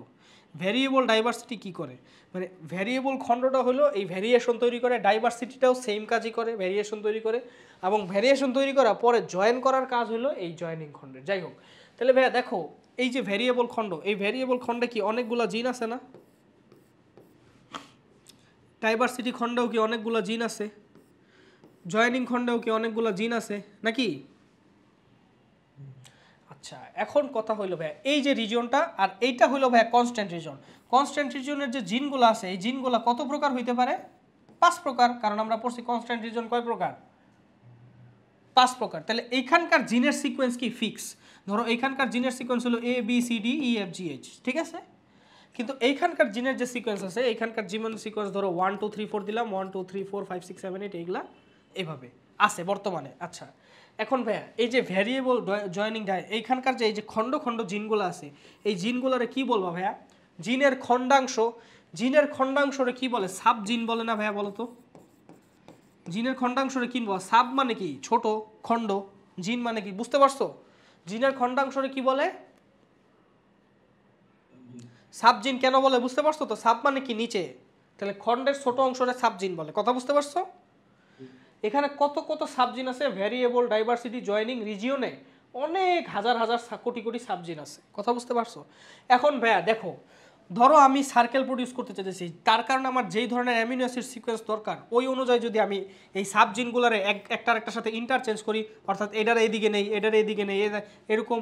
ভ্যারিয়েবল ডাইভার্সিটি কি করে? মানে ভ্যারিয়েবল খণ্ডটা হলো এই ভ্যারিয়েশন তৈরি করে, ডাইভার্সিটিটাও সেম কাজই করে, ভ্যারিয়েশন তৈরি করে। এবং ভ্যারিয়েশন তৈরি করা পরে জয়েন করার কাজ হলো এই জয়েনিং খণ্ডের। যাই হোক, তাহলে ভাইয়া দেখো এই যে ভ্যারিয়েবল খণ্ড, এই ভ্যারিয়েবল খণ্ডে কি অনেকগুলো জিন আছে না? ডাইভার্সিটি খণ্ডেও কি অনেকগুলো জিন আছে? জয়েনিং খণ্ডেও কি অনেকগুলো জিন আছে নাকি? আচ্ছা এখন কথা হইলো ভাইয়া এই যে রিজনটা আর এইটা হইলো ভাইয়া কনস্ট্যান্ট রিজন। কনস্ট্যান্ট রিজনের যে জিনগুলো আছে এই জিনগুলো কত প্রকার হইতে পারে? 5 প্রকার। কারণ আমরা পড়ছি কনস্ট্যান্ট রিজন কয় প্রকার? 5 প্রকার। তাহলে এইখানকার জিনের সিকোয়েন্স কি ফিক্স? ধরো এইখানকার জিনের সিকোয়েন্স হলো A B C D E F G H, ঠিক আছে? কিন্তু এইখানকার জিনের যে সিকোয়েন্স আছে, এইখানকার জিনের সিকোয়েন্স ধরো 1 2 3 4 দিলাম, 1 2 3 4 5 6 7 8 এইগুলা এইভাবে আছে বর্তমানে। আচ্ছা এখন ভাইয়া এই যে ভ্যারিয়েবল জয়েনিং এইখানকার যে এই যে খণ্ড খণ্ড জিনগুলো আছে, এই জিনগুলোরে কি বলবো ভাইয়া? জিনের খণ্ডাংশ। জিনের খণ্ডাংশরে কি বলে? সাব জিন বলে না ভাইয়া বলো তো? জিনের খণ্ডাংশরে কি বলে? সাব মানে কি? ছোট, খণ্ড। জিন মানে কি? বুঝতে পারছো? জিনের খণ্ডাংশরে কি বলে? সাব জিন কেন বলে বুঝতে পারছো তো? সাব মানে কি? নিচে। তাহলে খণ্ডের ছোট অংশটা সাবজিন বলে। কথা বুঝতে পারছো? এখানে কত কত সাবজিন আছে, ভ্যারিয়েবল, ডাইভার্সিটি, জয়েনিং, রিজিওনে অনেক হাজার হাজার কোটি কোটি সাবজিন আছে। কথা বুঝতে পারছো? এখন ভাইয়া দেখো, ধরো আমি সার্কেল প্রডিউস করতে চাইতেছি, তার কারণে আমার যেই ধরনের অ্যামিনো অ্যাসিড সিকোয়েন্স দরকার ওই অনুযায়ী যদি আমি এই সাবজিনগুলোরে একটার একটার সাথে ইন্টারচেঞ্জ করি, অর্থাৎ এটার এইদিকে নেই, এটার এইদিকে নেই, এরকম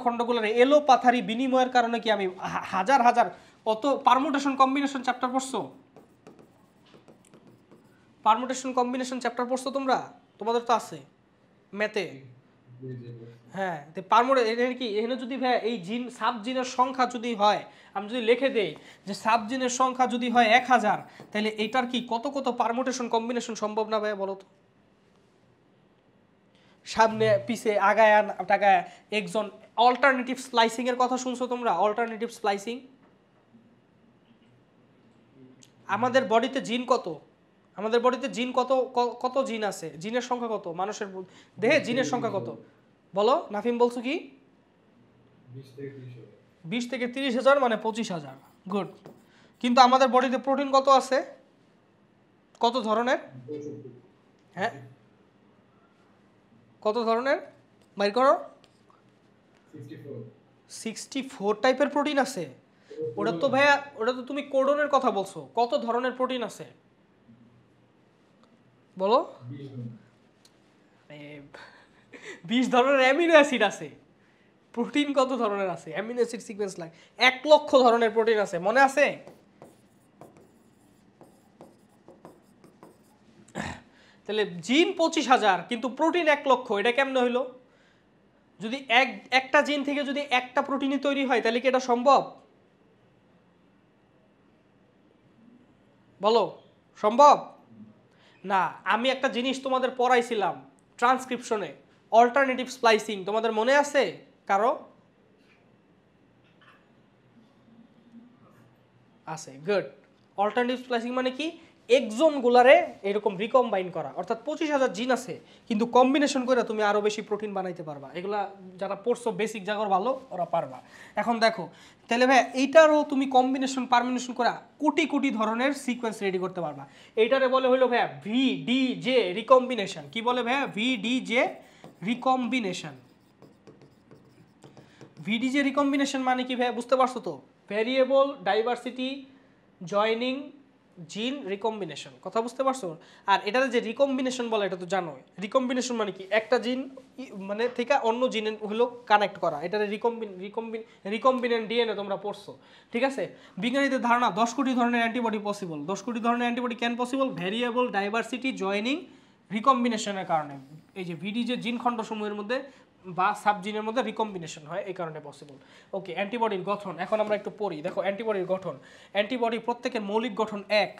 খণ্ডগুলোরে এলো পাথারি বিনিময়ের কারণে কি আমি হাজার হাজার অত পারমুটেশন কম্বিনেশন চ্যাপ্টার পড়ছো? পারমুটেশন কম্বিনেশন চ্যাপ্টার পড়ছো তোমরা? তোমাদের তো আছে ম্যাথে। হ্যাঁ, তো পারমুটেশন কি এখানে যদি ভাই এই জিন সাব জিনের সংখ্যা যদি হয়, আমি যদি লিখে দেই যে সাব জিনের সংখ্যা যদি হয় 1000, তাহলে এটার কি কত কত পারমুটেশন কম্বিনেশন সম্ভব না ভাই বলো তো? সামনে পিছে আগায় টাকায় একজন অল্টারনেটিভ স্প্লাইসিং এর কথা শুনছো তোমরা? অল্টারনেটিভ স্প্লাইসিং, আমাদের বডিতে জিন কত? আমাদের বডিতে জিন কত কত জিন আছে? জিনের সংখ্যা কত মানুষের দেহে? জিনের সংখ্যা কত বলো? নাফিম বলছো কি? 20 থেকে 30,000, মানে 25,000। গুড। কিন্তু আমাদের বডিতে প্রোটিন কত আছে? কত ধরনের? হ্যাঁ, কত ধরনের বাইর করো? 64 টাইপের প্রোটিন আছে। ওটা তো ভাইয়া, ওটা তো তুমি কোডনের কথা বলছো। কত ধরনের প্রোটিন আছে বলো? 20 ধরনের অ্যামিনো অ্যাসিড আছে। প্রোটিন কত ধরনের আছে? অ্যামিনো অ্যাসিড সিকোয়েন্স লাগে 1 লক্ষ ধরনের প্রোটিন আছে, মনে আছে? তাহলে জিন 25,000 কিন্তু প্রোটিন 1 লক্ষ, এটা কেমনে হইলো? যদি একটা জিন থেকে যদি একটা প্রোটিনই তৈরি হয় তাহলে কি এটা সম্ভব? বলো সম্ভব না। আমি একটা জিনিস তোমাদের পড়াইছিলাম ট্রান্সক্রিপশনে, অল্টারনেটিভ স্প্লাইসিং, তোমাদের মনে আছে কারো? আছে, গুড। অল্টারনেটিভ স্প্লাইসিং মানে কি? এক্সনগুলারে এরকম রিকম্বাইন করা, অর্থাৎ 25,000 জিন আছে কিন্তু কম্বিনেশন করে তুমি আরো বেশি প্রোটিন বানাইতে পারবা। এগুলা যারা পড়ছো বেসিক জাগর ভালো ওরা পারবা। এখন দেখো তাহলে ভাই এইটারও তুমি কম্বিনেশন পারমিনেশন করে কোটি কোটি ধরনের সিকোয়েন্স রেডি করতে পারবা। এইটারে বলে হলো ভাইয়া ভিডিজে রিকম্বিনেশন। কি বলে ভাইয়া? ভিডিজে রিকম্বিনেশন। ভিডিজে রিকম্বিনেশন মানে কি ভাইয়া বুঝতে পারছো তো? ভ্যারিয়েবল, ডাইভার্সিটি, জয়েনিং, জিন রিকম্বিনেশন। কথা বুঝতে পারছো? আর এটাতে যে রিকম্বিনেশন বলে এটা তো জানো। রিকম্বিনেশন মানে কি? একটা জিন মানে থেকে অন্য জিনে হলো কানেক্ট করা, এটা রিকম্বিনেন্ট ডিএনএ তোমরা পড়ছো, ঠিক আছে? বিজ্ঞানীদের ধারণা 10 কোটি ধরনের অ্যান্টিবডি পসিবল। 10 কোটি ধরনের অ্যান্টিবডি কেন পসিবল? ভ্যারিয়েবল, ডাইভার্সিটি, জয়েনিং, রিকম্বিনেশনের কারণে। এই যে ভিডি যে জিন খণ্ডসমূহের মধ্যে বা সাবজিনের মধ্যে রিকম্বিনেশন হয়, এই কারণে পসিবল। ওকে, অ্যান্টিবডির গঠন এখন আমরা একটু পড়ি। দেখো অ্যান্টিবডির গঠন। অ্যান্টিবডি প্রত্যেকের মৌলিক গঠন এক।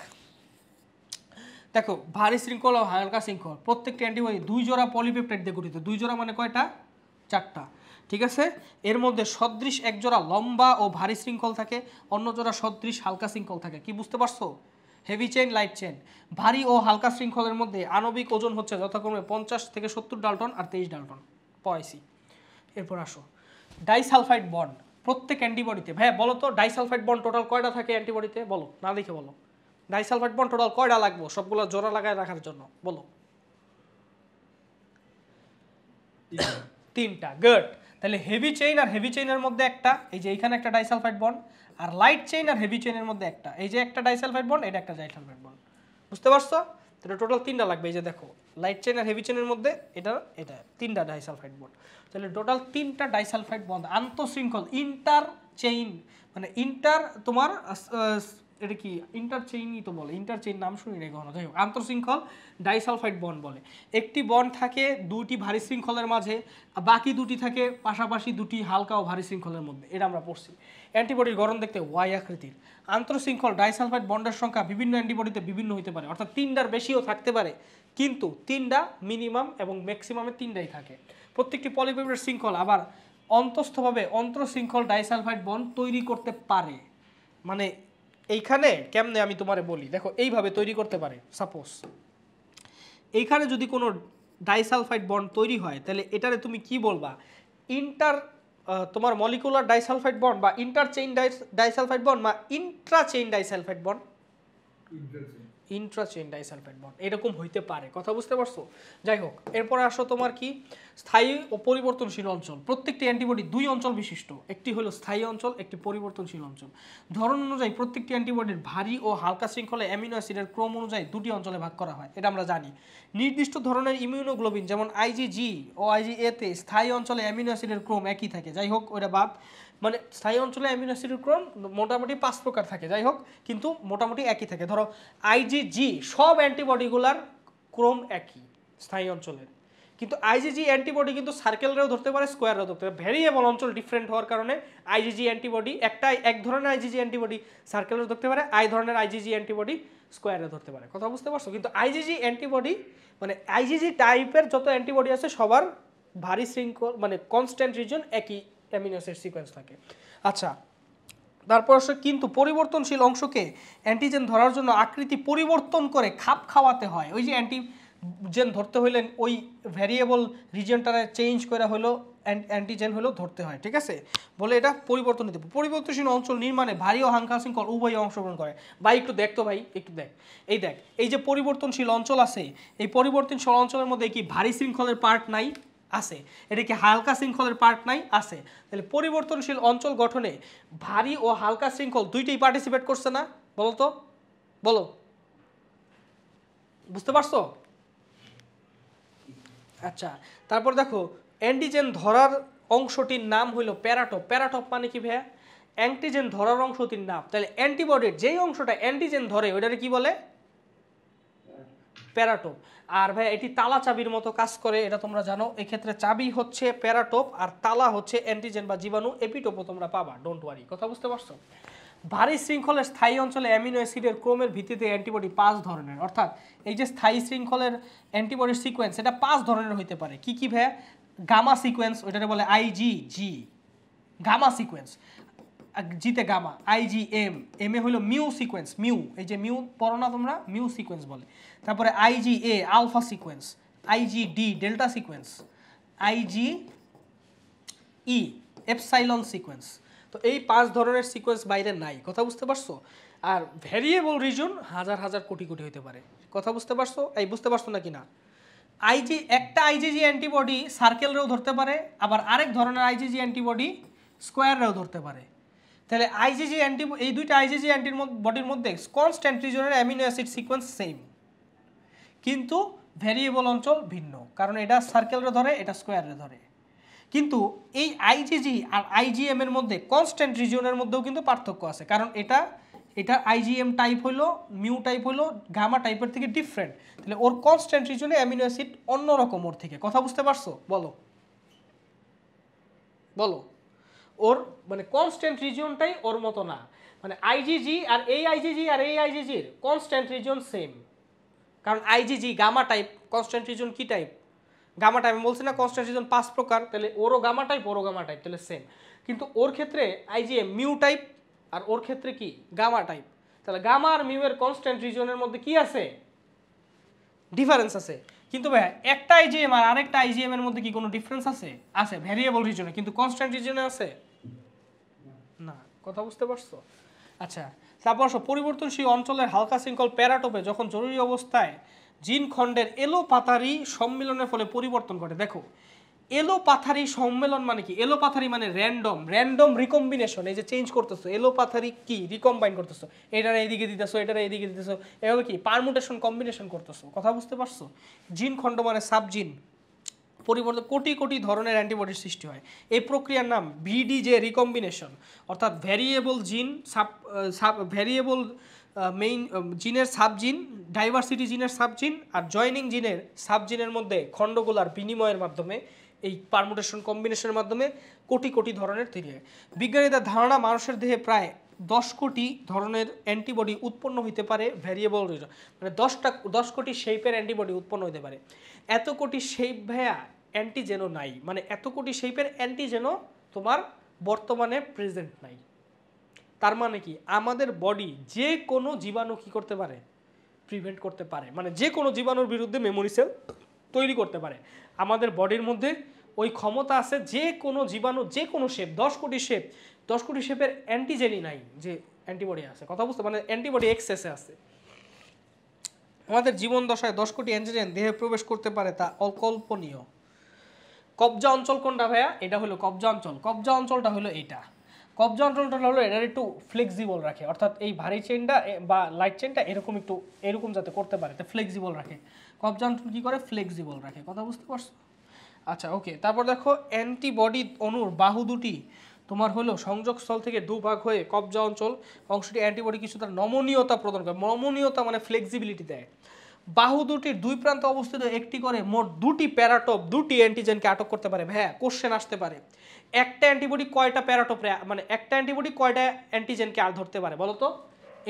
দেখো ভারী শৃঙ্খল ও হালকা শৃঙ্খল, প্রত্যেকটি অ্যান্টিবডি 2 জোড়া পলিপেপটাইড দিয়ে গঠিত। 2 জোড়া মানে কয়টা? 4টা, ঠিক আছে? এর মধ্যে সদৃশ এক জোড়া লম্বা ও ভারী শৃঙ্খল থাকে, অন্য জোড়া সদৃশ হালকা শৃঙ্খল থাকে। কি বুঝতে পারছো? Heavy chain, light chain. ভারী ও হালকা শৃঙ্খলের মধ্যে আণবিক ওজন হচ্ছে যথাক্রমে 50 থেকে 70 ডাল্টন আর 23 ডাল্টন। পয়সি। এরপর আসো ডাইসালফাইড বন্ড প্রত্যেক অ্যান্টিবডিতে। ভাই বলো তো ডাইসালফাইড বন্ড টোটাল কয়টা থাকে অ্যান্টিবডিতে? বলো, না দেখে বলো। ডাইসালফাইড বন্ড টোটাল কয়টা লাগবে সবগুলো জোড়া লাগায় রাখার জন্য? বলো। 3টা, গুড। তাহলে হেভি চেইন আর হেভি চেইনের মধ্যে একটা, এই যে এইখানে একটা ডাইসালফাইড বন্ড, আর লাইট চেইন আর হেভি চেইনের মধ্যে একটা, এই যে একটা ডাইসালফাইড বন্ড, এটা একটা ডাইসালফাইড বন্ড। বুঝতে পারছো? তাহলে টোটাল 3টা লাগবে। এই যে দেখো লাইট চেইন আর হেভি চেইনের মধ্যে এটা 3টা ডাইসালফাইড বন্ড। তাহলে টোটাল 3টা ডাইসালফাইড বন্ড আন্তঃশৃঙ্খল ইন্টার চেইন, মানে ইন্টার তোমার এটা কি ইন্টার চেইনই তো বলে, ইন্টার চেইন নাম শুনি নাই কখনো। যাই হোক, আন্তঃশৃঙ্খল ডাইসালফাইড বন্ড বলে। একটি বন্ড থাকে 2টি ভারী শৃঙ্খলের মাঝে, বাকি 2টি থাকে পাশাপাশি 2টি হালকা ও ভারী শৃঙ্খলের মধ্যে। এটা আমরা পড়ছি। অ্যান্টিবডির গঠন দেখতে ওয়াই আকৃতির। আন্তঃশৃঙ্খল ডাইসালফাইড বন্ডের সংখ্যা বিভিন্ন অ্যান্টিবডিতে বিভিন্ন হতে পারে, অর্থাৎ 3টার বেশিও থাকতে পারে, কিন্তু 3টা মিনিমাম এবং ম্যাক্সিমামে 3টাই থাকে। প্রত্যেকটি পলিপেপটাইড শৃঙ্খল আবার অন্তঃস্থভাবে অন্তঃশৃঙ্খল ডাইসালফাইড বন্ড তৈরি করতে পারে। মানে এইখানে কেমনে আমি তোমারে বলি, দেখো এইভাবে তৈরি করতে পারে। সাপোজ এইখানে যদি কোনো ডাইসালফাইড বন্ড তৈরি হয় তাহলে এটারে তুমি কি বলবা? ইন্টার তোমার মলিকুলার ডাইসালফাইড বন্ড বা ইন্টার চেইন ডাইসালফাইড বন্ড বা intra chain disulphide bond. Intrachain disulphide bond এরকম হইতে পারে, কথা বুঝতে পারছো? যাই হোক, এরপরে আসো তোমার কি স্থায়ী ও পরিবর্তনশীল অঞ্চল। প্রত্যেকটি অ্যান্টিবডি দুই অঞ্চল বিশিষ্ট, একটি হলো স্থায়ী অঞ্চল, একটি পরিবর্তনশীল অঞ্চল। ধরন অনুযায়ী প্রত্যেকটি অ্যান্টিবডির ভারী ও হালকা শৃঙ্খলা অ্যামিনো অ্যাসিডের ক্রম অনুযায়ী দুটি অঞ্চলে ভাগ করা হয়, এটা আমরা জানি। নির্দিষ্ট ধরনের ইমিউনোগ্লোবিন যেমন আইজিজি ও আইজিএ তে স্থায়ী অঞ্চলে অ্যামিনো অ্যাসিডের ক্রম একই থাকে। যাই হোক, ওটা বাদ, মানে স্থায়ী অঞ্চলে অ্যামিনো অ্যাসিডের ক্রম মোটামুটি 5 প্রকার থাকে, যাই হোক, কিন্তু মোটামুটি একই থাকে। ধরো আইজিজি সব অ্যান্টিবডিগুলার ক্রম একই স্থায়ী অঞ্চলের, কিন্তু আইজিজি অ্যান্টিবডি কিন্তু সার্কেলরেও ধরতে পারে, স্কোয়ারেও ধরতে পারে। ভেরিয়েবল অঞ্চল ডিফারেন্ট হওয়ার কারণে আইজিজি অ্যান্টিবডি এক ধরনের আইজিজি অ্যান্টিবডি সার্কেলেও ধরতে পারে, ধরনের আইজিজি অ্যান্টিবডি স্কোয়ারে ধরতে পারে, কথা বুঝতে পারছো? কিন্তু আইজিজি অ্যান্টিবডি মানে আইজিজি টাইপের যত অ্যান্টিবডি আছে সবার ভারী শৃঙ্খল মানে কনস্ট্যান্ট রিজন একই অ্যামিনো অ্যাসিড সিকোয়েন্স থাকে। আচ্ছা, তারপর কিন্তু পরিবর্তনশীল অংশকে অ্যান্টিজেন ধরার জন্য আকৃতি পরিবর্তন করে খাপ খাওয়াতে হয়। ওই যে অ্যান্টিজেন ধরতে হইলেন ওই ভ্যারিয়েবল রিজনটারে চেঞ্জ করে হলো অ্যান্টিজেন হলেও ধরতে হয়, ঠিক আছে? বলে এটা পরিবর্তন নিতে। পরিবর্তনশীল অঞ্চল নির্মাণে ভারী ও হালকা শৃঙ্খল উভয় অংশগ্রহণ করে। ভাই একটু দেখ তো, ভাই একটু দেখ, দেখ এই যে পরিবর্তনশীল অঞ্চল আছে, এই পরিবর্তনশীল অঞ্চলের মধ্যে কি ভারী শৃঙ্খলের পার্ট নাই? আছে। এটা কি হালকা শৃঙ্খলের পার্ট নাই? আছে। তাহলে পরিবর্তনশীল অঞ্চল গঠনে ভারী ও হালকা শৃঙ্খল দুইটাই পার্টিসিপেট করছে না? বলো তো, বলো, বুঝতে পারছো? আচ্ছা, তারপর দেখো অ্যান্টিজেন ধরার অংশটির নাম হইল প্যারাটপ। প্যারাটপ মানে কি ভাইয়া? অ্যান্টিজেন ধরার অংশটির নাম। তাহলে অ্যান্টিবডির যেই অংশটা অ্যান্টিজেন ধরে ওইটারে কি বলে? প্যারাটোপ। আর ভাই এটি তালা চাবির মতো কাজ করে, এটা তোমরা জানো। এক্ষেত্রে চাবি হচ্ছে প্যারাটোপ আর তালা হচ্ছে অ্যান্টিজেন বা জীবাণু। এপিটোপও তোমরা পাবা, ডোন্ট ওয়ারি, কথা বুঝতে পারছো? ভারী শৃঙ্খলের স্থায়ী অঞ্চলে অ্যামিনো অ্যাসিডের ক্রমের ভিত্তিতে অ্যান্টিবডি 5 ধরনের, অর্থাৎ এই যে স্থায়ী শৃঙ্খলের অ্যান্টিবডির সিকোয়েন্স এটা 5 ধরনের হইতে পারে। কি কি ভাইয়া? গামা সিকোয়েন্স, ওইটাকে বলে আইজিজি, গামা সিকোয়েন্স। জিতে গামা, আইজিএম, এম এ হলো মিউ সিকোয়েন্স, মিউ, এই যে মিউ পড়ো না তোমরা, মিউ সিকোয়েন্স বলে। তারপরে IgA alpha sequence, IgD delta sequence, IgE epsilon sequence. তো এই 5 ধরনের সিকোয়েন্স বাইরে নাই, কথা বুঝতে পারছো? আর ভ্যারিয়েবল রিজন হাজার হাজার কোটি কোটি হতে পারে, কথা বুঝতে পারছো? এই বুঝতে পারছো নাকি না? একটা আইজিজি অ্যান্টিবডি সার্কেলরেও ধরতে পারে, আবার আরেক ধরনের আইজিজি অ্যান্টিবডি স্কোয়াররেও ধরতে পারে। তাহলে আইজিজি এই দুইটা আইজিজি বডির মধ্যে কনস্ট্যান্ট রিজনের অ্যামিনো অ্যাসিড সিকোয়েন্স সেম, কিন্তু ভ্যারিয়েবল অঞ্চল ভিন্ন, কারণ এটা সার্কেলরে ধরে, এটা স্কোয়ারে ধরে। কিন্তু এই আইজিজি আর আইজিএম এর মধ্যে কনস্ট্যান্ট রিজনের মধ্যেও কিন্তু পার্থক্য আছে, কারণ এটা আইজিএম টাইপ হলো, মিউ টাইপ হলো গামা টাইপের থেকে ডিফারেন্ট। তাহলে ওর কনস্ট্যান্ট রিজনে অ্যামিনো অ্যাসিড অন্যরকম ওর থেকে, কথা বুঝতে পারছো? বলো বলো, ওর মানে কনস্ট্যান্ট রিজিয়নটাই ওর মতো না, মানে আইজিজি আর এই আইজিজির কনস্ট্যান্ট রিজিয়ন সেম, কারণ IgG gamma type, constant region কি টাইপ? Gamma type. আমি বলছি না কনস্ট্যান্ট রিজিয়ন 5 প্রকার, তাহলে ওরও গামা টাইপ, তাহলে সেম। কিন্তু ওর ক্ষেত্রে আইজিএম মিউ টাইপ আর ওর ক্ষেত্রে কি গামা টাইপ, তাহলে গামা আর মিউ এর কনস্ট্যান্ট রিজিয়নের মধ্যে কি আছে? ডিফারেন্স আছে। কিন্তু ভাই একটা আইজিএম আর আরেকটা আইজিএম এর মধ্যে কি কোনো ডিফারেন্স আছে? আছে, ভ্যারিয়েবল রিজনে, কিন্তু কনস্ট্যান্ট রিজনে আছে না, কথা বুঝতে পারছো? আচ্ছা, তারপর পরিবর্তনশীল অঞ্চলের হালকা শৃঙ্খল প্যারাটোপে যখন জরুরি অবস্থায় জিন খণ্ডের এলোপাথারি সম্মিলনের ফলে পরিবর্তন ঘটে। দেখো এলোপাথারি সম্মেলন মানে কি? এলোপাথারি মানে র্যান্ডম রিকম্বিনেশন, এই যে চেঞ্জ করতেছো, এলোপাথারি কি রিকম্বাইন করতেছো, এটারে এইদিকে দিতেছো, এটারে এইদিকে দিতেছো, এভাবে কি পারমুটেশন কম্বিনেশন করতেছো, কথা বুঝতে পারছো? জিন খণ্ড মানে সাবজিন পরিবর্তন, কোটি কোটি ধরনের অ্যান্টিবডির সৃষ্টি হয়। এই প্রক্রিয়ার নাম ভিডিজে রিকম্বিনেশন, অর্থাৎ ভ্যারিয়েবল জিন ভ্যারিয়েবল মেইন জিনের সাবজিন, ডাইভার্সিটি জিনের সাবজিন আর জয়নিং জিনের সাবজিনের মধ্যে খণ্ডগুলার বিনিময়ের মাধ্যমে, এই পারমুটেশন কম্বিনেশনের মাধ্যমে কোটি কোটি ধরনের তৈরি হয়। বিজ্ঞানীদের ধারণা মানুষের দেহে প্রায় 10 কোটি ধরনের অ্যান্টিবডি উৎপন্ন হইতে পারে ভ্যারিয়েবল রিজন, মানে 10 কোটি শেপের অ্যান্টিবডি উৎপন্ন হতে পারে। এত কোটি শেপ ভাইয়া অ্যান্টিজেনও নাই, মানে এত কোটি শেপের অ্যান্টিজেনও তোমার বর্তমানে প্রেজেন্ট নাই। তার মানে কি আমাদের বডি যে কোনো জীবাণু কি করতে পারে? প্রিভেন্ট করতে পারে, মানে যে কোনো জীবাণুর বিরুদ্ধে মেমোরি সেল তৈরি করতে পারে। আমাদের বডির মধ্যে ওই ক্ষমতা আছে, যে কোনো জীবাণু, যে কোনো শেপ, 10 কোটি শেপের অ্যান্টিজেনই নাই যে অ্যান্টিবডি আছে, কথা বুঝতে, মানে অ্যান্টিবডি এক্সেসে আছে। আমাদের জীবন দশায় 10 কোটি অ্যান্টিজেন দেহে প্রবেশ করতে পারে তা অকল্পনীয়। কবজা অঞ্চল কোনটা ভাইয়া? এটা হলো কবজা অঞ্চল। কবজা অঞ্চলটা হলো এটা। কবজা অঞ্চলটা হলো এটা একটু ফ্লেক্সিবল রাখে, অর্থাৎ এই ভারী চেনটা বা লাইট চেনটা এরকম একটু এরকম যাতে করতে পারে, তা ফ্লেক্সিবল রাখে। কবজা অঞ্চল কী করে? ফ্লেক্সিবল রাখে। কথা বুঝতে পারছো? আচ্ছা ওকে, তারপর দেখো অ্যান্টিবডি অণুর বাহু দুটি তোমার হলো সংযোগস্থল থেকে দুভাগ হয়ে কবজা অঞ্চল অংশটি অ্যান্টিবডি কিছু তার নমনীয়তা প্রদান করে। নমনীয়তা মানে ফ্লেক্সিবিলিটি দেয়। বাহু দুটির দুই প্রান্তে অবস্থিত একটি করে মোট দুটি প্যারাটোপ দুটি অ্যান্টিজেনকে আটক করতে পারে। হ্যাঁ, কোশ্চেন আসতে পারে, একটা অ্যান্টিবডি কয়টা প্যারাটোপ, মানে একটা অ্যান্টিবডি কয়টা অ্যান্টিজেনকে আর ধরতে পারে বলো তো?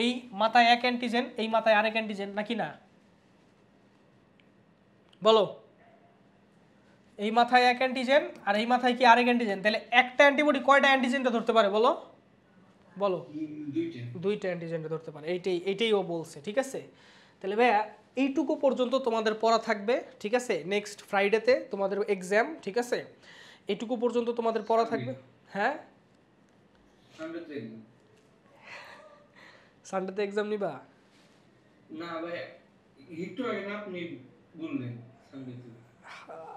এই মাথায় এক অ্যান্টিজেন, এই মাথায় আরেক অ্যান্টিজেন, নাকি না? বলো, এই মাথায় এক অ্যান্টিজেন আর এই মাথায় কি আরেক অ্যান্টিজেন, তাহলে একটা অ্যান্টিবডি কয়টা অ্যান্টিজেনটা ধরতে পারে বলো? বলো, দুইটা অ্যান্টিজেনটা ধরতে পারে। এইটাই ও বলছে, ঠিক আছে? তাহলে ভাইয়া এইটুকু পর্যন্ত তোমাদের পড়া থাকবে, ঠিক আছে? নেক্সট ফ্রাইডেতে তোমাদের এক্সাম, ঠিক আছে? এইটুকু পর্যন্ত তোমাদের পড়া থাকবে। হ্যাঁ, সানডেতে এক্সাম নিবা? না ভাই, একটু আগে না আপনি বললেন সানডেতে।